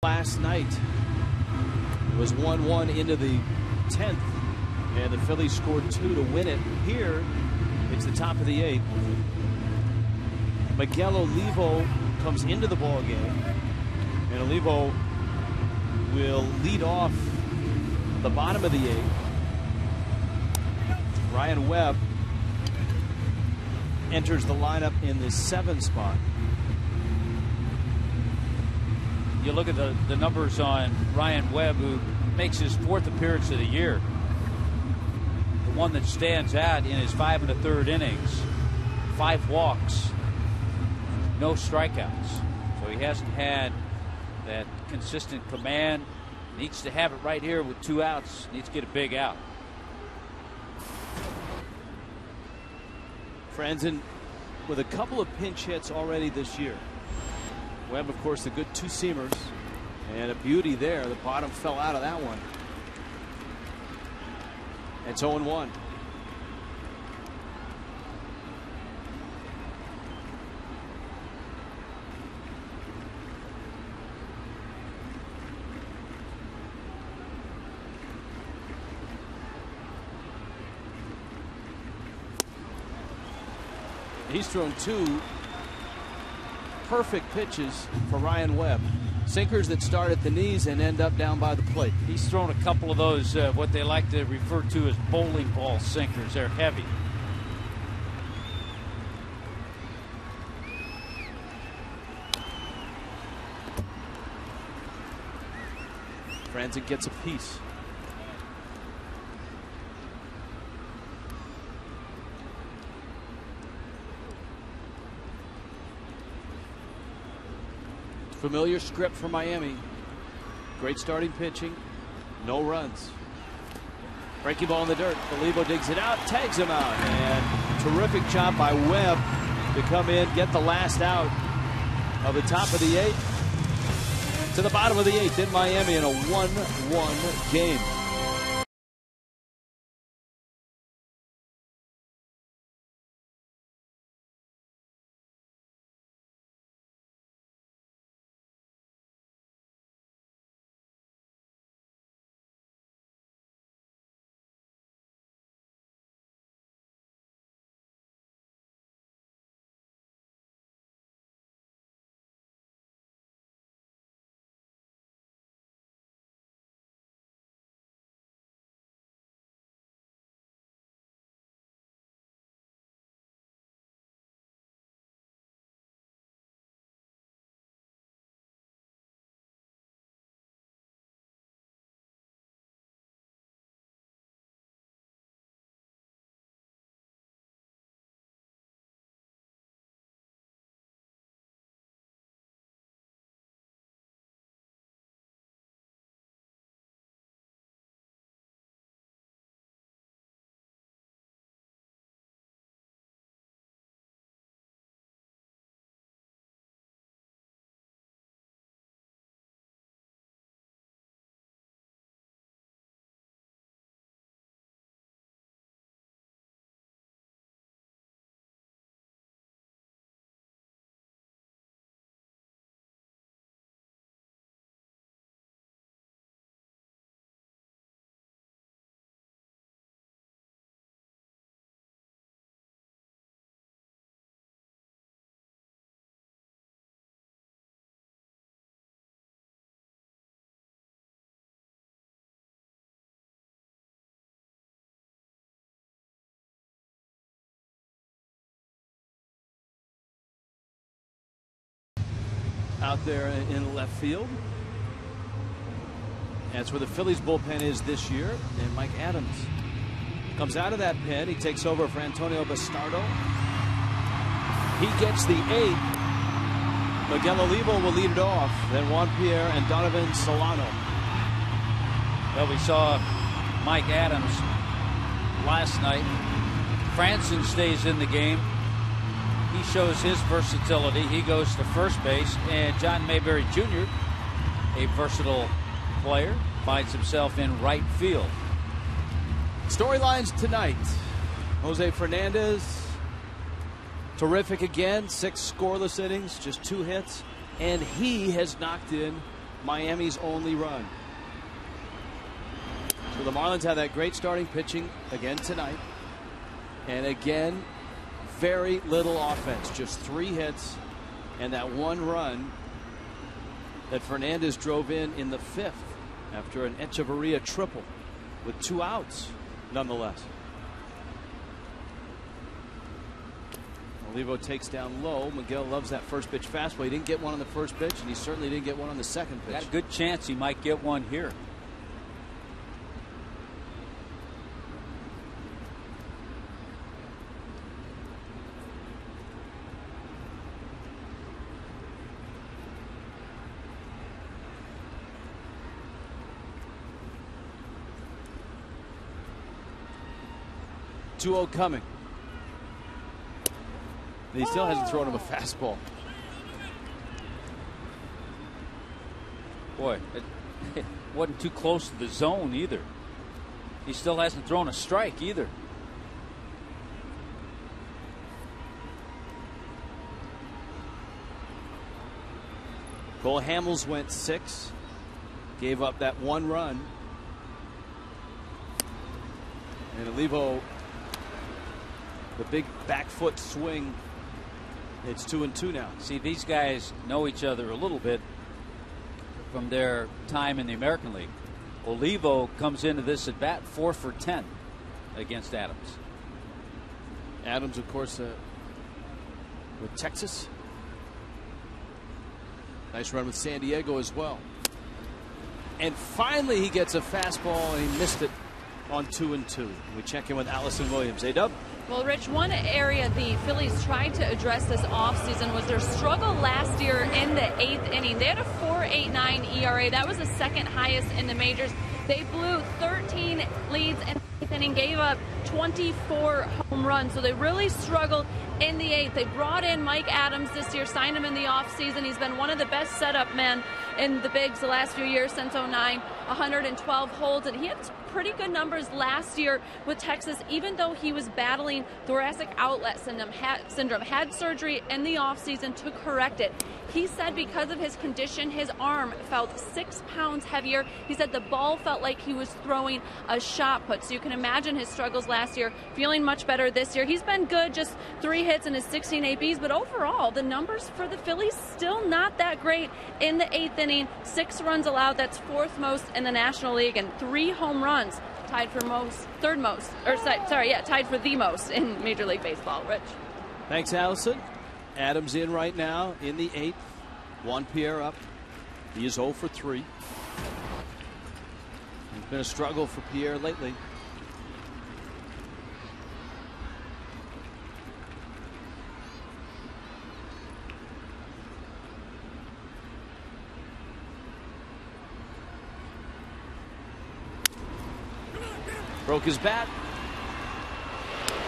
Last night it was 1-1 into the 10th, and the Phillies scored 2 to win it. Here it's the top of the 8th. Miguel Olivo comes into the ball game, and Olivo will lead off the bottom of the 8th. Ryan Webb enters the lineup in the 7 spot. You look at the numbers on Ryan Webb, who makes his 4th appearance of the year. one that stands out in his 5 1/3 innings. 5 walks, no strikeouts. So he hasn't had that consistent command. Needs to have it right here with 2 outs. Needs to get a big out. Franzen with a couple of pinch hits already this year. Webb, of course, the good 2-seamers. And a beauty there. The bottom fell out of that one. It's 0-1. He's thrown 2 perfect pitches for Ryan Webb. Sinkers that start at the knees and end up down by the plate. He's thrown a couple of those, what they like to refer to as bowling ball sinkers. They're heavy. Franzen gets a piece. Familiar script for Miami. Great starting pitching. No runs. Breaking ball in the dirt. Olivo digs it out, tags him out. And terrific job by Webb to come in, get the last out of the top of the 8th to the bottom of the 8th in Miami in a 1-1 game. Out there in left field. That's where the Phillies bullpen is this year. And Mike Adams comes out of that pen. He takes over for Antonio Bastardo. He gets the 8th. Miguel Olivo will lead it off. Then Juan Pierre and Donovan Solano. Well, we saw Mike Adams last night. Franzen stays in the game. He shows his versatility. He goes to first base, and John Mayberry Jr., a versatile player, finds himself in right field. Storylines tonight. Jose Fernandez, terrific again. 6 scoreless innings, just 2 hits, and he has knocked in Miami's only run. So the Marlins have that great starting pitching again tonight, and again, very little offense, just 3 hits and that 1 run that Fernandez drove in the 5th after an Echeverria triple with 2 outs nonetheless. Olivo takes down low. Miguel loves that first pitch fastball. He didn't get one on the first pitch, and he certainly didn't get one on the second pitch. Got a good chance he might get one here. 2-0 coming. He still hasn't thrown him a fastball. Boy, it wasn't too close to the zone either. He still hasn't thrown a strike either. Cole Hamels went 6, gave up that 1 run. And Olivo, the big back foot swing. It's 2-2 now. See, these guys know each other a little bit from their time in the American League. Olivo comes into this at bat 4 for 10 against Adams. Adams, of course, with Texas. Nice run with San Diego as well. And finally he gets a fastball and he missed it on 2-2. We check in with Allison Williams. A-Dub? Well, Rich, one area the Phillies tried to address this offseason was their struggle last year in the 8th inning. They had a 4.89 ERA. That was the second highest in the majors. They blew 13 leads in the 8th inning, gave up 24 home runs. So they really struggled in the 8th. They brought in Mike Adams this year, signed him in the offseason. He's been one of the best setup men in the bigs the last few years since 09, 112 holds, and he had pretty good numbers last year with Texas, even though he was battling thoracic outlet syndrome, had surgery in the offseason to correct it. He said because of his condition, his arm felt 6 pounds heavier. He said the ball felt like he was throwing a shot put. So you can imagine his struggles last year, feeling much better this year. He's been good, just 3 hits in his 16 ABs, but overall, the numbers for the Phillies still not that great in the 8th inning. 6 runs allowed, that's 4th most in the National League, and 3 home runs, tied for tied for the most in Major League Baseball. Rich. Thanks, Allison. Adams in right now in the 8th. Juan Pierre up. He is 0 for 3. It's been a struggle for Pierre lately. Broke his bat.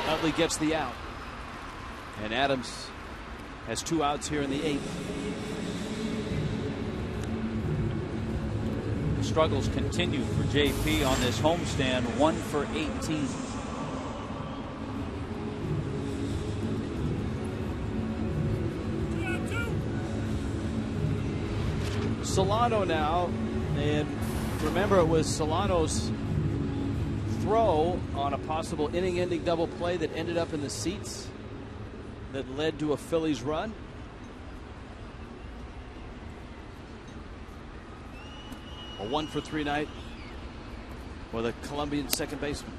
Utley gets the out. And Adams has 2 outs here in the 8th. The struggles continue for JP on this homestand, 1 for 18. Solano now, and remember it was Solano's throw on a possible inning-ending double play that ended up in the seats that led to a Phillies run. A 1 for 3 night for the Colombian second baseman.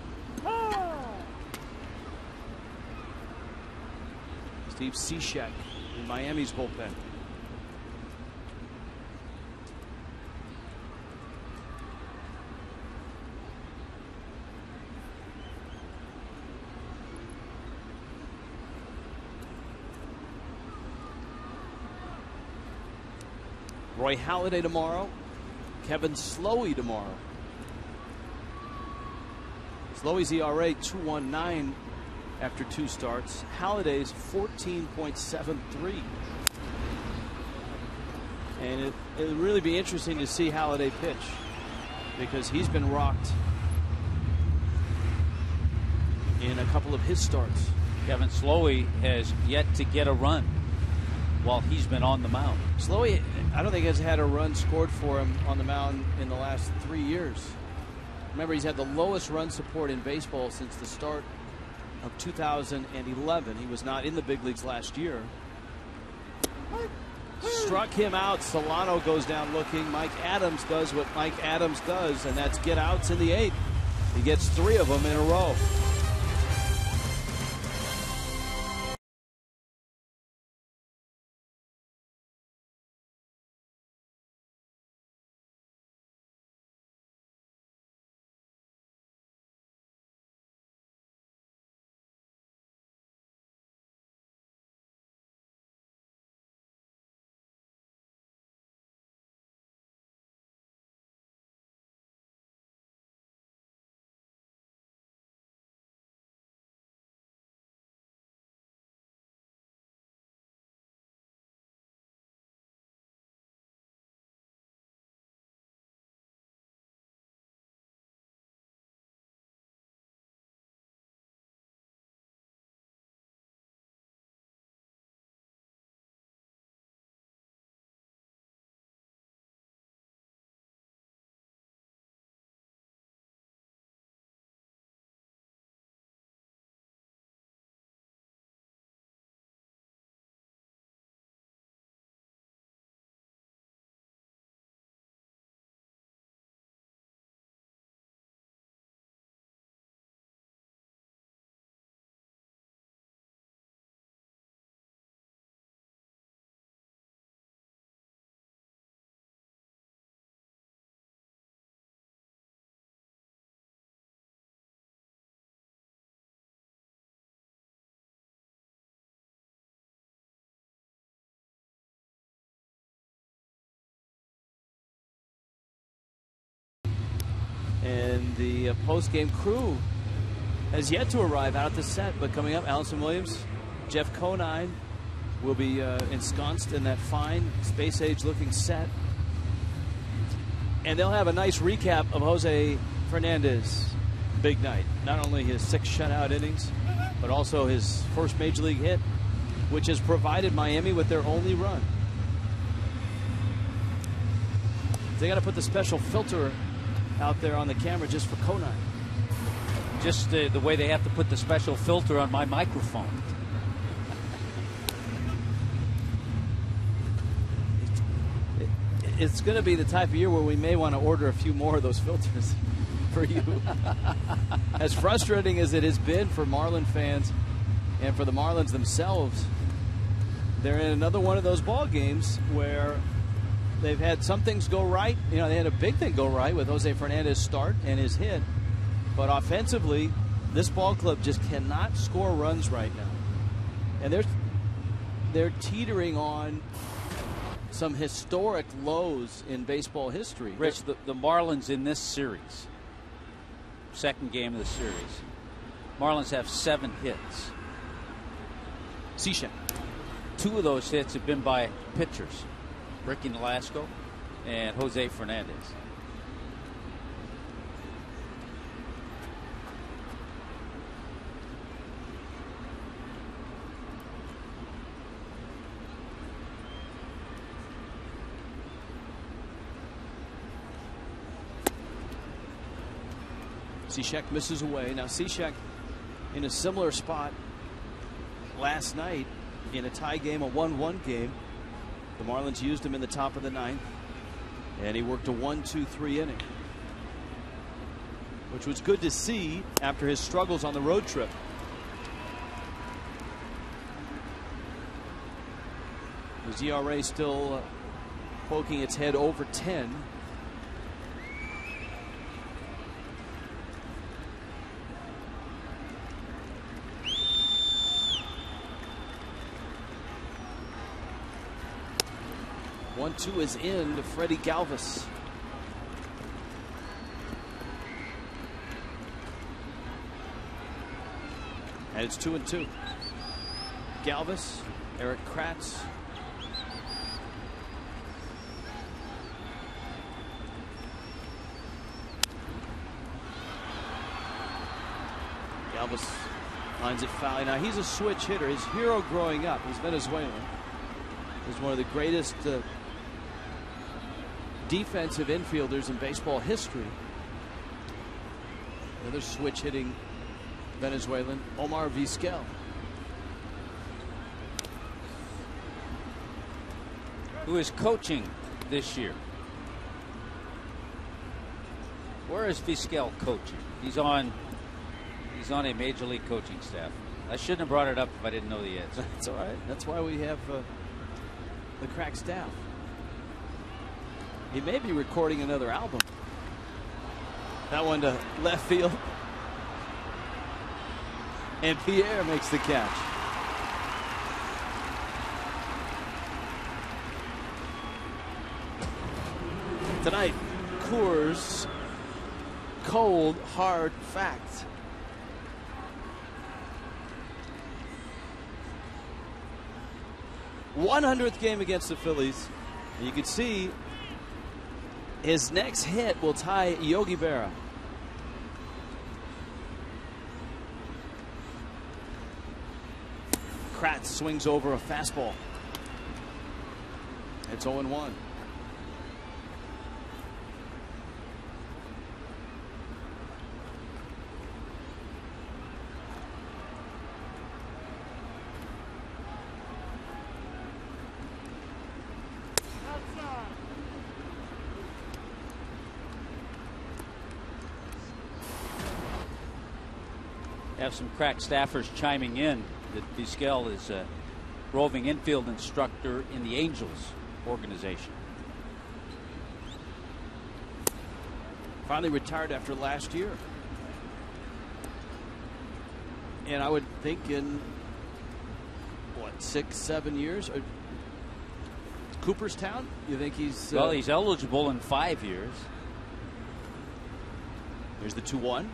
Steve Cishek in Miami's bullpen. Roy Halladay tomorrow. Kevin Slowey tomorrow. Slowey's ERA 2.19 after 2 starts. Halladay's 14.73. And it'll really be interesting to see Halladay pitch because he's been rocked in a couple of his starts. Kevin Slowey has yet to get a run while he's been on the mound. Slowey, I don't think has had a run scored for him on the mound in the last 3 years. Remember, he's had the lowest run support in baseball since the start of 2011. He was not in the big leagues last year. Struck him out. Solano goes down looking. Mike Adams does what Mike Adams does, and that's get outs in the 8th. He gets 3 of them in a row. And the post-game crew has yet to arrive out at the set. But coming up, Allison Williams, Jeff Conine will be ensconced in that fine space-age looking set. And they'll have a nice recap of Jose Fernandez. Big night. Not only his 6 shutout innings, but also his first major league hit, which has provided Miami with their only run. They got to put the special filter out there on the camera just for Conine. Just the way they have to put the special filter on my microphone. It's going to be the type of year where we may want to order a few more of those filters for you. As frustrating as it has been for Marlin fans and for the Marlins themselves, they're in another one of those ball games where they've had some things go right. You know, they had a big thing go right with Jose Fernandez start and his hit. But offensively, this ball club just cannot score runs right now. And they're teetering on some historic lows in baseball history. Rich, the Marlins in this series, second game of the series, Marlins have 7 hits. Cishek. 2 of those hits have been by pitchers, Ricky Nolasco and Jose Fernandez. Cishek misses away. Now Cishek in a similar spot last night in a tie game, a 1-1 game. The Marlins used him in the top of the 9th, and he worked a 1-2-3 inning, which was good to see after his struggles on the road trip. His ERA still poking its head over 10. One-two is in to Freddie Galvis. And it's 2-2. Galvis, Eric Kratz. Galvis lines it foul. Now he's a switch hitter. His hero growing up, he's Venezuelan, is one of the greatest defensive infielders in baseball history. Another switch hitting Venezuelan, Omar Vizquel. Who is coaching this year? Where is Vizquel coaching? He's on a major league coaching staff. I shouldn't have brought it up if I didn't know the answer. That's all right. That's why we have the crack staff. He may be recording another album. That one to left field. And Pierre makes the catch. Tonight, Coors Cold Hard Fact. #100th game against the Phillies. And you can see his next hit will tie Yogi Berra. Kratz swings over a fastball. It's 0-1. Have some crack staffers chiming in that Vizquel is a roving infield instructor in the Angels organization. Finally retired after last year. And I would think in, what, 6-7 years? Cooperstown? You think he's... Well, he's eligible in 5 years. Here's the 2-1.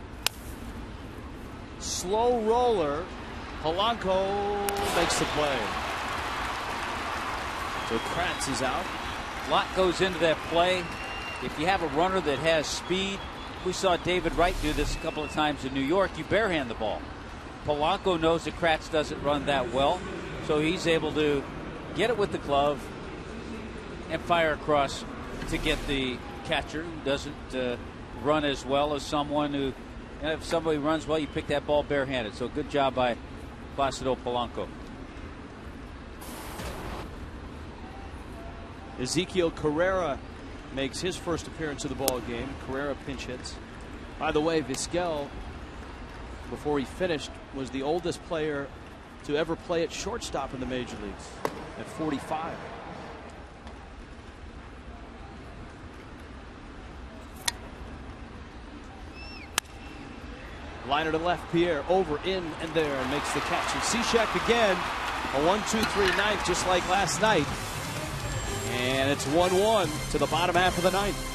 Slow roller. Polanco makes the play. So Kratz is out. A lot goes into that play. If you have a runner that has speed, we saw David Wright do this a couple of times in New York, you barehand the ball. Polanco knows that Kratz doesn't run that well, so he's able to get it with the glove and fire across to get the catcher who doesn't run as well as someone who, if somebody runs well, you pick that ball barehanded. So good job by Placido Polanco. Ezekiel Carrera makes his first appearance of the ball game. Carrera pinch hits. By the way, Vizquel, before he finished, was the oldest player to ever play at shortstop in the major leagues at 45. Liner to left, Pierre over, in, and there, and makes the catch. And Cishek again, a 1-2-3 ninth, just like last night. And it's 1-1 to the bottom half of the ninth.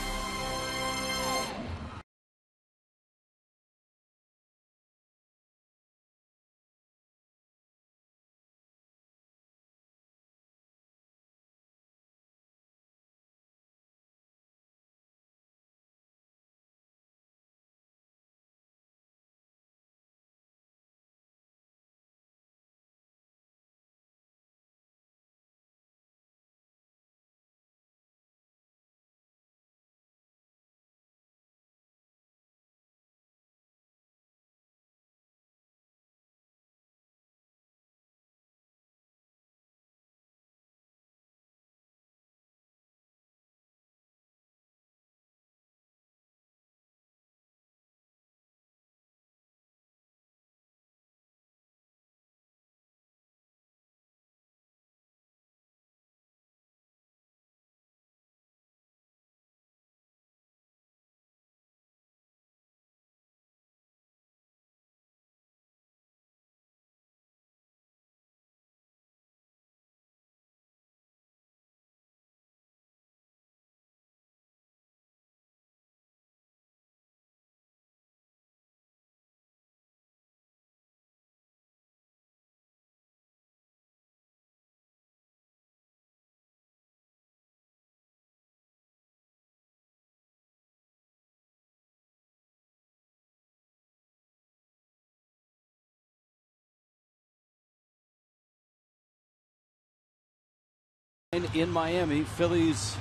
In Miami, Phillies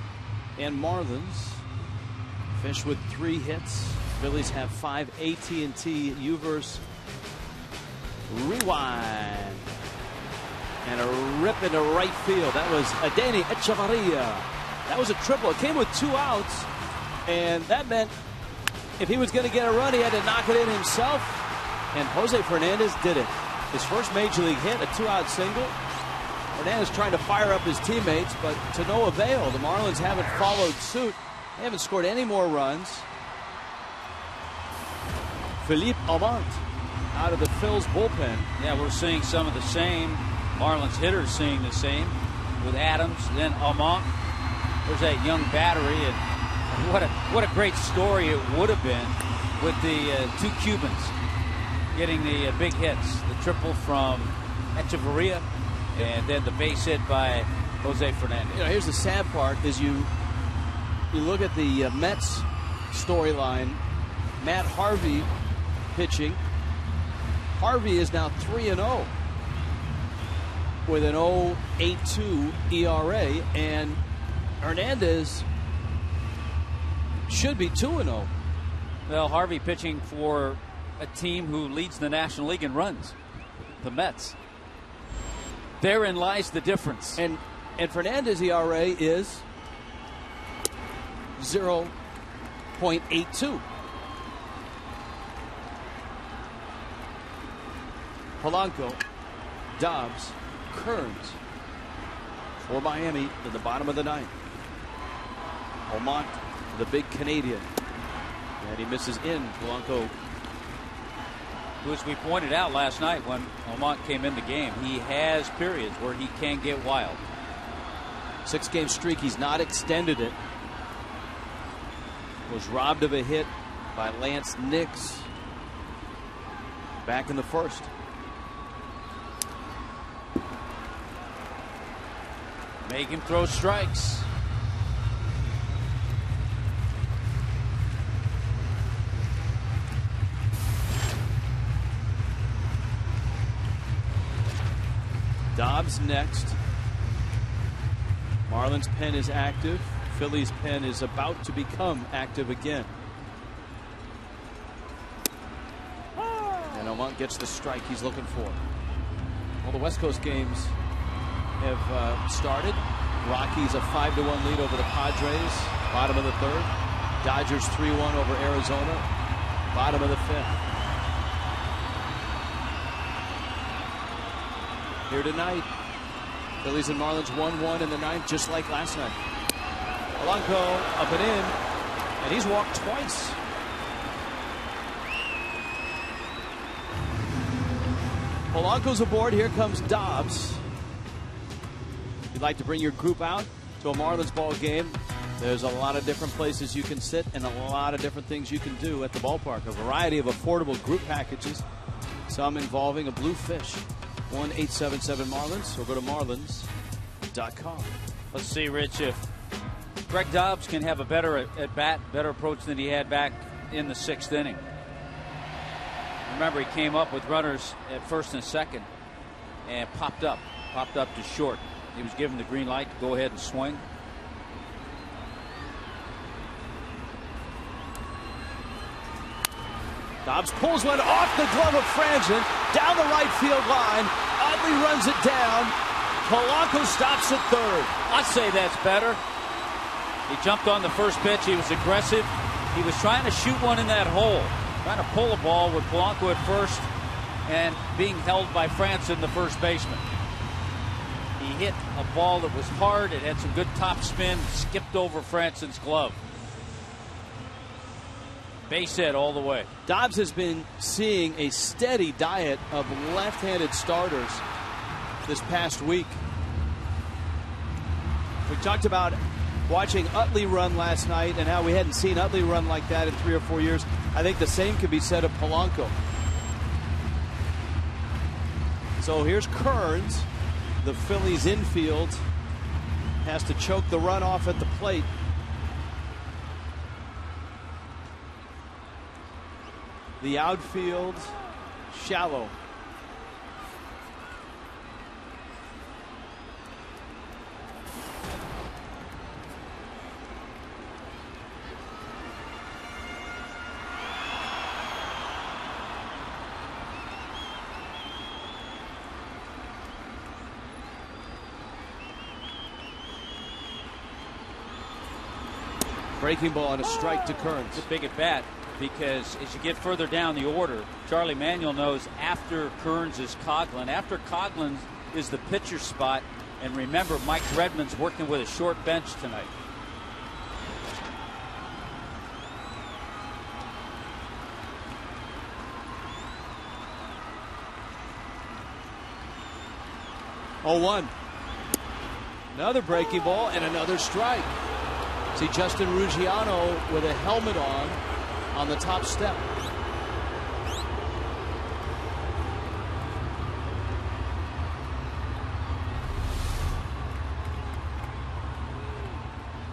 and Marlins fish with 3 hits. Phillies have 5. AT&T Uvers rewind and a rip into right field. That was Adeiny Echeverria. That was a triple. It came with 2 outs, and that meant if he was going to get a run, he had to knock it in himself. And Jose Fernandez did it. His first major league hit, a 2-out single. Fernandez trying to fire up his teammates, but to no avail. The Marlins haven't followed suit. They haven't scored any more runs. Philippe Aumont out of the Phil's bullpen. Yeah, we're seeing some of the same. Marlins hitters seeing the same with Adams, then Aumont. There's that young battery, and what a great story it would have been with the 2 Cubans getting the big hits. The triple from Echeverria, and then the base hit by Jose Fernandez. You know, here's the sad part: is you look at the Mets storyline. Matt Harvey pitching. Harvey is now 3-0 with an 0.82 ERA, and Hernandez should be 2-0. Well, Harvey pitching for a team who leads the National League in runs, the Mets. Therein lies the difference. And Fernandez ERA is 0.82. Polanco, Dobbs, Kearns for Miami in the bottom of the ninth. Aumont, the big Canadian, and he misses in. Polanco, who, as we pointed out last night when Aumont came in the game, he has periods where he can get wild. 6-game streak, he's not extended it. Was robbed of a hit by Lance Nix. Back in the first. Make him throw strikes. Dobbs next. Marlins pen is active. Phillies pen is about to become active again. And Omont gets the strike he's looking for. Well, the West Coast games have started. Rockies a 5-1 lead over the Padres. Bottom of the third. Dodgers 3-1 over Arizona. Bottom of the fifth. Here tonight, Phillies and Marlins 1-1 in the ninth, just like last night. Polanco up and in, and he's walked twice. Polanco's aboard. Here comes Dobbs. If you'd like to bring your group out to a Marlins ball game, there's a lot of different places you can sit and a lot of different things you can do at the ballpark. A variety of affordable group packages, some involving a blue fish. 1-877-MARLINS or go to marlins.com. Let's see, Rich, if Greg Dobbs can have a better at-bat, better approach than he had back in the sixth inning. Remember, he came up with runners at first and second and popped up to short. He was given the green light to go ahead and swing. Dobbs pulls one off the glove of Franzen, down the right field line. Utley runs it down. Polanco stops at third. I'd say that's better. He jumped on the first pitch. He was aggressive. He was trying to shoot one in that hole, trying to pull a ball with Polanco at first and being held by Franzen, the first baseman. He hit a ball that was hard. It had some good top spin, skipped over Franzen's glove. Base hit all the way. Dobbs has been seeing a steady diet of left-handed starters this past week. We talked about watching Utley run last night and how we hadn't seen Utley run like that in 3 or 4 years. I think the same could be said of Polanco. So here's Kearns. The Phillies infield has to choke the run off at the plate. The outfield shallow. Breaking ball and a strike to Kearns. It's a big at bat, because as you get further down the order, Charlie Manuel knows after Kearns is Coghlan. After Coghlan is the pitcher spot. And remember, Mike Redmond's working with a short bench tonight. Oh, 1. Another breaking ball and another strike. See Justin Ruggiano with a helmet on the top step.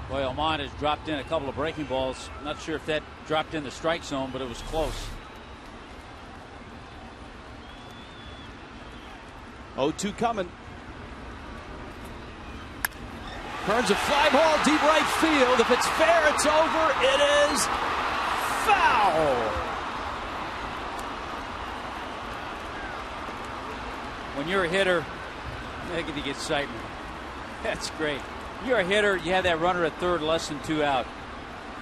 Boy, Omont has dropped in a couple of breaking balls. Not sure if that dropped in the strike zone, but it was close. 0-2 coming. Kearns a fly ball, deep right field. If it's fair, it's over. It is foul. When you're a hitter, I get excitement. That's great. You're a hitter, you have that runner at third, less than 2 out.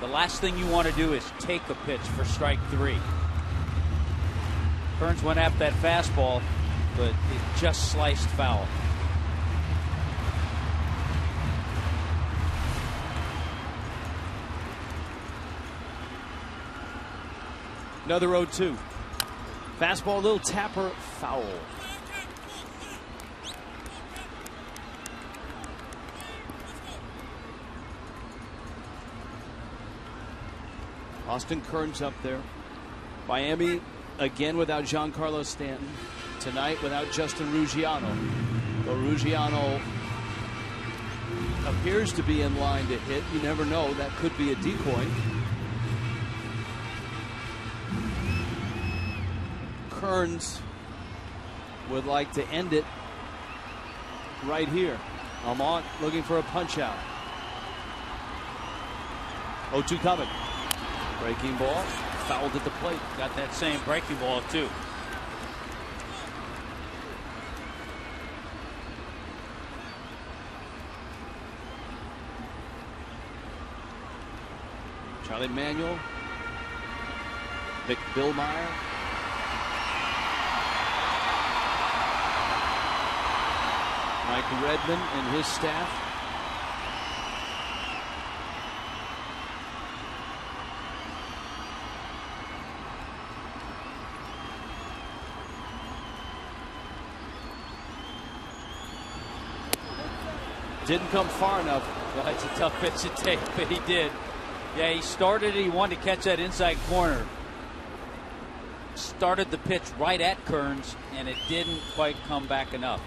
The last thing you want to do is take a pitch for strike 3. Kearns went after that fastball, but it just sliced foul. Another 0-2. Fastball, little tapper, foul. Austin Kearns up there. Miami again without Giancarlo Stanton. Tonight without Justin Ruggiano. Though Ruggiano appears to be in line to hit, you never know. That could be a decoy. Kearns would like to end it right here. Almont looking for a punch out. 0-2 coming. Breaking ball. Fouled at the plate. Got that same breaking ball, too. Charlie Manuel. Vic Billmeyer. Mike Redmond and his staff. Didn't come far enough. Well, that's a tough pitch to take, but he did. Yeah, he started it. He wanted to catch that inside corner. Started the pitch right at Kearns, and it didn't quite come back enough.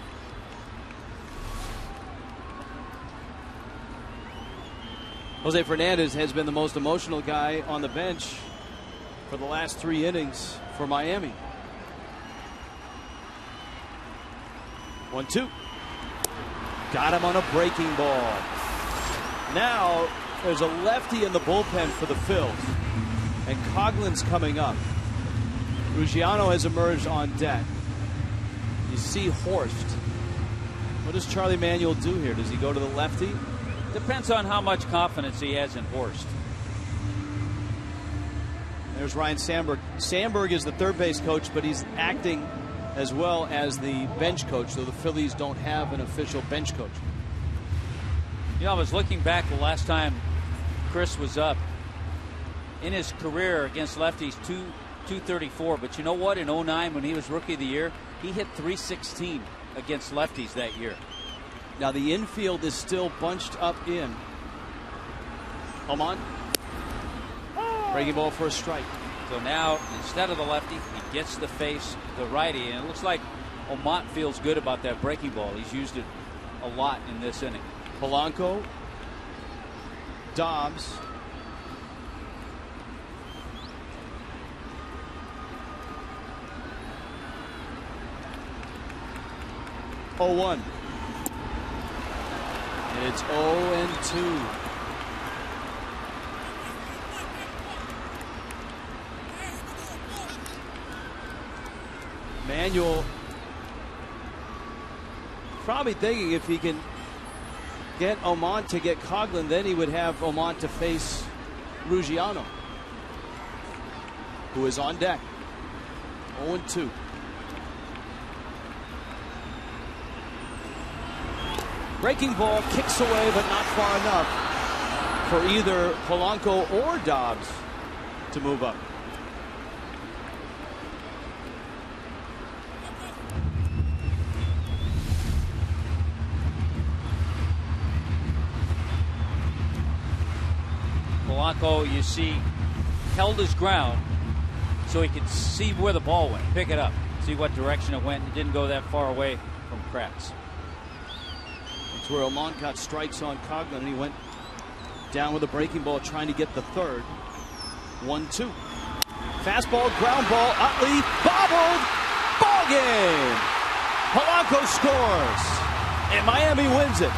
Jose Fernandez has been the most emotional guy on the bench for the last 3 innings for Miami. 1-2. Got him on a breaking ball. Now there's a lefty in the bullpen for the Phils, and Coughlin's coming up. Ruggiano has emerged on deck. You see Horst. What does Charlie Manuel do here? Does he go to the lefty? Depends on how much confidence he has in Horst. There's Ryan Sandberg. Sandberg is the third base coach, but he's acting as well as the bench coach, so the Phillies don't have an official bench coach. You know, I was looking back the last time Chris was up. In his career against lefties, 234. But you know what? In 09, when he was Rookie of the Year, he hit 316 against lefties that year. Now the infield is still bunched up in. Almont. Breaking ball for a strike. So now, instead of the lefty, he gets to face the righty. And it looks like Almont feels good about that breaking ball. He's used it a lot in this inning. Polanco. Dobbs. Oh, 0-1. And it's 0-2. Manuel probably thinking if he can get Almont to get Coughlin, then he would have Almont to face Ruggiano, who is on deck. 0-2. Breaking ball kicks away, but not far enough for either Polanco or Dobbs to move up. Polanco, you see, held his ground so he could see where the ball went, pick it up, see what direction it went. It didn't go that far away from Kratz. That's where Almont got strikes on Coughlin, and he went down with a breaking ball trying to get the third. 1-2. Fastball, ground ball, Utley, bobbled, ball game. Polanco scores, and Miami wins it.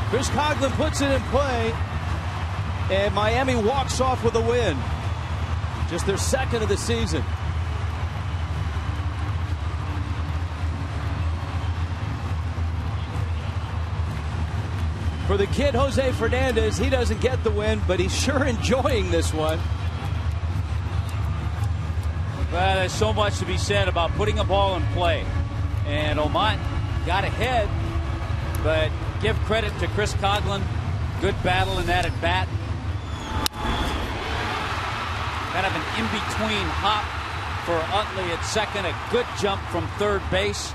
Chris Coughlin puts it in play, and Miami walks off with a win. Just their second of the season. For the kid, Jose Fernandez, he doesn't get the win, but he's sure enjoying this one. Well, there's so much to be said about putting a ball in play. And Almont got ahead, but give credit to Chris Coughlin. Good battle in that at bat. Kind of an in-between hop for Utley at second. A good jump from third base.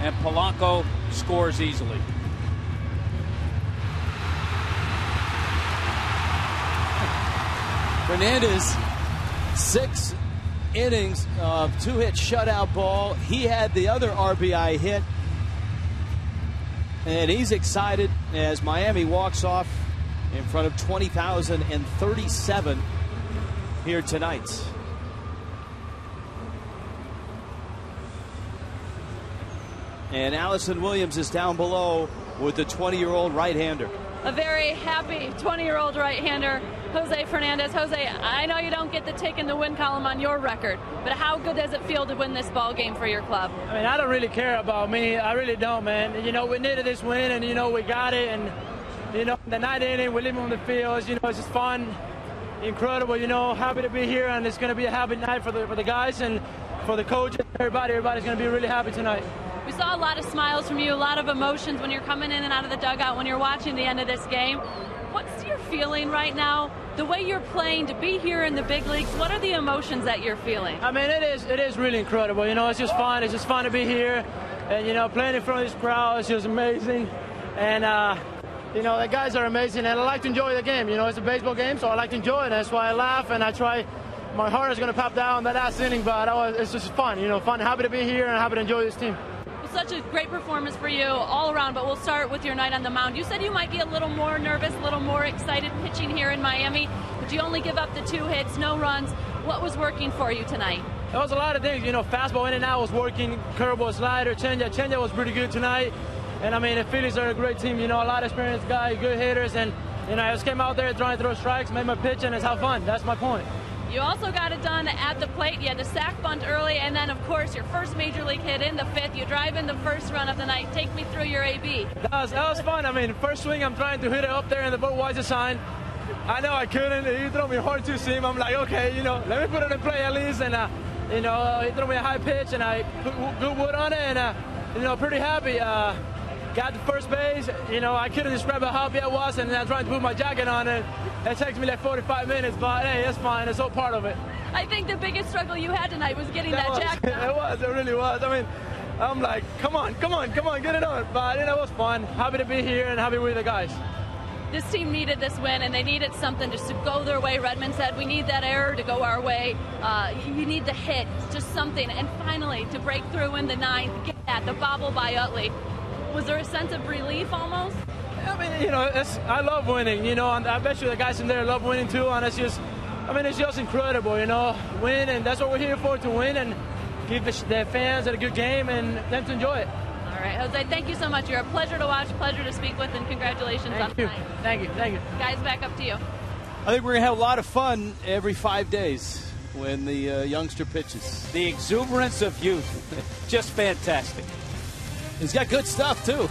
and Polanco scores easily. Fernandez, 6 innings of 2-hit shutout ball. He had the other RBI hit. And he's excited as Miami walks off in front of 20,037 here tonight. And Allison Williams is down below with the 20-year-old right-hander. A very happy 20-year-old right-hander, Jose Fernandez. Jose, I know you don't get the tick in the win column on your record, but how good does it feel to win this ball game for your club? I mean, I don't really care about me. I really don't, man. You know, we needed this win, and, you know, we got it. And, you know, the 9th inning, we leave them on the field. You know, it's just fun, incredible. You know, happy to be here, and it's going to be a happy night for the guys and for the coaches, everybody. Everybody's going to be really happy tonight. We saw a lot of smiles from you, a lot of emotions when you're coming in and out of the dugout, when you're watching the end of this game. What's your feeling right now? The way you're playing, to be here in the big leagues, what are the emotions that you're feeling? I mean, it is really incredible. You know, it's just fun. It's just fun to be here. And, you know, playing in front of this crowd is just amazing. And, you know, the guys are amazing. And I like to enjoy the game. You know, it's a baseball game, so I like to enjoy it. That's why I laugh and I try. My heart is going to pop down that last inning, but it's just fun. You know, fun. Happy to be here and happy to enjoy this team. Such a great performance for you all around, but we'll start with your night on the mound. You said you might be a little more nervous, a little more excited pitching here in Miami, but you only give up the 2 hits, no runs. What was working for you tonight? There was a lot of things. You know, fastball in and out was working, curveball, slider, changeup. Changeup was pretty good tonight. And, I mean, the Phillies are a great team. You know, a lot of experienced guys, good hitters. And, you know, I just came out there trying to throw strikes, made my pitch, and it's have fun. That's my point. You also got it done at the plate. You had the sack bunt early, and then, of course, your first major league hit in the 5th. You drive in the first run of the night. Take me through your AB. That was fun. I mean, first swing, I'm trying to hit it up there in the Budweiser sign. I know I couldn't. He threw me hard to seam. I'm like, okay, you know, let me put it in play at least. And, you know, he threw me a high pitch, and I put good wood on it, and, you know, pretty happy. Got to first base. You know, I couldn't describe how happy I was, and I'm trying to put my jacket on it. It takes me like 45 minutes, but hey, it's fine. It's all part of it. I think the biggest struggle you had tonight was getting that jacket on. It really was. I mean, I'm like, come on, get it on. But, you know, it was fun. Happy to be here and happy with the guys. This team needed this win, and they needed something just to go their way. Redmond said, we need that error to go our way. You need the hit, just something. And finally, to break through in the 9th, get that, the bobble by Utley. Was there a sense of relief almost? I mean, you know, I love winning, you know, and I bet you the guys in there love winning too, and it's just incredible, you know, win, and that's what we're here for, to win and give the fans a good game and them to enjoy it. All right, Jose, thank you so much. You're a pleasure to watch, pleasure to speak with, and congratulations on tonight. Thank you. Guys, back up to you. I think we're going to have a lot of fun every 5 days when the youngster pitches. The exuberance of youth, just fantastic. He's got good stuff, too.